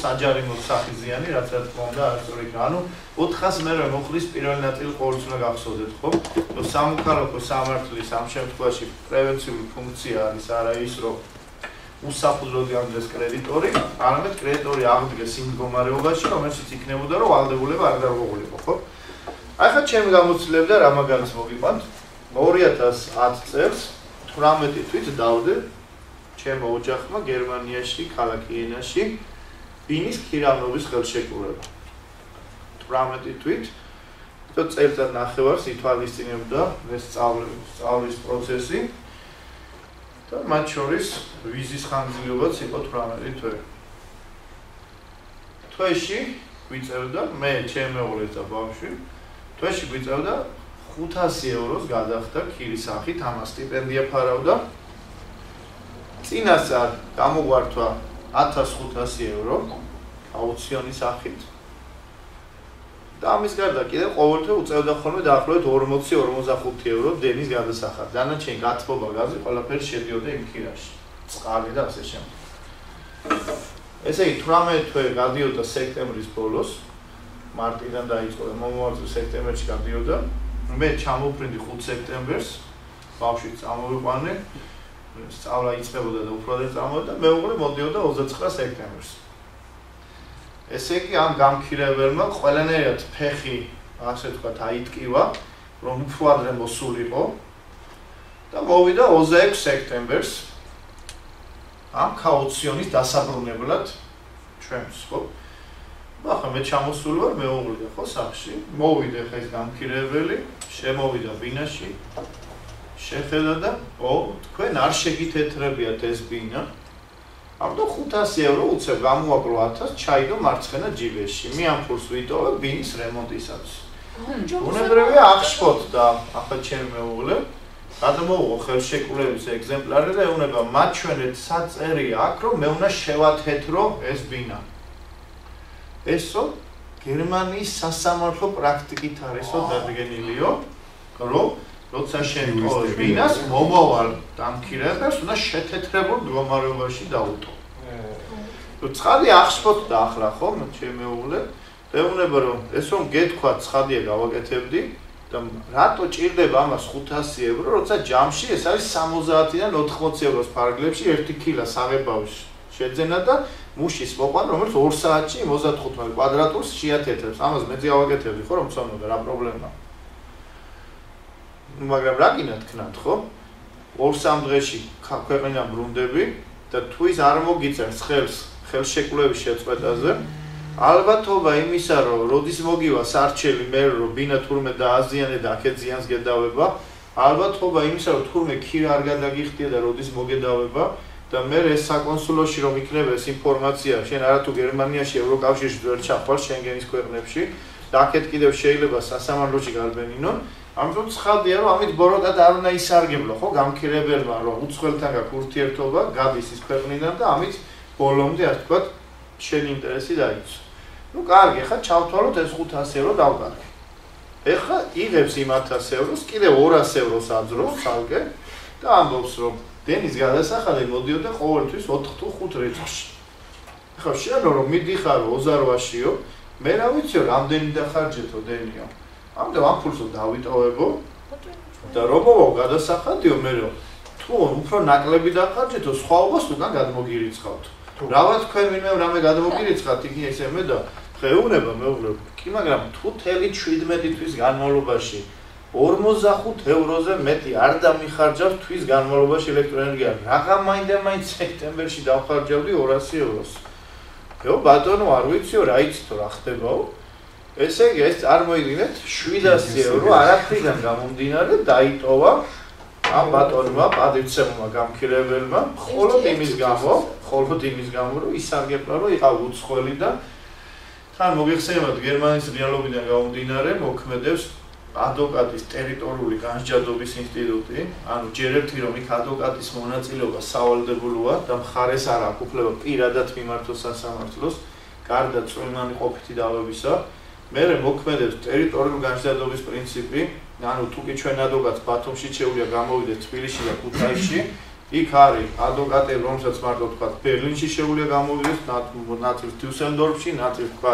საჯარიმო სახის ზიანი, რაც რა თქმა უნდა არასწორი იქნება. ანუ 400 მერე მოხლის პირველი ნაწილი ყოველთვის უნდა გახსოვდეთ, ხო? რომ სამოქალაქო სამართლის ამ შემთხვევაში პრევენციული ფუნქცია არის არა ის, რომ უსაფუძვლოდ გამდრეს კრედიტორი, არამედ კრედიტორი აღდგეს იმ მდგომარეობაში, რომელშიც იქნებოდა რომ ვალდებულება არ დარღვეულიყო, ხო? ახლა ჩემი გამოცდილებდა რა მაგალითს მოგიყვანთ 2010 წელს 18 თვით დავდე ჩემო ოჯახმა გერმანიაში, ქალაქ იენაში ბინის ქირავნობის ხელშეკრულება. 18 თვით და წელიწად ნახევარს ითვალისწინებდა ეს სწავლის პროცესი და მათ შორის ვიზის ხანგრძლივობაც იყო 18 თვე. თვეში გვიწევდა მე, ჩემი მეუღლე და ბავშვი თვეში გვიწევდა 500 ევროს გადახდა ქირის სახით, ამას სტიპენდია ფარავდა. წინასწარ გამოგვართვა 1500 евро აუქციონის სახით. და ამის გარდა კიდევ ყოველთვე უწევდა ხოლმე დაახლოებით 40-45 евро დენის გადასახად. დანარჩენი გათბობა გაზი ყველაფერი შედიოდა იმ ქირაში. წყალი და ასე შემდეგ. ესე იგი 18 თვე გადიოდა სექტემბრის ბოლოს. მარტიდან დაიწყო და მომავალ წლის სექტემბერში გადიოდა. მე ჩამოვფრინდი 5 სექტემბერს. ბავშვი წამოვიყვანე. სწავლა იწყებოდა და უფრო ადრე წამოვიდა და მეუღლე მოდიოდა 29 სექტემბერს. ესე იგი ამ გამქირებელმა ყველანაირად ფეხი, ასე ვთქვათ, აიტკივა, რომ უფრო ადრე მოსულიყო და მოვიდა 26 სექტემბერს ამ კაუციონის დასაბრუნებლად ჩვენს, ხო? ახლა მე ჩამოსული ვარ მეუღლე და ხო სახში, მოვიდა ხა ეს გამქირებელი, შემოვიდა ბინაში. შეხედა და თქვენ არ შეგითეთრებიათ ეს ბინა. ამიტომ 500 евро უცებ გამოაკლო 1000 ჩაიდო მარცხენა ჯიბეში. მე ამ ფულს ვიტოვებ ბინის რემონტისათვის. უნებრივია აღშფოთ და ახლა ჩემი მეუღლე გადამოუღო ხელშეკრულების ეგზემპლარი და ეუბნება მათ ჩვენეთ საწერია აქ რომ მე უნდა შევათეთრო ეს ბინა. ესო გერმანიის სასამართლო პრაქტიკით არისო დადგენილიო რომ როცა შენ ბინას მომავალ დამქირებელს უნდა შეთეთრებულ მდგომარეობაში დაუტო. თუ ცხადი აღშფოთ და ახლა ხო ჩემი მეუღლე ეუბნება რომ ეს რომ გეთქვა ცხადია გავაკეთებდი და რატო ჭირდება ამას 500 евро როცა ჯამში ეს არის 70-დან 80 ევროს ფარგლებში 1 კილა საღებავში შეძენა და მუშის მოყვან რომელიც 2 საათში 35 კვადრატურს შეათეთრებს. ამას მეც გავაკეთებდი ხო რომ მცანოდა რა პრობლემაა. მაგრამ რა გინდა თქვათ ხო? 2-3 დღეში ქვეყანა ბრუნდები და თუ ის არ მოგიწევს ხელშეკრულების შეწყვეტაზე, ალბათობა იმისა, რომ როდის მოგივა სარჩელი მე რომ ბინა თურმე დააზიანე და აქეთ ზიანს გედავება, ალბათობა იმისა, რომ თურმე ქირა არ გადაგიხდია და როდის მოგედავება და მე ეს საკონსულოში რომ იქნება ეს ინფორმაცია, შენ არათუ გერმანიაში, ევროკავშირში ვერ ჩახვალ შენგენის ქვეყნებში და აქეთ კიდევ შეიძლება სასამართლოში გარბენინონ. ამიტომ ცხადია რომ ამით ბოროტად არ უნდა ისარგებლო ხო გამქირებელმა რომ უცხოელთან გაქვს ურთიერთობა გადის ის ქვეყნიდან და ამით ბოლომდე ასე ვთქვათ შენი ინტერესი დაიცვა. ნუ კარგი, ხა ჩავთვალოთ ეს 500 евро დავკარგე. ეხლა იღებს იმ 1000 ევროს, კიდევ 200 ევროს აძრობს ცალკე და ამბობს რომ დენის გადასახადი მოდიოდა ყოველთვის 4 თუ 5 რეწოში. ეხლა შეანო რომ მიდიხარო 28-შიო, მე რა ვიცი რამდენი დახარჯეთო დენიო. ამიტომ ამ ფულს დავიტოვებო და რომოვა გადასახადიო მე რომ თუ უფრო ნაკლები დახარჯეთო სხვაობას უკან გადმოგირიცხავთ. რავა თქვენ ვინმე რამე გადმოგირიცხავთ იქ ესე მე და ხეუნება მეუღლე კი მაგრამ თუ თელი 17 თვის განმავლობაში 45 ევროზე მეტი არ დამიხარჯავს თვის განმავლობაში ელექტროენერგია. რაღა მაინდა-მაინც სექტემბერში დავხარჯავდი 200 ევროს. ო ბატონო, არ ვიციო რა იცით რა ხდებაო. ესე იგი, ეს წარმოიდგინეთ 700 евро არაფრიდან გამომდინარე დაიტოვა ამ ბატონმა პატივცემულმა გამქირებელმა მხოლოდ იმის გამო, რომ ისარგებლა, რომ იყავ უცხოელი და თან მოგიხსენებათ გერმანიის რეალობიდან გამომდინარე მოქმედებს ადვოკატის ტერიტორიული განსჯადობის ინსტიტუტი, ანუ ჯერ ერთი რომ იქ ადვოკატის მონაწილეობა სავალდებულოა და მხარეს არ აქვს უფლება პირადად მიმართოს სასამართლოს, გარდა წვრილმანი ყოფითი დავებისა. მერე მოქმედებს ტერიტორიული განსჯადობის პრინციპი, ანუ თუკი ჩვენ ადვოკატს ბათუმში შეუძლია გამოვიდეს თბილისში და ქუთაისში, იქ არის ადვოკატები, რომელსაც მარტო თქვა ბერლინში შეუძლია გამოვიდეს, ნაწილს დიუსელდორფში, ნაწილს თქვა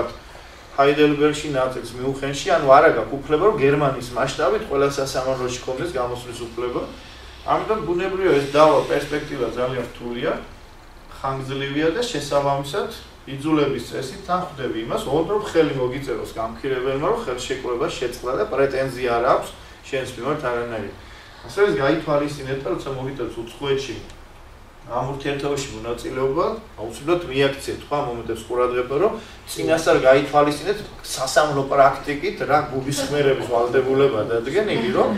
ჰაიდელბერგში, ნაწილს მიუნხენში, ანუ არ აქვს უფლება, რომ გერმანიის მასშტაბით ყველა სასამართლოში ქონდეს გამოსვლის უფლება. ამიტომ ბუნებრივია ეს დავა პერსპექტივა ძალიან რთულია, ხანგრძლივია და შესაბამისად იძულების წესით თან ხვდები იმას, რომ ხელი მოგიწეროს გამქირებელმა, რომ ხელშეკრულება შეწყდა და პრეტენზია არ აქვს შენს მიმართ არანაირი. ასე ის გაითვალისწინეთ, როცა მოგიწევს უცხოეთში ამ ურთიერთობაში მონაწილეობა, აუცილებლად მიაქციეთ თქვა მომენტებს ყურადღება, რომ წინასწარ გაითვალისწინეთ სასამართლო პრაქტიკით რა გულისხმერების ვალდებულება დადგენილი, რომ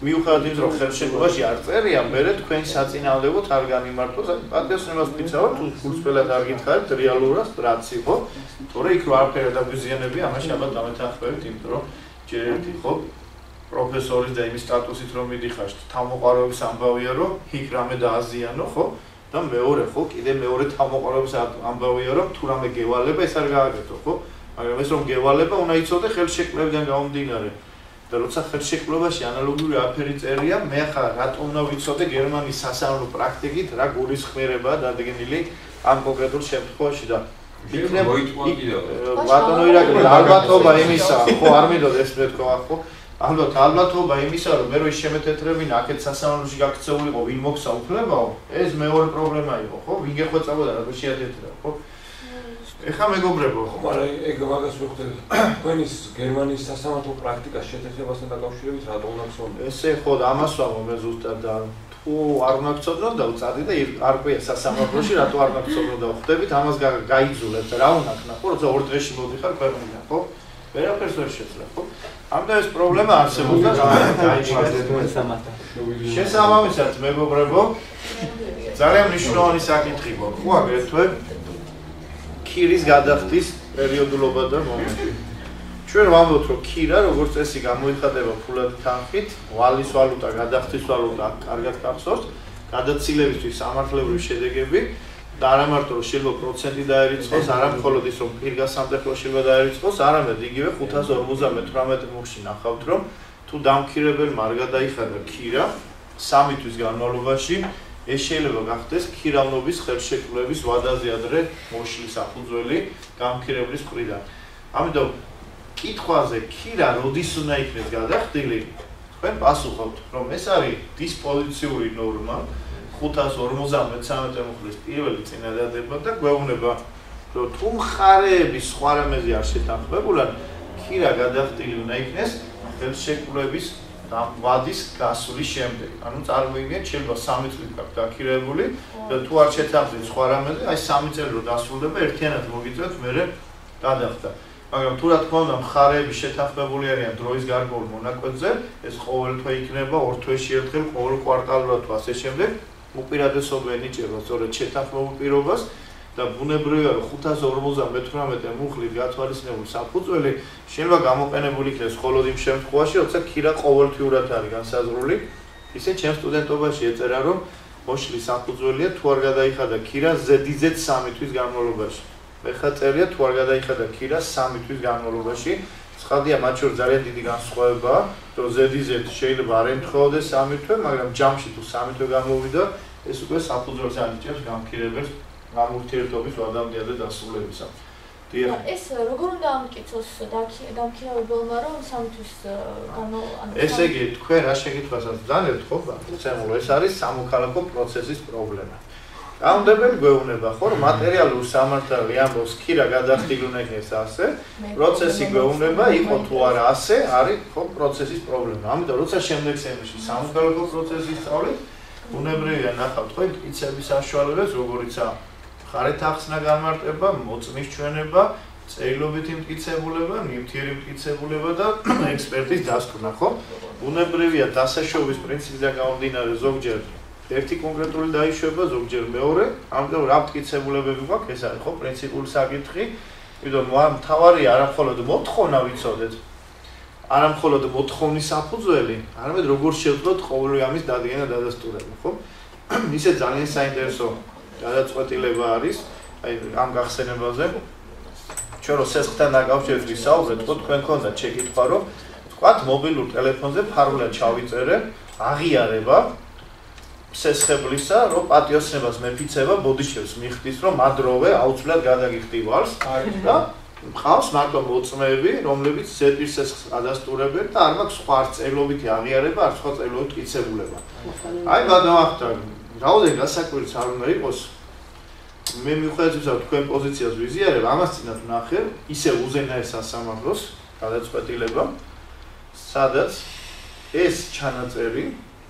მიუხედავად იმის, რომ ხელშეკრულებაში არ წერია, მერე თქვენი საწინააღმდეგოდ არ განიმართოს, აი პატიოსნებას ვფიცავთ, თუ გულწრფელად არ გითხარით რეალურად რაც იყო, თორე იქ რო არაფერი დაგვიზიანებია, ამაში ალბათ დამეთანხმებით, იმიტომ რომ ჯერ ერთი ხო პროფესორის და იმის სტატუსით რომ მიდიხარ, თავმოყარების ამბავია, რომ იქ რამე დააზიანო, ხო? და მეორე ხო, კიდე მეორე თავმოყარების ამბავია, რომ თუ რამე გევალება, ეს არ გააკეთო, ხო? მაგრამ ეს რომ გევალება, უნდა იცოდე ხელშეკრულებიდან გამომდინარე. და როცა ხელშეკრულებაში ანალოგიური არაფერი წერია, მე ახლა რატომ უნდა ვიცოდე გერმანიის სასამართლო პრაქტიკით რა გულისხმერებაა დადგენილი ამ კონკრეტულ შემთხვევაში და იქნებ ბატონო ირაკლი, ალბათობა იმისა, ხო არ მინდოდა ეს მეთქვა, ხო? ალბათობა იმისა, რომ მე რო ის შემეთეთრებინა, აქეთ სასამართლოში გაქცეულიყო, ვინ მოგცა უფლებაო, ეს მეორე პრობლემა იყო, ხო? ვინ გეხვეწებოდა რა შეათეთრა, ხო? ეხლა მეგობრებო, ხო, მაგრამ ეგ მაგას ვიხდები. თქვენის გერმანიის სასამართლო პრაქტიკას შეთეთრებასთან დაკავშირებით რატომ უნდა გწოდოთ? ესე ხო, ამას ვამბობ მე ზუსტად და თუ არ უნდა გწოდოთ და უწადი და არ ყია სასამართლოში, რატო არ უნდა გწოდოთ და ხვდებით, ამას გაიძულებთ, რა უნდა ქნა, ხო, როცა ორ დღეში მოდიხარ ქვეყნიდან, ხო? ვერაფერს ვერ შეძლებ, ხო? ამიტომ ეს პრობლემა არსებობდა შესაბამისად მეგობრებო, ძალიან მნიშვნელოვანი საკითხი გვაქვს, ხო, აგრეთვე ქირის გადახდის პერიოდულობა და მომენტი. ჩვენ ვამბობთ, რომ ქირა, როგორც წესი, გამოიხადება ფულადი თანხით, ვალის ვალუტა, გადახდის ვალუტა, კარგად გახსოვთ, გადაცილებისთვის სამართლებრივი შედეგები და არა მარტო რომ შეიძლება პროცენტი დაერიცხოს, არა მხოლოდ ის რომ პირგასამტეხლო შეიძლება დაერიცხოს, არამედ იგივე 558 მუხში ნახავთ, რომ თუ დამქირებელმა არ გადაიხადა ქირა 3 თვის განმავლობაში, ეს შეიძლება გახდეს ქირავნობის ხელშეკრულების ვადაზე ადრე მოშლის საფუძველი გამქირებლის მხრიდან. ამიტომ კითხვაზე ქირა როდის უნდა იქნეს გადახდილი, თქვენ პასუხობთ, რომ ეს არის დისპოზიციური ნორმა 553 მუხლის პირველი წინადადება და გვეუბნება, რომ თუ მხარეების სხვა რამეზე არ შეთანხმებულან, ქირა გადახდილი უნდა იქნეს ხელშეკრულების ვადის გასვლის შემდეგ. ანუ წარმოიდგინეთ, შეიძლება 3 წელი გაქვთ დაქირებული და თუ არ შეთანხმდით სხვა რამეზე, აი 3 წელი რო დასრულდება, ერთიანად მოგიწევთ მერე გადახდა. მაგრამ თუ რა თქმა უნდა მხარეები შეთანხმებული არიან დროის გარკვეულ მონაკვეთზე, ეს ყოველთვე იქნება 2 თვეში ერთხელ, ყოველ კვარტალურად თუ ასე შემდეგ, უპირატესობა ენიჭება სწორედ შეთანხმებულ პირობას და ბუნებრივია რომ 558 მუხლით გათვალისწინებული საფუძველი შეიძლება გამოყენებული იქნეს მხოლოდ იმ შემთხვევაში, როცა ქირა ყოველთვიურად არის განსაზღვრული. ისე ჩემ სტუდენტობაში ეწერა, რომ მოშლის საფუძველია თუ არ გადაიხადა ქირა ზედიზედ 3 თვის განმავლობაში. ეხლა წერია თუ არ გადაიხადა ქირა 3 თვის განმავლობაში. ცხადია, მათ შორის ძალიან დიდი განსხვავებაა, რომ ზედიზედ შეიძლება არ ემთხვეოდეს 3 თვე, მაგრამ ჯამში თუ 3 თვე გამოვიდა, ეს უკვე საფუძველს ანიჭებს გამქირებელს ამ ურთიერთობის ვადამდე დასრულებისა. ეს როგორ უნდა ამტკიცოს დამქირავებელმა, რომ 3 თვის ესე იგი, თქვენ რა შეკითხვასაც ძალებთ, ხო, ბატონო? ეს არის სამოქალაქო პროცესის პრობლემა. კანონმდებელი გვეუბნება, ხო, რომ მატერიალური სამართალი ამბობს, ქირა გადახდილუნა ეს ასე, პროცესი გვეუბნება, იყო თუ არა ასე, არის ხო პროცესის პრობლემა. ამიტომ როცა შემდეგ სემესტრში სამოქალაქო პროცესის სწავლით, უნებრივია ნახავთ ხო მტკიცების საშუალებებს, როგორიცაა მხარეთ ახსნა განმარტება, მოწმის ჩვენება, წერილობითი მტკიცებულება, ნივთიერი მტკიცებულება და ექსპერტის დასკვნა, ხო? უნებრივია დასაშოვის პრინციპიდან გამომდინარე ზოგჯერ ერთი კონკრეტული დაიშვება, ზოგჯერ მეორე, ამიტომ რა მტკიცებულებები გვაქვს, ეს არის ხო პრინციპული საკითხი, იმიტომ მთავარია არა მხოლოდ მოთხოვნა ვიცოდეთ, არა მხოლოდ მოთხოვნის საფუძველი, არამედ როგორ შევძლოთ ყოველივე ამის დადგენა და დადასტურება, ხო? ისე ძალიან საინტერესო გადაწყვეტილება არის, აი ამ გახსენებაზე. ჩვენ რო სესხთან დაკავშირებით ვისაუბრეთ, ხო თქვენ გქონდათ შეკითხვა, რომ თქვათ მობილურ ტელეფონზე ფარულად ჩავიწერე აღიარება სესხებლისა, რომ პატიოსნებას მეფიცება ბოდიშევს მიხდის, რომ მადროვე აუცილებლად გადაგიხდივალს და მყავს მარტო მოწმეები, რომლებიც ზეპირ სესხს ადასტურებენ და არ მაქვს სხვა წერილობითი აღიარება, არ სხვა წერილობით მტკიცებულება. აი გადავახტა, რაოდენ გასაკვირიც არ უნდა იყოს. მე მიუხედავად იმისა, რომ თქვენ პოზიციას ვიზიარებ, ამას წინათ ვნახე, ისე უზენაეს სასამართლოს გადაწყვეტილება, სადაც ეს ჩანაწერი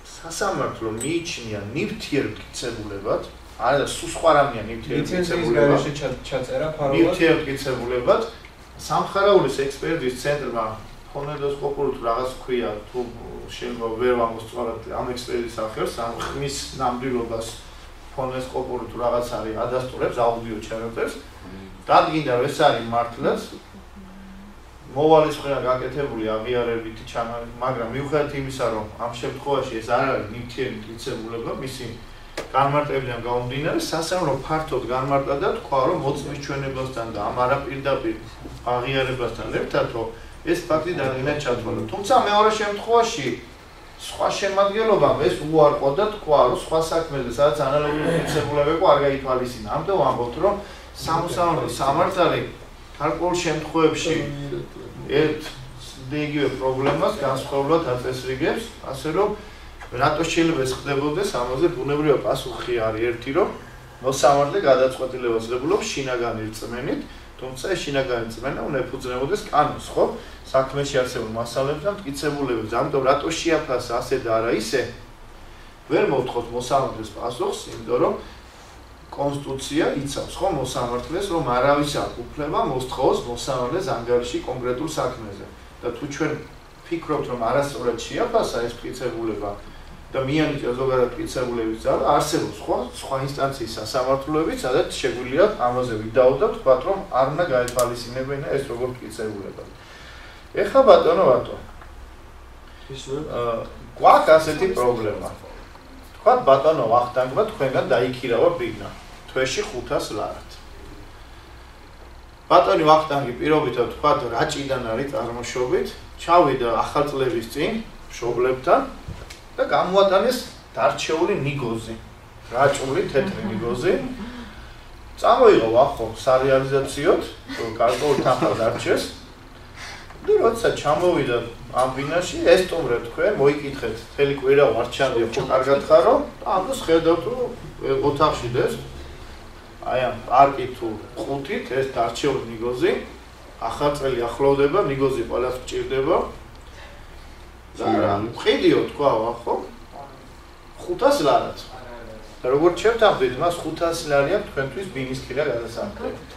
სასამართლო მიიჩნია ნივთიერ მტკიცებულებად, არა და სულ სხვა რამეა ნივთიერ მტკიცებულებად, ჩაწერა ფარულად. ნივთიერ მტკიცებულებად სამხარაულის ექსპერტის ცენტრმა ფონენდოსკოპურად რაღაც ქვია, თუ შეიძლება ვერ ვამოსწორებთ ამ ექსპერტის სახელს, ამ ხმის ნამდვილობას ფონენდოსკოპური თუ რაღაც არის ადასტურებს აუდიო ჩანაწერს, დადგინდა რომ ეს არის მართლაც მოვალის ხრა გაკეთებული აღიარებითი ჩანაწერი, მაგრამ მიუხედავად იმისა, რომ ამ შემთხვევაში ეს არ არის ნივთიერი მტკიცებულება, მისი განმარტებიდან გამომდინარე, სასამართლო ფართოდ განმარტა და თქვა, რომ მოწმის ჩვენებასთან და ამ არაპირდაპირ აღიარებასთან ერთად, რომ ეს ფაქტი დადგენა ჩათვალა. თუმცა მეორე შემთხვევაში სხვა შემადგენლობამ ეს უარყო და თქვა, რომ სხვა საქმეზე, სადაც ანალოგიური მტკიცებულებები არ გაითვალისწინა. ამიტომ ამბობთ, რომ სამოსამართლო სამართალი გარკვეულ შემთხვევებში ერთ იგივე პრობლემას განსხვავებულად აწესრიგებს, ასე რომ რატო შეიძლება ეს ხდებოდეს, ამაზე ბუნებრივი პასუხი არის ერთი, რომ მოსამართლე გადაწყვეტილებას ღებულობს შინაგანი რწმენით, თუმცა ეს შინაგანი რწმენა უნდა ეფუძნებოდეს კანონს, ხო? საქმეში არსებულ მასალებს და მტკიცებულებებს. ამიტომ რატო შეაფასა ასე და არა ისე, ვერ მოვთხოვთ მოსამართლეს პასუხს, იმიტომ რომ კონსტიტუცია იცავს ხო მოსამართლეს, რომ არავის აქვს უფლება მოსთხოვოს მოსამართლეს ანგარიში კონკრეტულ საქმეზე. და თუ ჩვენ ფიქრობთ, რომ არასწორად შეაფასა ეს მტკიცებულება და მიანიჭა ზოგადად მტკიცებულების ძალა, არსებობს სხვა ინსტანციის სასამართლოებიც, სადაც შეგვიძლია ამაზე ვიდაო და ვთქვათ, რომ არ უნდა გაეთვალისწინებინა ეს როგორ მტკიცებულება. ეხლა ბატონო ვატო. გვაქვს ასეთი პრობლემა. თქვათ ბატონო ვახტანგმა თქვენგან დაიქირავა ბინა. თვეში 500 ლარად. ბატონი ვახტანგი პირობითად თქვათ რაჭიდან არის წარმოშობით, ჩავიდა ახალწლების წინ მშობლებთან და გამოატანეს დარჩეული ნიგოზი. რაჭული თეთრი ნიგოზი. წამოიღო ახო სარეალიზაციოდ, გარკვეულ თანხას დარჩეს. და როცა ჩამოვიდა ამ ბინაში, ესტუმრე თქვენ მოიკითხეთ, თელი კვირა ვარ ჩანდია, ხო კარგად ხარო? და ამას ხედავთ, რომ ოთახში დეს აი ამ პარკი თუ ხუთით ეს დარჩეული ნიგოზი, ახალწელი ახლოვდება, ნიგოზი ყველას გჭირდება. და მყიდიო თქვა, ხო? 500 ლარად. და როგორც შევთანხმდით, მას 500 ლარი აქვს თქვენთვის ბინის ქირა გადასახადებით.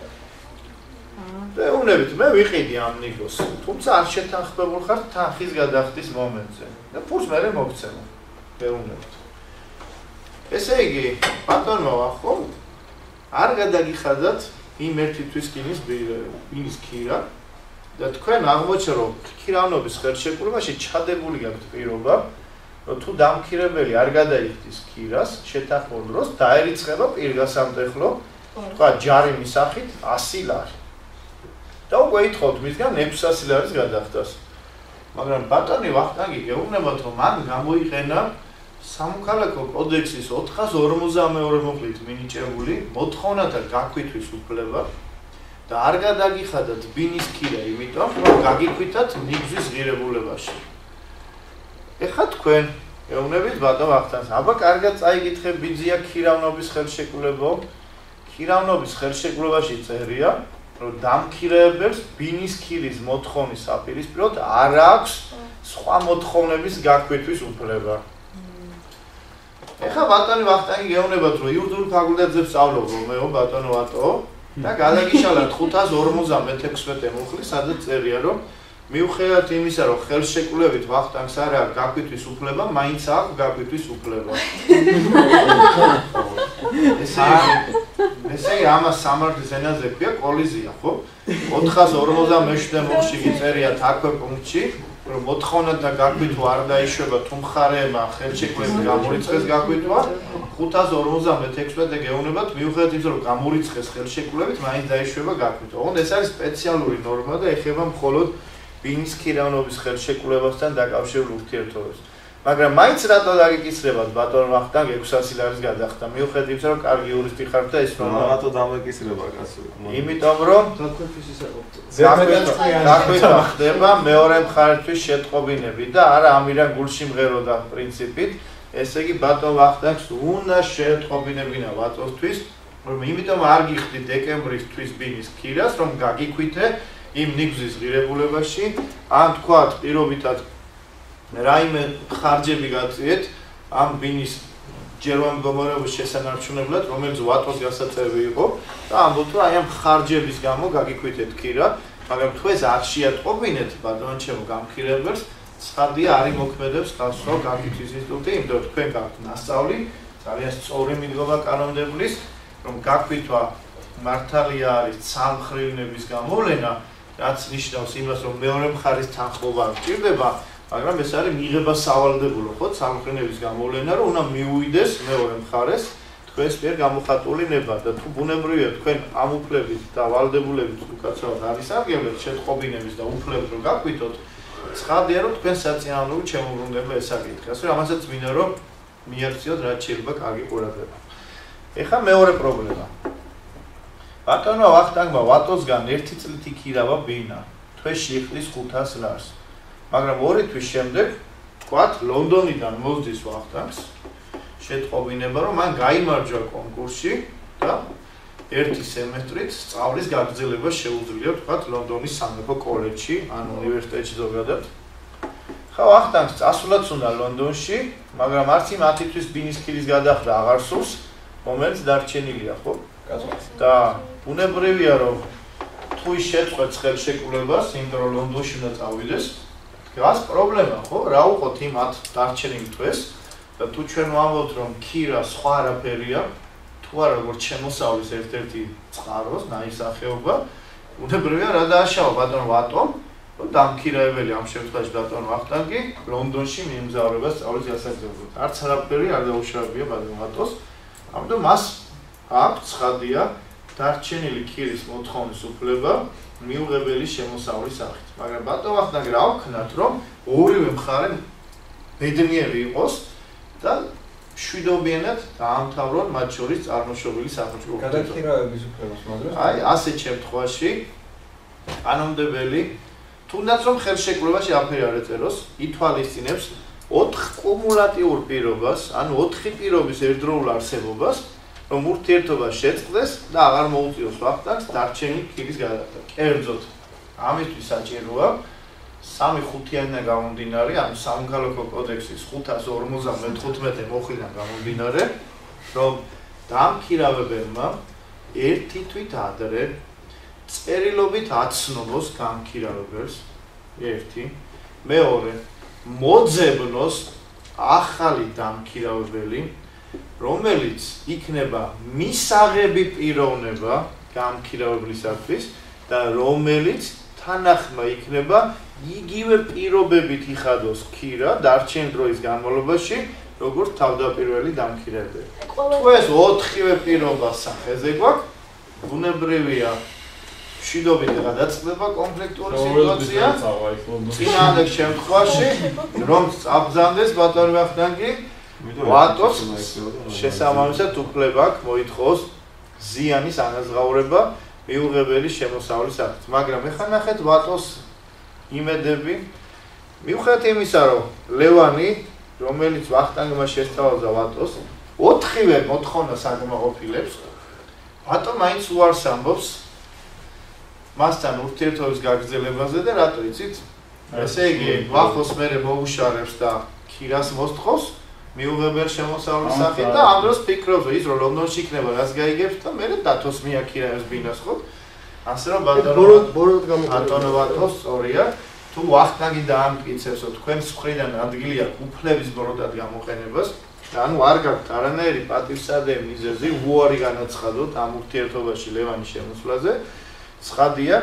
და უნებით მე ვიყიდი ამ ნიგოს, თუმცა არ შეთანხმებულ ხარ თანხის გადახდის მომენტზე და ფულს მე მოგცემა. ეუნებთ. ესე იგი, ბატონო, ხო? არ გადაგიხადათ იმ ერთი თვის ბინის ქირა და თქვენ აღმოჩნდა, რომ ქირავნობის ხელშეკრულებაში ჩადებული გაქვთ პირობა, რომ თუ დამქირებელი არ გადაიხდის ქირას, შეთანხმებულ დროს დაერიცხება პირგასამტეხლო, თქვა ჯარიმის სახით 100 ლარი. და უკვე ითხოვთ მისგან 600 ლარის გადახდას. მაგრამ ბატონი ვახტანგი გეუბნებათ, რომ მან გამოიყენა სამოქალაქო კოდექსის 452 მოკლით მინიჭებული მოთხოვნათა გაქვთვის უფლება და არ გადაგიხადათ ბინის ქირა, იმიტომ რომ გაგიქვიტათ ნიგზის ღირებულებაში. ეხლა თქვენ ეუბნებით ბატონ ვახტანგს. აბა კარგად წაიკითხე ბიძია ქირავნობის ხელშეკრულებო. ქირავნობის ხელშეკრულებაში წერია, რომ დამქირეებელს ბინის ქირის მოთხოვნის საპირისპიროდ არ აქვს სხვა მოთხოვნების გაკვეთის უფლება. ეხლა ბატონი ვახტანგი გეუბნებათ, რომ იურიდიულ ფაკულტეტზე სწავლობ რომეო ბატონო ვატო და გადაგიშალათ 556 მუხლი, სადაც წერია, რომ მიუხედავად იმისა, რომ ხელშეკრულებით ვახტანგს არ აქვს გაკვეთის უფლება, მაინც აქვს გაკვეთის უფლება. ესე იგი, ამას სამართლის ენაზე ქვია კოლიზია, ხო? 457 მუხლში წერია აქვე პუნქტში, რომ მოთხოვნა გაკვეთვა არ დაიშვება თუ მხარეებმა ხელშეკრულებით გამორიცხეს გაკვეთვა, 556 გეუბნებათ, მიუხედავად იმისა, რომ გამორიცხეს ხელშეკრულებით, მაინც დაიშვება გაკვეთვა. ოღონდ ეს არის სპეციალური ნორმა და ეხება მხოლოდ ბინის ქირავნობის ხელშეკრულებასთან დაკავშირებულ ურთიერთობებს. მაგრამ მაინც რატო დაგიკისრებათ ბატონ ვახტანგ 600 ლარის გადახდა, მიუხედავად იმისა, რომ კარგი იურისტი ხარ და ის რატო დამეკისრება კაცო? იმიტომ რომ გაკვეთვა ხდება მეორე მხარისთვის შეტყობინებით და არა ამირან გულში მღეროდა პრინციპით, ესე იგი ბატონ ვახტანგს უნდა შეეტყობინებინა ვატოსთვის, რომ იმიტომ არ გიხდით დეკემბრის ბინის ქირას, რომ გაგიქვით იმ ნიგზის ღირებულებაში, ან თქვათ პირობითად რაიმე ხარჯები გაწიეთ ამ ბინის ჯერვან მდგომარეობის შესანარჩუნებლად, რომელიც ვატოს გასაწევი იყო და ამბობთ, რომ აი ამ ხარჯების გამო გაგიქვით ქირა, მაგრამ თუ ეს არ შეატყობინეთ ბატონჩემო გამქირებელს, ცხადია არ იმოქმედებს გასწრო გაკითხვის ინსტიტუტი, იმიტომ რომ თქვენ გაქვთ ნასწავლი, ძალიან სწორი მიდგომა კანონმდებლის, რომ გაკითხვა მართალია არის ცალმხრივნების გამოვლენა, რაც ნიშნავს იმას, რომ მეორე მხარის თანხმობა არ ჭირდება, მაგრამ ეს არის მიღება სავალდებულო, ხო, ცალმხრივნების გამოვლენა, რომ უნდა მიუვიდეს მეორე მხარეს თქვენს მიერ გამოხატული ნება და თუ ბუნებრივია თქვენ ამ უფლებით და ვალდებულებით უკაცრავად არის აღგებთ შეტყობინების და უფლებით რომ გაკვითოთ, ცხადია რომ თქვენ საწინააღმდეგო შემოგვიმდება ეს საკითხი. ასე რომ ამასაც მინდა რომ მიაქციოთ რაც შეიძლება კარგი ყურადღება. ეხლა მეორე პრობლემა. ბატონო ვახტანგმა ვატოსგან 1 წლით იქირავა ბინა, თვეში იხდის 500 ლარს. მაგრამ 2 თვის შემდეგ, თქვათ, ლონდონიდან მოსდის ვახტანგს შეტყობინება, რომ მან გაიმარჯვა კონკურსში და 1 სემესტრით სწავლის გაგრძელება შეუძლია, თქვათ, ლონდონის სამეფო კოლეჯში, ან უნივერსიტეტში ზოგადად. ხა ვახტანგს წასვლაც უნდა ლონდონში, მაგრამ არც იმ 10 თვის ბინის ქირის გადახრა აღარ სურს, რომელიც დარჩენილია, ხო? და ბუნებრივია, რომ თუ ის შეწყვეტს ხელშეკრულებას, იმიტომ რომ ლონდონში უნდა წავიდეს, დგას პრობლემა, ხო? რა უყოთ იმ 10 დარჩენილ თვეს და თუ ჩვენ ვამბობთ, რომ ქირა სხვა არაფერია, თუ არა როგორც შემოსავლის ერთ-ერთი წყაროს, ნაისახეობა, ბუნებრივია რა დააშავა ბატონ ვატომ, რომ დამქირაებელი ამ შემთხვევაში ბატონ ვახტანგი ლონდონში მიემგზავრება სწავლის გასაგრძელებლად. არც არაფერი არ დაუშავებია ბატონ ვატოს, ამიტომ მას აქვს ცხადია დარჩენილი ქირის მოთხოვნის უფლება მიუღებელი შემოსავლის სახით. მაგრამ ბატონ ვახტანგი რა ვქნათ, რომ ორივე მხარე ბედნიერი იყოს და შვიდობიანად დაამთავრონ მათ შორის წარმოშობილი სახელმწიფო. გადაქირავების უფლებას მაგრამ აი ასეთ შემთხვევაში კანონმდებელი თუნდაც რომ ხელშეკრულებაში აფერი არ ეწეროს, ითვალისწინებს 4 კუმულატიურ პირობას, ანუ 4 პირობის ერთდროულ არსებობას, რომ ურთიერთობა შეწყდეს და აღარ მოუწიოს ვახტანგს დარჩენილი ქირის გადახდა. კერძოდ, ამისთვის საჭიროა 3-5-იანიდან გამომდინარე, ანუ სამოქალაქო კოდექსის 555 მოხილიდან გამომდინარე, რომ დამქირავებელმა ერთი თვით ადრე წერილობით აცნობს გამქირავებელს, ერთი, მეორე, მოძებნოს ახალი დამქირავებელი, რომელიც იქნება მისაღები პიროვნება გამქირავებლისათვის და რომელიც თანახმა იქნება იგივე პირობებით იხადოს ქირა დარჩენილი დროის განმავლობაში, როგორც თავდაპირველი დამქირავებელი. თუ ეს 4-ვე პირობა სახეზე გვაქვს, ბუნებრივია მშვიდობით გადაწყდება კონფლიქტური სიტუაცია. წინააღმდეგ შემთხვევაში, რომ წაბრძანდეს ბატონ ვახტანგი, ვატოს შესაბამისად უფლება აქვს მოითხოვოს ზიანის ანაზღაურება მიუღებელი შემოსავლის სახით. მაგრამ ეხლა ნახეთ ვატოს იმედები, მიუხედავად იმისა, რომ ლევანი რომელიც ვახტანგმა შესთავაზა ვატოს, 4-ვე მოთხოვნა საკმაყოფილებს, ვატო მაინც უარს ამბობს მასთან ურთიერთობის გაგრძელებაზე და რატო იცით? ესე იგი, ვახოს მერე მოუშარებს და ქირას მოსთხოვს, მიუღებელ შემოსავლის სახით და ამ დროს ფიქრობს, ის რომ ლონდონში იქნება, რას გაიგებს და მერე დათოს მიაქირებს ბინას, ხო? ასე რომ ბატონო ვატოს სწორია, თუ ვახტანგი დაამტკიცებსო თქვენს მხრიდან ადგილი აქვს უფლების ბოროტად გამოყენებას, ანუ არ გაქვთ არანაირი პატივსადენი მიზეზი უარი განაცხადოთ ამ ურთიერთობაში ლევანის შემოსვლაზე. ცხადია,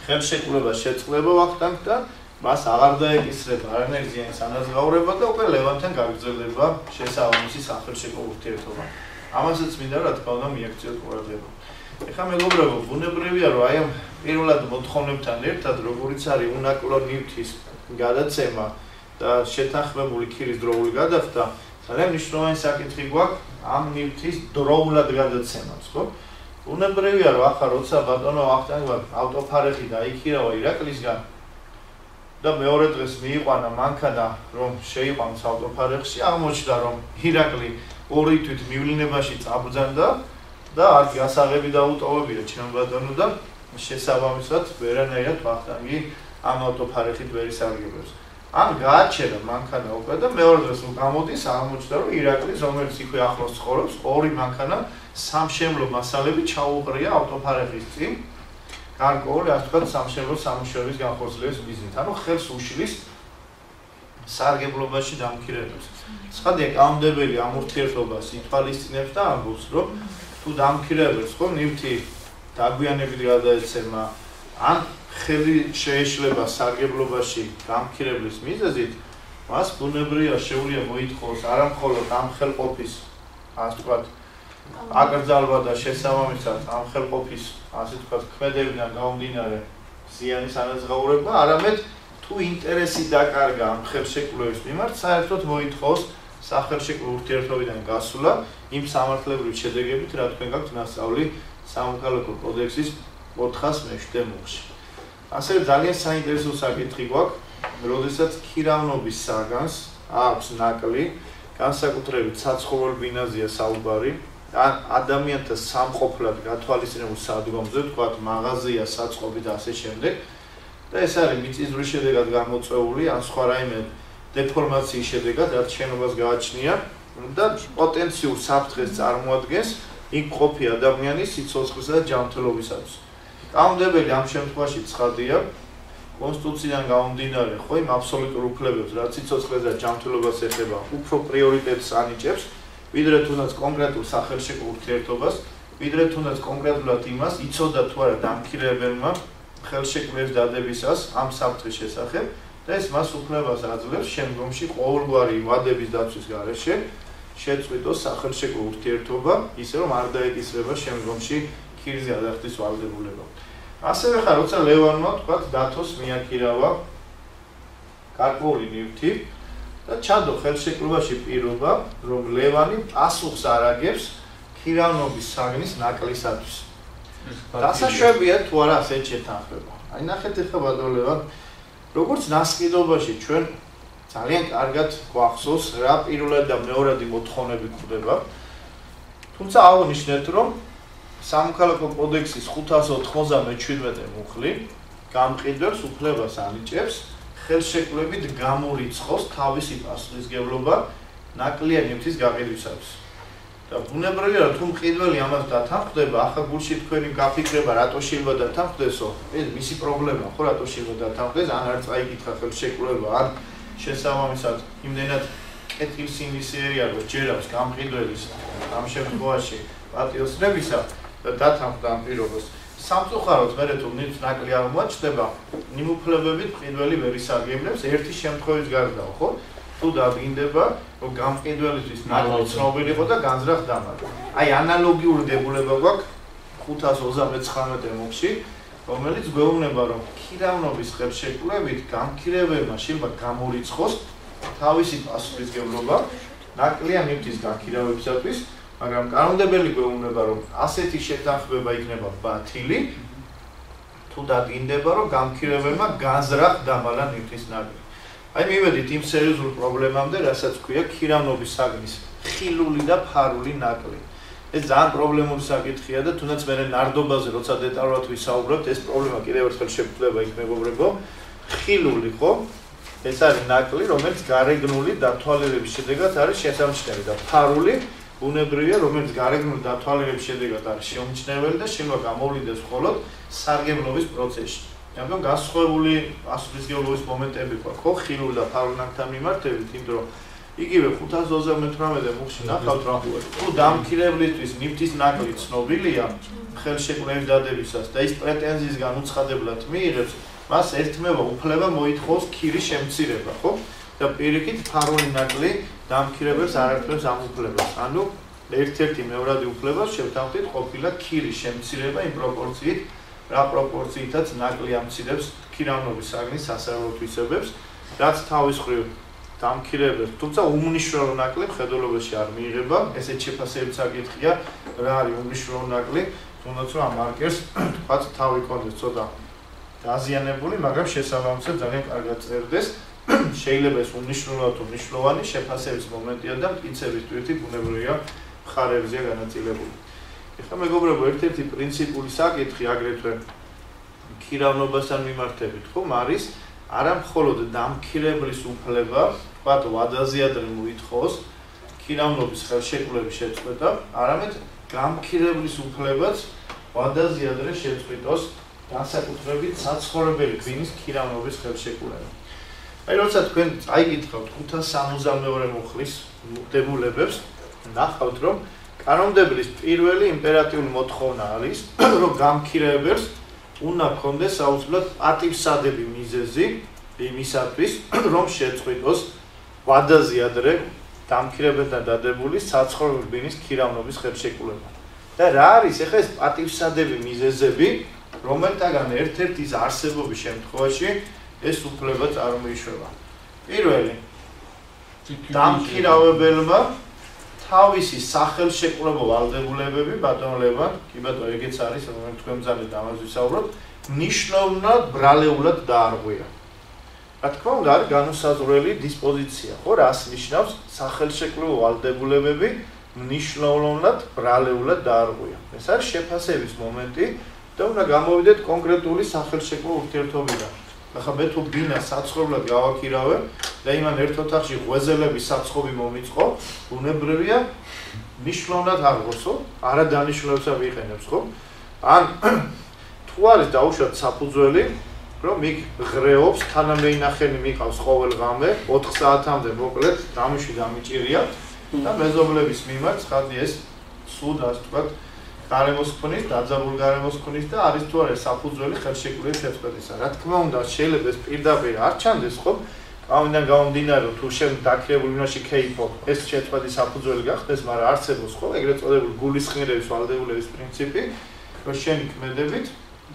ხელშეკრულებას შეწყდება ვახტანგთან, მას აღარ დაეკისრება არანაირი ზიანის ანაზღაურება და უკვე ლევანთან გაგრძელდება შესაბამისი სახელშეკრულო ურთიერთობა. ამასაც მინდა რა თქმა უნდა მიაქციოთ ყურადღება. ეხლა მეგობრებო, ბუნებრივია რომ აი ამ პირველად მოთხოვნებთან ერთად როგორიც არის უნაკლო ნივთის გადაცემა და შეთანხმებული ქირის დროული გადახდა, ძალიან მნიშვნელოვანი საკითხი გვაქვს ამ ნივთის დროულად გადაცემას, ხო? ბუნებრივია რომ ახლა როცა ბატონო ვახტანგმა ავტოფარეხი დაიქირავა ირაკლისგან და მეორე დღეს მიიყვანა მანქანა რომ შეიყვანოს ავტოფარეხში, აღმოჩნდა რომ ირაკლი ორი თვით მივლინებაში წაბრძანდა და არც გასაღები დაუტოვებია ჩემ ბატონო და შესაბამისად ვერანაირად ვახტანგი ამ ავტოფარეხით ვერ ისარგებლებს. ან გააჩერა მანქანა უკვე და მეორე დღეს რომ გამოდის აღმოჩნდა რომ ირაკლის რომელიც იქვე ახლოს ცხოვრობს ორი მანქანა სამშენებლო მასალები ჩაუყრია ავტოფარეხის წინ გარკვეული ასე ვთქვათ სამშენებლო სამუშაოების განხორციელების მიზნით. ანუ ხელს უშლის სარგებლობაში დამქირებებს. ცხადია კანონმდებელი ამ ურთიერთობას ითვალისწინებს და ამბობს რომ თუ დამქირებებს ხო ნივთი დაგვიანებით გადაეცემა ან ხელი შეეშლება სარგებლობაში დამქირებლის მიზეზით, მას ბუნებრივია შეუძლია მოითხოვოს არა მხოლოდ ამ ხელყოფის ასე ვთქვათ აკრძალვა და შესაბამისად ამ ხელყოფის ასე ვთქვათ ქმედებიდან გამომდინარე ზიანის ანაზღაურება, არამედ თუ ინტერესი დაკარგა ამ ხელშეკრულების მიმართ, საერთოდ მოითხოვოს სახელშეკრულო ურთიერთობიდან გასვლა იმ სამართლებრივი შედეგებით, რა თქვენ გაქვთ ნასწავლი სამოქალაქო კოდექსის 407 მუხში. ასევე ძალიან საინტერესო საკითხი გვაქვს, როდესაც ქირავნობის საგანს აქვს ნაკლი, განსაკუთრებით საცხოვრებელ ბინაზეა საუბარი, ან ადამიანთა სამყოფლად გათვალისწინებულ სადგომზე, თქვათ მაღაზია, საწყობი და ასე შემდეგ. და ეს არის მიწისძვრის შედეგად გამოწვეული, ან სხვა რაიმე დეფორმაციის შედეგად, რაც შენობას გააჩნია და პოტენციურ საფრთხეს წარმოადგენს იქ მყოფი ადამიანის სიცოცხლისა და ჯანმრთელობისათვის. კანონმდებელი ამ შემთხვევაში ცხადია, კონსტიტუციიდან გამომდინარე, ხო იმ აბსოლუტურ უფლებებს, რაც სიცოცხლეს და ჯანმრთელობას ეხება, უფრო პრიორიტეტს ანიჭებს, ვიდრე თუნდაც კონკრეტულ სახელშეკრულო ურთიერთობას, ვიდრე თუნდაც კონკრეტულად იმას, იცოდა თუ არა დამქირებელმა ხელშეკრულების დადებისას ამ საფრთხის შესახებ და ეს მას უფლებას აძლევს შემდგომში ყოველგვარი ვადების დაცვის გარეშე შეწყვიტოს სახელშეკრულო ურთიერთობა, ისე რომ არ დაეკისრება შემდგომში ქირის გადახდის ვალდებულება. ასევე ხარ როცა ლევანმა თქვათ დათოს მიაქირავა გარკვეული ნივთი და ჩადო ხელშეკრულებაში პირობა, რომ ლევანი პასუხს არ აგებს ქირავნობის საგნის ნაკლისათვის. დასაშვებია თუ არა ასეთ შეთანხმება. აი ნახეთ ახლა ბატონო ლევან, როგორც ნასყიდობაში ჩვენ ძალიან კარგად გვახსოვს რა პირველად და მეორადი მოთხოვნები გვხდება. თუმცა აღნიშნეთ, რომ სამოქალაქო კოდექსის 597 მუხლი გამყიდვებს უფლებას ანიჭებს ხელშეკრულებით გამორიცხოს თავისი პასუხისმგებლობა ნაკლია ნივთის გაყიდვისათვის. და ბუნებრივია თუ მყიდველი ამას დათანხმდება, ახლა გულში თქვენი გაფიქრება რატო შეიძლება დათანხმდესო? ეს მისი პრობლემა ხო რატო შეიძლება დათანხმდეს, ან არ წაიკითხა ხელშეკრულება, ან შესაბამისად იმდენად კეთილსინდისიერი არ ჯერავს გამყიდველის ამ შემთხვევაში პატიოსნებისა და დათანხმდა ამ პირობას. სამწუხაროდ მერე თუ ნივთს ნაკლი აღმოაჩნდება, იმ უფლებებით მყიდველი ვერ ისარგებლებს ერთი შემთხვევის გარდა, ხო? თუ დადგინდება, რომ გამყიდველისთვის ნაკლი ცნობილი იყო და განზრახ დამარხა. აი ანალოგიური დებულება გვაქვს 539 მუხში, რომელიც გვეუბნება, რომ ქირავნობის ხელშეკრულებით გამქირებელმა შეიძლება გამორიცხოს თავისი პასუხისმგებლობა ნაკლია ნივთის განქირავებისათვის, მაგრამ კანონმდებელი გვეუბნება, რომ ასეთი შეთანხმება იქნება ბათილი, თუ დადგინდება, რომ გამქირებელმა განზრახ დამალა ნივთის ნაკლი. აი მივედით იმ სერიოზულ პრობლემამდე, რასაც ქვია ქირავნობის საგნის ხილული და ფარული ნაკლი. ეს ძალიან პრობლემური საკითხია და თუნდაც მე ნარდობაზე როცა დეტალურად ვისაუბრებთ, ეს პრობლემა კიდევ ერთხელ შეგვხვდება იქ მეგობრებო. ხილული ხო? ეს არის ნაკლი, რომელიც გარეგნული დათვალიერების შედეგად არის შესამჩნეველი და ფარული ბუნებრივია, რომელიც გარეგნული დათვალიერების შედეგად არის შეუმჩნეველი და შეიძლება გამოვლინდეს მხოლოდ სარგებლობის პროცესში. ამიტომ განსხვავებული ასოციაციების მომენტები ყო, ხო, ხილული და ფარული ნაკლთან მიმართებით, იმიტომ რომ იგივე 528 მუხში ნახავთ, რომ თუ დამქირებლისთვის ნიფტის ნაკლი ცნობილია ხელშეკრულების დადებისას და ის პრეტენზიისგან უცხადებლად მიიღებს, მას ერთმევა უფლება მოითხოვს ქირის შემცირება, ხო? და პირიქით ფარული ნაკლი დამქირებელს არ ართმევს ამ უფლებას. ანუ ერთ-ერთი მეორადი უფლება შევთანხმდით ყოფილა ქირის შემცირება იმ პროპორციით, რა პროპორციითაც ნაკლი ამცირებს ქირავნობის საგნის სასარგებლო თვისებებს, რაც თავის მხრივ დამქირებელს, თუმცა უმნიშვნელო ნაკლი მხედველობაში არ მიიღება, ესეც შეფასებით საკითხია, რა არის უმნიშვნელო ნაკლი, თუნდაც რომ ამ მარკერს თქვათ თავი კონდეს ცოტა დაზიანებული, მაგრამ შესაბამისად ძალიან კარგად წერდეს. შეიძლება ეს უმნიშვნელოა თუ მნიშვნელოვანი შეფასების მომენტია და მტკიცების ტვირთი ბუნებრივია მხარეებზეა განაწილებული. ეხლა მეგობრებო, ერთ-ერთი პრინციპული საკითხი აგრეთვე ქირავნობასთან მიმართებით, ხომ არის არა მხოლოდ დამქირებლის უფლება, თქვათ ვადაზე ადრე მოითხოვს ქირავნობის ხელშეკრულების შეწყვეტა, არამედ გამქირებლის უფლებაც ვადაზე ადრე შეწყვიტოს განსაკუთრებით საცხოვრებელი ღვინის ქირავნობის ხელშეკრულება. აი როცა თქვენ წაიგითხავთ 562 მუხლის დებულებებს, ნახავთ რომ კანონმდებლის პირველი იმპერატიული მოთხოვნა არის, რომ გამქირებელს უნდა ჰქონდეს აუცილებლად პატივსადები მიზეზი იმისათვის, რომ შეწყვიტოს ვადაზე ადრე დამქირებელთან დადებული საცხოვრებელი ღვინის ქირავნობის ხელშეკრულება. და რა არის ახლა ეს პატივსადები მიზეზები, რომელთაგან ერთ-ერთის არსებობის შემთხვევაში ეს უფლება წარმოიშვება. პირველი, დამქირავებელმა თავისი სახელშეკრულებო ვალდებულებები ბატონლებად, კი ბატონო, ეგეც არის, რომელიც თქვენ მზადეთ ამაზე ვისაუბროთ, ნიშნულად ბრალეულად დაარღვია. რა თქმა უნდა, არის განუსაზღვრელი დისპოზიცია, ხო, რას ნიშნავს სახელშეკრულებო ვალდებულებები ნიშნულად ბრალეულად დაარღვია. ეს არის შეფასების მომენტი და უნდა გამოვიდეთ კონკრეტული სახელშეკრულო ურთიერთობიდან. ახლა მე თუ ბინას საცხოვრებლად გავაქირავე და იმან ერთ ოთახში ღვეზელების საცხობი მომიწყო, ბუნებრივია ნიშნულად აღგოსო, არა დანიშნულებს ვიყენებს, ხო? ან თუ არის დაუშვათ საფუძველი, რომ იქ ღრეობს, თანამეინახენი მიყავს ყოველ ღამე 4 საათამდე მოკლედ, დამიშვი დამიჭირია და მეზობლების მიმართ ხადი ეს სულ ასე ვთქვათ გარემოს ქმნის, დაძაბულ გარემოს ქმნის და არის თუ არა საფუძველი ხელშეკრულების შეწყვეტისა. რა თქმა უნდა, შეიძლება ეს პირდაპირ არ ჩანდეს, ხო? კანონიდან გამომდინარე, რომ თუ შენ დაქირავებულ მინაში ქეიფო, ეს შეწყვეტის საფუძველი გახდეს, მაგრამ არსებობს ხო, ეგრეთ წოდებული გულისხმიერების ვალდებულების პრინციპი, რომ შენი ქმედებით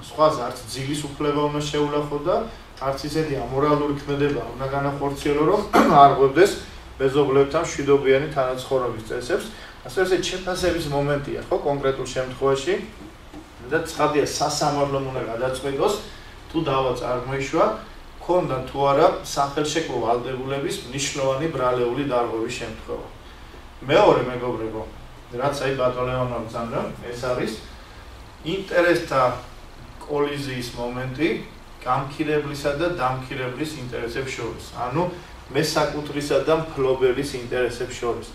სხვას არც ძილის უფლება უნდა შეულახო და არც ისეთი ამორალური ქმედება უნდა განახორციელო, რომ არ ღვევდეს მეზობლებთან მშვიდობიანი თანაცხოვრების წესებს. ასე ეს შეფასების მომენტია, ხო, კონკრეტულ შემთხვევაში და ცხადია სასამართლომ უნდა გადაწყვეტოს, თუ დავა წარმოიშვა, ქონდა თუ არა სახელშეკრულო ვალდებულების მნიშვნელოვანი ბრალეული დარღვევის შემთხვევა. მეორე მეგობრებო, რაც აი ბატონებმა ვგზავნა, ეს არის ინტერესთა კოლიზიის მომენტი გამქირებლისა და დამქირებლის ინტერესებს შორის, ანუ მესაკუთრისა და მფლობელის ინტერესებს შორის.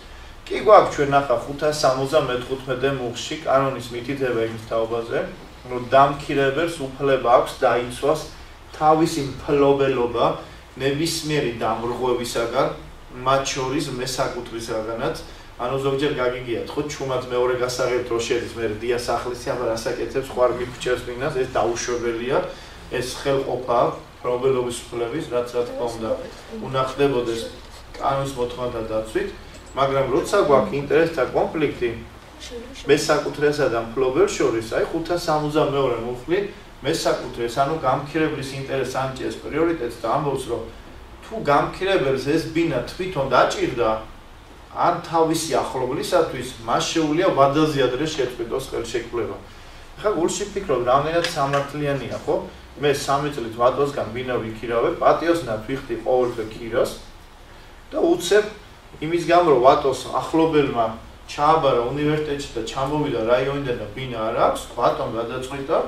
კი გვაქვს ჩვენ ახლა 575 მუხში კანონის მითითება იმის თაობაზე, რომ დამქირებელს უფლება აქვს დაიცვას თავისი მფლობელობა ნებისმიერი დამრღვევისაგან, მათ შორის მესაკუთრისაგანაც, ანუ ზოგჯერ გაგიგიათ, ხო, ჩუმად მეორე გასაღებთ რო შედის, მე დიას ახლისი აბა რასაკეთებს, ხوار მიფუჭებს მინას, ეს დაუშვებელია, ეს ხელყოფა მფლობელობის უფლების, რაც რა თქმა უნდა, უნდა ხდებოდეს კანონის მოთხოვნათა დაცვით. მაგრამ როცა გვაქვს ინტერესთა კონფლიქტი მესაკუთრესა და მფლობელს შორის, აი 562 მუხლი მესაკუთრეს, ანუ გამქირებლის ინტერესს ანიჭებს პრიორიტეტს და ამბობს, რომ თუ გამქირებელს ეს ბინა თვითონ დაჭირდა, ან თავისი ახლობლისათვის, მას შეუძლია ვადაზე ადრე შეწყვიტოს ხელშეკრულება. ახლა გულში ფიქრობ, რამდენად სამართლიანია, ხო? მე 3 წლით ვატოსგან ბინა ვიქირავებ, პატიოსნად ვიხდი ყოველდღე ქირას და უცებ იმის გამო რომ ვატოს ახლობელმა ჩააბარა უნივერსიტეტში და ჩამოვიდა რაიონიდან და ბინა არ აქვს, ბატონ გადაწყვიტა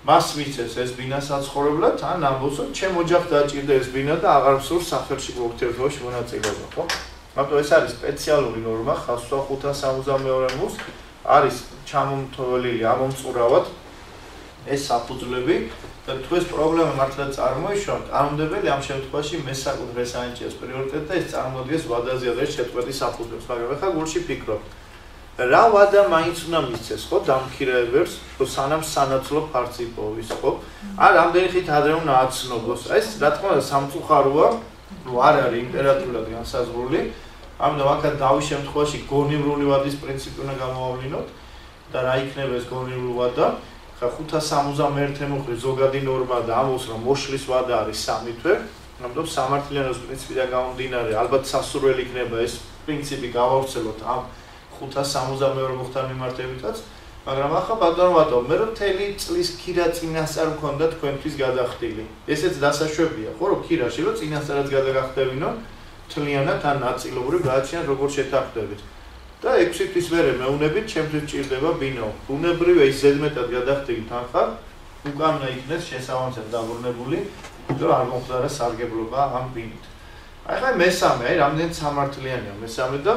მას მიცეს ეს ბინა საცხოვრებლად, ან ამბობს რომ ჩემ ოჯახს დაჭირდა ეს ბინა და აღარ მსურს სახელმწიფო ურთიერთობებში მონაწილეობა, ხო? მაგრამ ეს არის სპეციალური ნორმა, 562 მუს არის ჩამომთვლელი ამომწურავად ეს საფუძვლები და თუ ეს პრობლემა მართლა წარმოიშვა, კანონმდებელი ამ შემთხვევაში მესაკუთრეს ანიჭებს პრიორიტეტს და ეს წარმოადგენს ვადაზე აზრის შეწყვეტის საფუძვლებს, მაგრამ ახლა გულში ფიქრობ რა ვადა მაინც უნდა მისცეს, ხო, დამქირეებებს, რომ სანამ სანაცვლო ფარცი იპოვის, ხო? ან რამდენი ხით ადრე უნდა აცნობოს. ეს რა თქმა უნდა სამწუხაროა, რომ არ არის იმპერატიულად განსაზღვრული. ამიტომ აქაც დავის შემთხვევაში გონივრული ვადის პრინციპი უნდა გამოვავლინოთ და რა იქნება ეს გონივრული ვადა? ხა 561 მოხრი ზოგადი ნორმა და ამბობს რომ მოშლის ვადა არის 3 თვე. ამიტომ სამართლიანობის პრინციპიდან გამომდინარე, ალბათ სასურველი იქნება ეს პრინციპი გავავრცელოთ ამ 562 მოხთან მიმართებითაც, მაგრამ ახლა ბატონო, მე რომ მთელი წლის ქირა წინასწარ მქონდა თქვენთვის გადახდილი. ესეც დასაშვებია, ხო, რომ ქირაში რომ წინასწარაც გადაგახდებინო, თლიანად ან ნაწილობრივ გააჩნიათ როგორ შეთანხმდებით. და 6 თვის მერე მეუნებით, ჩემთვის ჭირდება ბინო. ბუნებრივია ის ზედმეტად გადახდილი თანხა, უკანა იქნეს შესაბამისად დაბრუნებული, რომ არ მომხდარა სარგებლობა ამ ბინით. ახლა მესამე, რამდენიც სამართლიანია მესამე და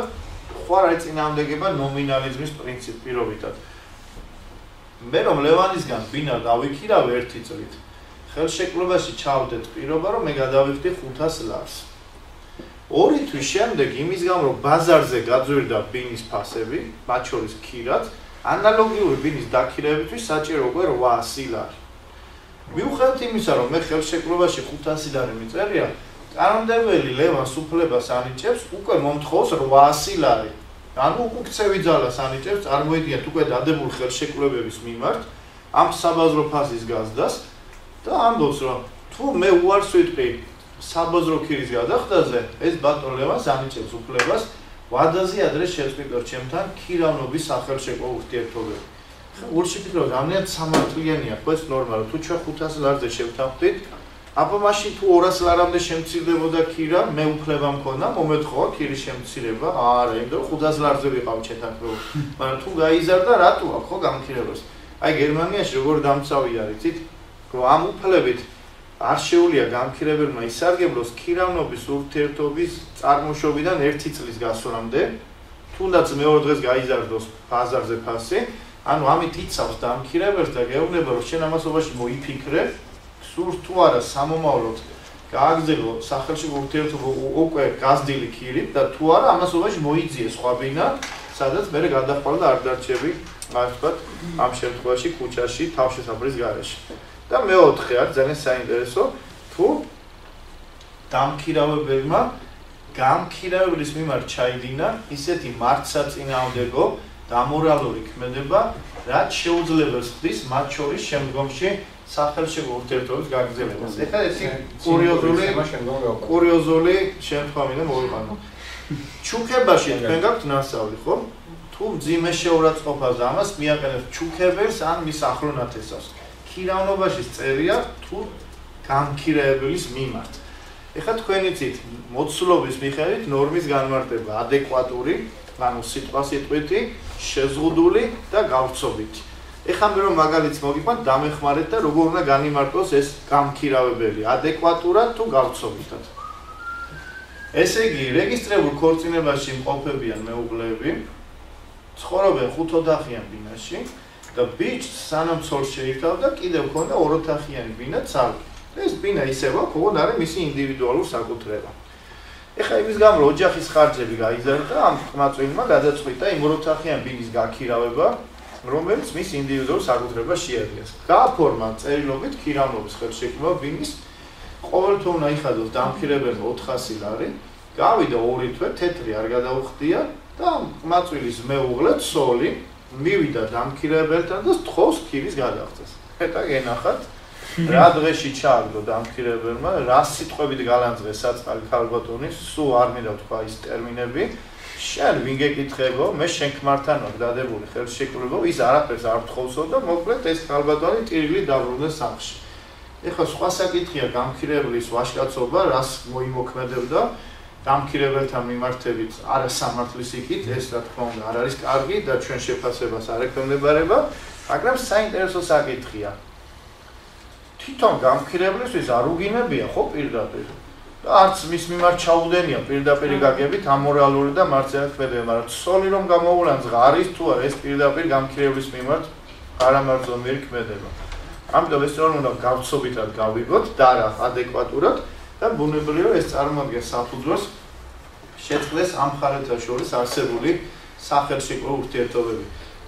ხوار არის წინააღმდეგება ნომინალიზმის პრინციპ პირობითად. მე რომ ლევანისგან ბინა დავიქირავ 1 წლით, ხელშეკრულებაში ჩავდეთ პირობა, რომ მე გადავიხდი 500 ლარს. 2 თვის შემდეგ იმის გამო რომ ბაზარზე გაძვირდა ბინის ფასები, მათ შორის ქირაც, ანალოგიური ბინის დაქირეებისთვის საჭირო უკვე 800 ლარი. მიუხედავად იმისა, რომ მე ხელშეკრულებაში 500 ლარი მიწერია, კანონმდებელი ლევანს უფლებას ანიჭებს უკვე მომთხოვს 800 ლარი. ანუ უკუქცევი ძალას ანიჭებს, წარმოიდგინეთ უკვე დადებულ ხელშეკრულებების მიმართ ამ საბაზრო ფასის გაზდას და ამბობს რომ თუ მე უარს ვიტყვი საბაზრო ქირის გადახდაზე, ეს ბატონ ლევანს ანიჭებს უფლებას ვადაზე ადრე შეწყვიტოს ჩემთან ქირავნობის სახელმწიფო ურთიერთობები. გულში ფიქრობ, რამდენად სამართლიანია ხო ეს ნორმა, რომ თუ ჩვენ 500 ლარზე შევთანხმდით, აბა მაშინ თუ 200 ლარამდე შემცირდებოდა ქირა, მე უფლება მქონდა მომეთხოვა ქირის შემცირება, არა, იმიტომ რომ 500 ლარზე ვიყავ შეთანხმებული. მაგრამ თუ გაიზარდა, რატო აქვს ხო გამქირებას? აი გერმანიაში როგორ დამცავი არის, იცით? რომ ამ უფლებით არ შეუძლია გამქირებელმა ისარგებლოს ქირავნობის ურთიერთობის წარმოშობიდან 1 წლის გასვლამდე, თუნდაც მეორე დღეს გაიზარდოს ბაზარზე ფასი, ანუ ამით იცავს დამქირებელს და გეუბნება რომ შენ ამასობაში მოიფიქრე, სურს თუ არა სამომავლოდ გააგრძელო სახელმწიფო ურთიერთობა უკვე გაზრდილი ქირით და თუ არა ამასობაში მოიძიე სხვა ბინა, სადაც მე გადახვალ და არ დარჩები, ასე ვთქვათ, ამ შემთხვევაში ქუჩაში თავშესაფრის გარეშე. და მეოთხე არის ძალიან საინტერესო, თუ დამქირავებელმა გამქირავებლის მიმართ ჩაიდინა ისეთი მართსაწინააღმდეგო და ამორალური ქმედება, რაც შეუძლებელს ხდის მათ შორის შემდგომში სახელმწიფო ურთიერთობის გაგრძელებას. ეხლა ერთი კურიოზული შემთხვევა მინდა მოვიყვანო. ჩუქებაში თქვენ გაქვთ ნასწავლი, ხო? თუ მძიმე შეურაცხყოფას და ამას მიაყენებს ჩუქებელს ან მის ახლო ნათესავს. ქირავნობაში წერია თუ გამქირაებელის მიმართ. ეხლა თქვენ იცით, მოცულობის მიხედვით ნორმის განმარტება ადეკვატური, ანუ სიტყვასიტყვითი, შეზღუდული და გავრცობითი. ეხლა მე რომ მაგალითს მოგიყვანთ, დამეხმარეთ და როგორ უნდა განიმარტოს ეს გამქირავებელი, ადეკვატურად თუ გავრცობითად. ესე იგი, რეგისტრებულ ქორწინებაში მყოფებიან მეუღლეები, ცხოვრობენ 5 ოთახიან ბინაში და ბიჭს სანამ ცოლს შეირთავდა, კიდევ ქონდა 2 ოთახიანი ბინა ცალკე. ეს ბინა ისევა, როგორც არის მისი ინდივიდუალური საკუთრება. ეხლა იმის გამო რომ ოჯახის ხარჯები გაიზარდა, ამ ყმაწვილმა გადაწყვიტა იმ 2 ოთახიან ბინის გაქირავება, რომელიც მის ინდივიდუალურ საკუთრებას შეადგენს. გააფორმა წერილობით ქირავნობის ხელშეკრულება ბინის, ყოველთვე უნდა იხადოს დამქირებელმა 400 ლარი, გავიდა 2 თვე, თეთრი არ გადაუხდია და ყმაწვილის მეუღლე ცოლი მივიდა დამქირებელთან და თხოვს ქირის გადაღწევას. ეტა გენახათ რა დღეში ჩააგდო დამქირებელმა, რა სიტყვებით გალანძღეს საწყალი ქალბატონის, სულ არ მინდა თქვა ის ტერმინები, შენ ვინ გეკითხებო, მე შენ ქმართან ვარ დადებული ხელშეკრულება, ის არაფერს არ თხოვსო და მოკლედ ეს ქალბატონი ტირილი დაბრუნდა სახლში. ეხლა სხვა საკითხია გამქირებლის ვაჟკაცობა, რას მოიმოქმედებდა გამქირებელთან მიმართებით არასამართლის იქით, ეს რა თქმა უნდა არ არის კარგი და ჩვენ შეფასებას არ ექვემდებარება, მაგრამ საინტერესო საკითხია. თვითონ გამქირებლისთვის არ უგინებია ხო პირდაპირ და არც მის მიმართ ჩაუდენია პირდაპირი გაგებით ამორალური და მარცხენა, მაგრამ ცოლი რომ გამოულანძღა არის თუ არა ეს პირდაპირ გამქირებლის მიმართ არამარძომიერი ქმედება. ამიტომ ეს რომ უნდა გავცობითად გავიგოთ და რა ადეკვატურად და ბუნებრივია ეს წარმოადგენს საფუძველს შეწყდეს ამ მხარეთა შორის არსებული სახელმწიფო ურთიერთობები.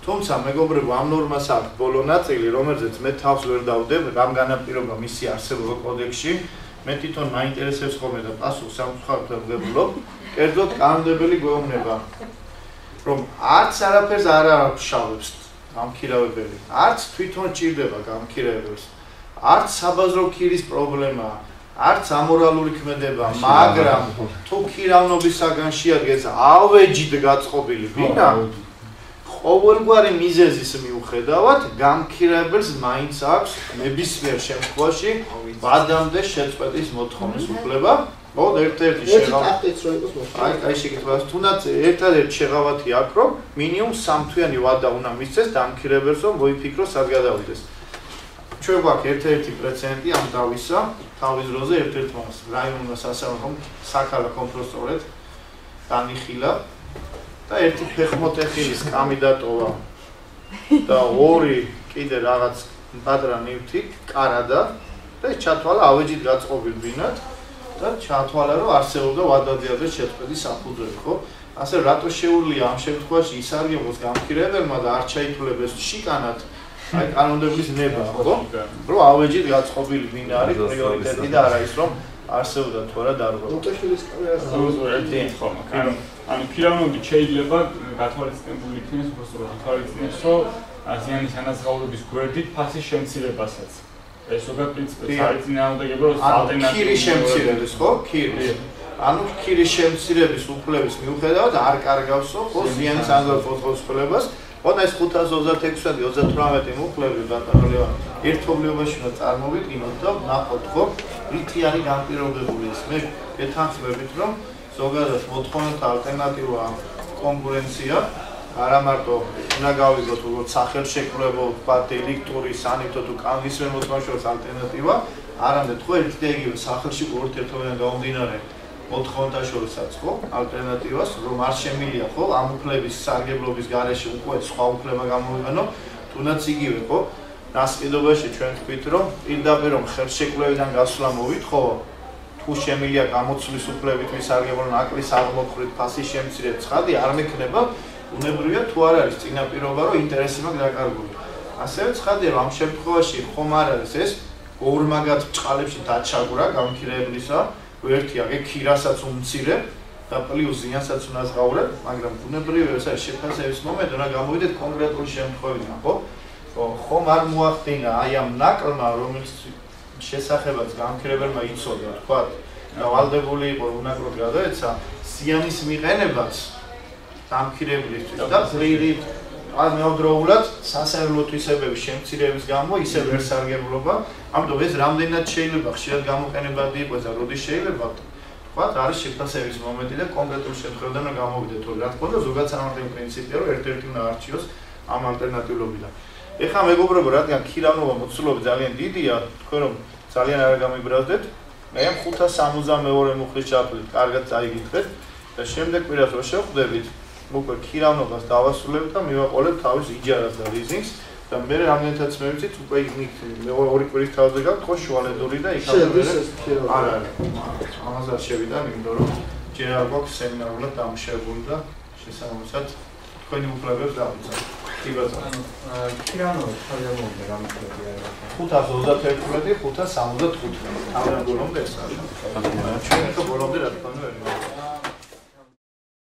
თუმცა მეგობრებო, ამ ნორმას აქვს ბოლო ნაწილი, რომელზეც მე თავს ვერ დავდებ, რამ განაპირობა მისი არსებობა კოდექსში. მე თვითონ მაინტერესებს ხოლმე და პასუხს სამწუხაროდ ვღებულობ. კერძოდ კანონმდებელი გვეუბნება, რომ არც არაფერს არ აღშავებს გამქირავებელი, არც თვითონ ჭირდება გამქირავებელს, არც საბაზრო ქირის პრობლემაა, არც ამორალური ქმედება, მაგრამ თუ ქირავნობის საგანში ადგეს ავეჯით გაწყობილი ვინა, ყოველგვარი მიზეზის მიუხედავად გამქირავებელს მაინც აქვს ნებისმიერ შემთხვევაში ბადამდე შეწყვეტის მოთხოვნის უფლება. მოდ ერთ-ერთი აი შეკითხვას თუნდაც ერთადერთი შეღავათი აქვს, რომ მინიმუმ 3 თვიანი ვადა უნდა მისცეს გამქირავებელს, რომ მოიფიქროს სად გადავიდეს. ჩვენ გვაქვს ერთ-ერთი პრეცედენტი ამ დავისა, თავის დროზე ერთ-ერთმა რაიონულმა საქალაქო პროსტორეთ განიხილა და ერთი ფეხმოთეხილის კანდიდატოვა და ორი კიდე რაღაც პატრა ნივთი კარადა და ეს ჩათვალა ავეჯით გაწყობილ ბინად და ჩათვალა რომ არსებობდა ვადადიაზე შეწყვეტის საფუძველი, ხო? ასე რატო შეუძლია ამ შემთხვევაში ისარგებლოს გამქირავებელმა და არ ჩაითვლებეს შიკანად აი კანონმდებლის ნება, ხო? რომ ავეჯით გაწყობილი ბინა არის პრიორიტეტი და არა ის რომ არსებობდა თუ არა დარღვევა. მოტაშვილის კამერას ანუ ქირავნობით შეიძლება გათვალისწინებული იქნეს უბრალოდ თვალისწინებს, რომ აზიანის ანაზღაურების გვერდით ფასის შემცირებასაც. ეს ზოგადად პრინციპი არის წინააღმდეგობა, რომ ალტერნატიული ქირის შემცირების, ხო? ქირის. ანუ ქირის შემცირების უფლების მიუხედავად არ კარგავსო ხო ზიანის ანაზღაურების უფლებას. ხოდა ეს 526-ი 38 მუხლები ბატონო ერთობლიობაში უნდა წარმოვიდგინოთ და ნახოთ ხო რითი არის განპირობებული ეს. მე გეთანხმებით რომ ზოგადად მოთხოვნათა ალტერნატივა კონკურენცია არა მარტო უნდა გავიგოთ როგორც სახელშეკრულებო ვთქვათ ელექტური სანიტო თუ კანონისმიერ მოთხოვნის ალტერნატივა არამედ ხო ერთი და იგივე სახელშეკრულო ურთიერთობიდან გამომდინარე მოთხოვნათა შორისაც ხო ალტერნატივას რომ არ შემილია ხო ამ უფლების სარგებლობის გარეშე უკვე სხვა უფლება გამოვიყენო თუნდაც იგივე ხო დასყიდობაში ჩვენ თქვით რომ პირდაპირ რომ ხელშეკრულებიდან გასვლა მოვითხოვო თუ შემილია გამოცვლის უფლებით მისარგებლო ნაკლის აღმოფხვრით ფასის შემცირება ცხადი არ მექნება უნებრივია თუ არ არის წინაპირობა რომ ინტერესი მაქვს დაკარგული ასევე ცხადია რომ ამ შემთხვევაში ხომ არ არის ეს ორმაგად ბრწყალებში დაჩაგვრა გამქირებლისა ერთი აგე ქირასაც უმცირებ და პლუს ზიანსაც უნაზღაურებ, მაგრამ ბუნებრივია ეს არის შეფასების მომენტი, უნდა გამოვიდეთ კონკრეტული შემთხვევიდან, ხო? ხომ არ მოახდინა აი ამ ნაკლმა, რომელიც შესახებაც გამქირებელმა იცოდა, თქვა, და ვალდებული იყო უნაკლოდ გადაეცა ზიანის მიყენებაც გამქირებლისთვის და პლირით ამავდროულად სასაერთო თვისებების შემცირების გამო ისე ვერ სარგებლობა, ამიტომ ეს რამდენად შეიძლება ხშირად გამოყენებადი იყოს და როდის შეიძლება თქვათ არის შეფასების მომენტი და კონკრეტულ შემთხვევაში უნდა გამოვიდეთ, რომ რა თქმა უნდა ზოგადად სამართლებრივი პრინციპია, რომ ერთ-ერთი უნდა არჩიოს ამ ალტერნატიულობიდან. ეხლა მეგობრებო, რადგან ქირავნობა მოცულობა ძალიან დიდია, თქვენ რომ ძალიან არ გამიბრაზდეთ, მე ამ 562 მუხლის ჩათვლით, კარგად წაიგითხეთ და შემდეგ კვირას რო შევხვდებით უკვე ქირავნობას დავასრულებთ და მივაყოლებთ თავის იჯარას და ლიზინგს და მე რამდენადაც მე ვიცით უკვე მე ორი კვირის თავზე გაქვთ ხო შუალედური და იქამდე არა ამაზე შევიდან იმიტომ რომ ჯერ არ გვაქვს სემინარულად დამუშავებული და შესაბამისად თქვენი უფლებებს დავიცავთ. კი ბატონო. ქირავნობა თავიანთი რამეთები არის? 531 565 თავიანთი რომ ეს არის. ჩვენ ახლა ბოლომდე რა თქმა უნდა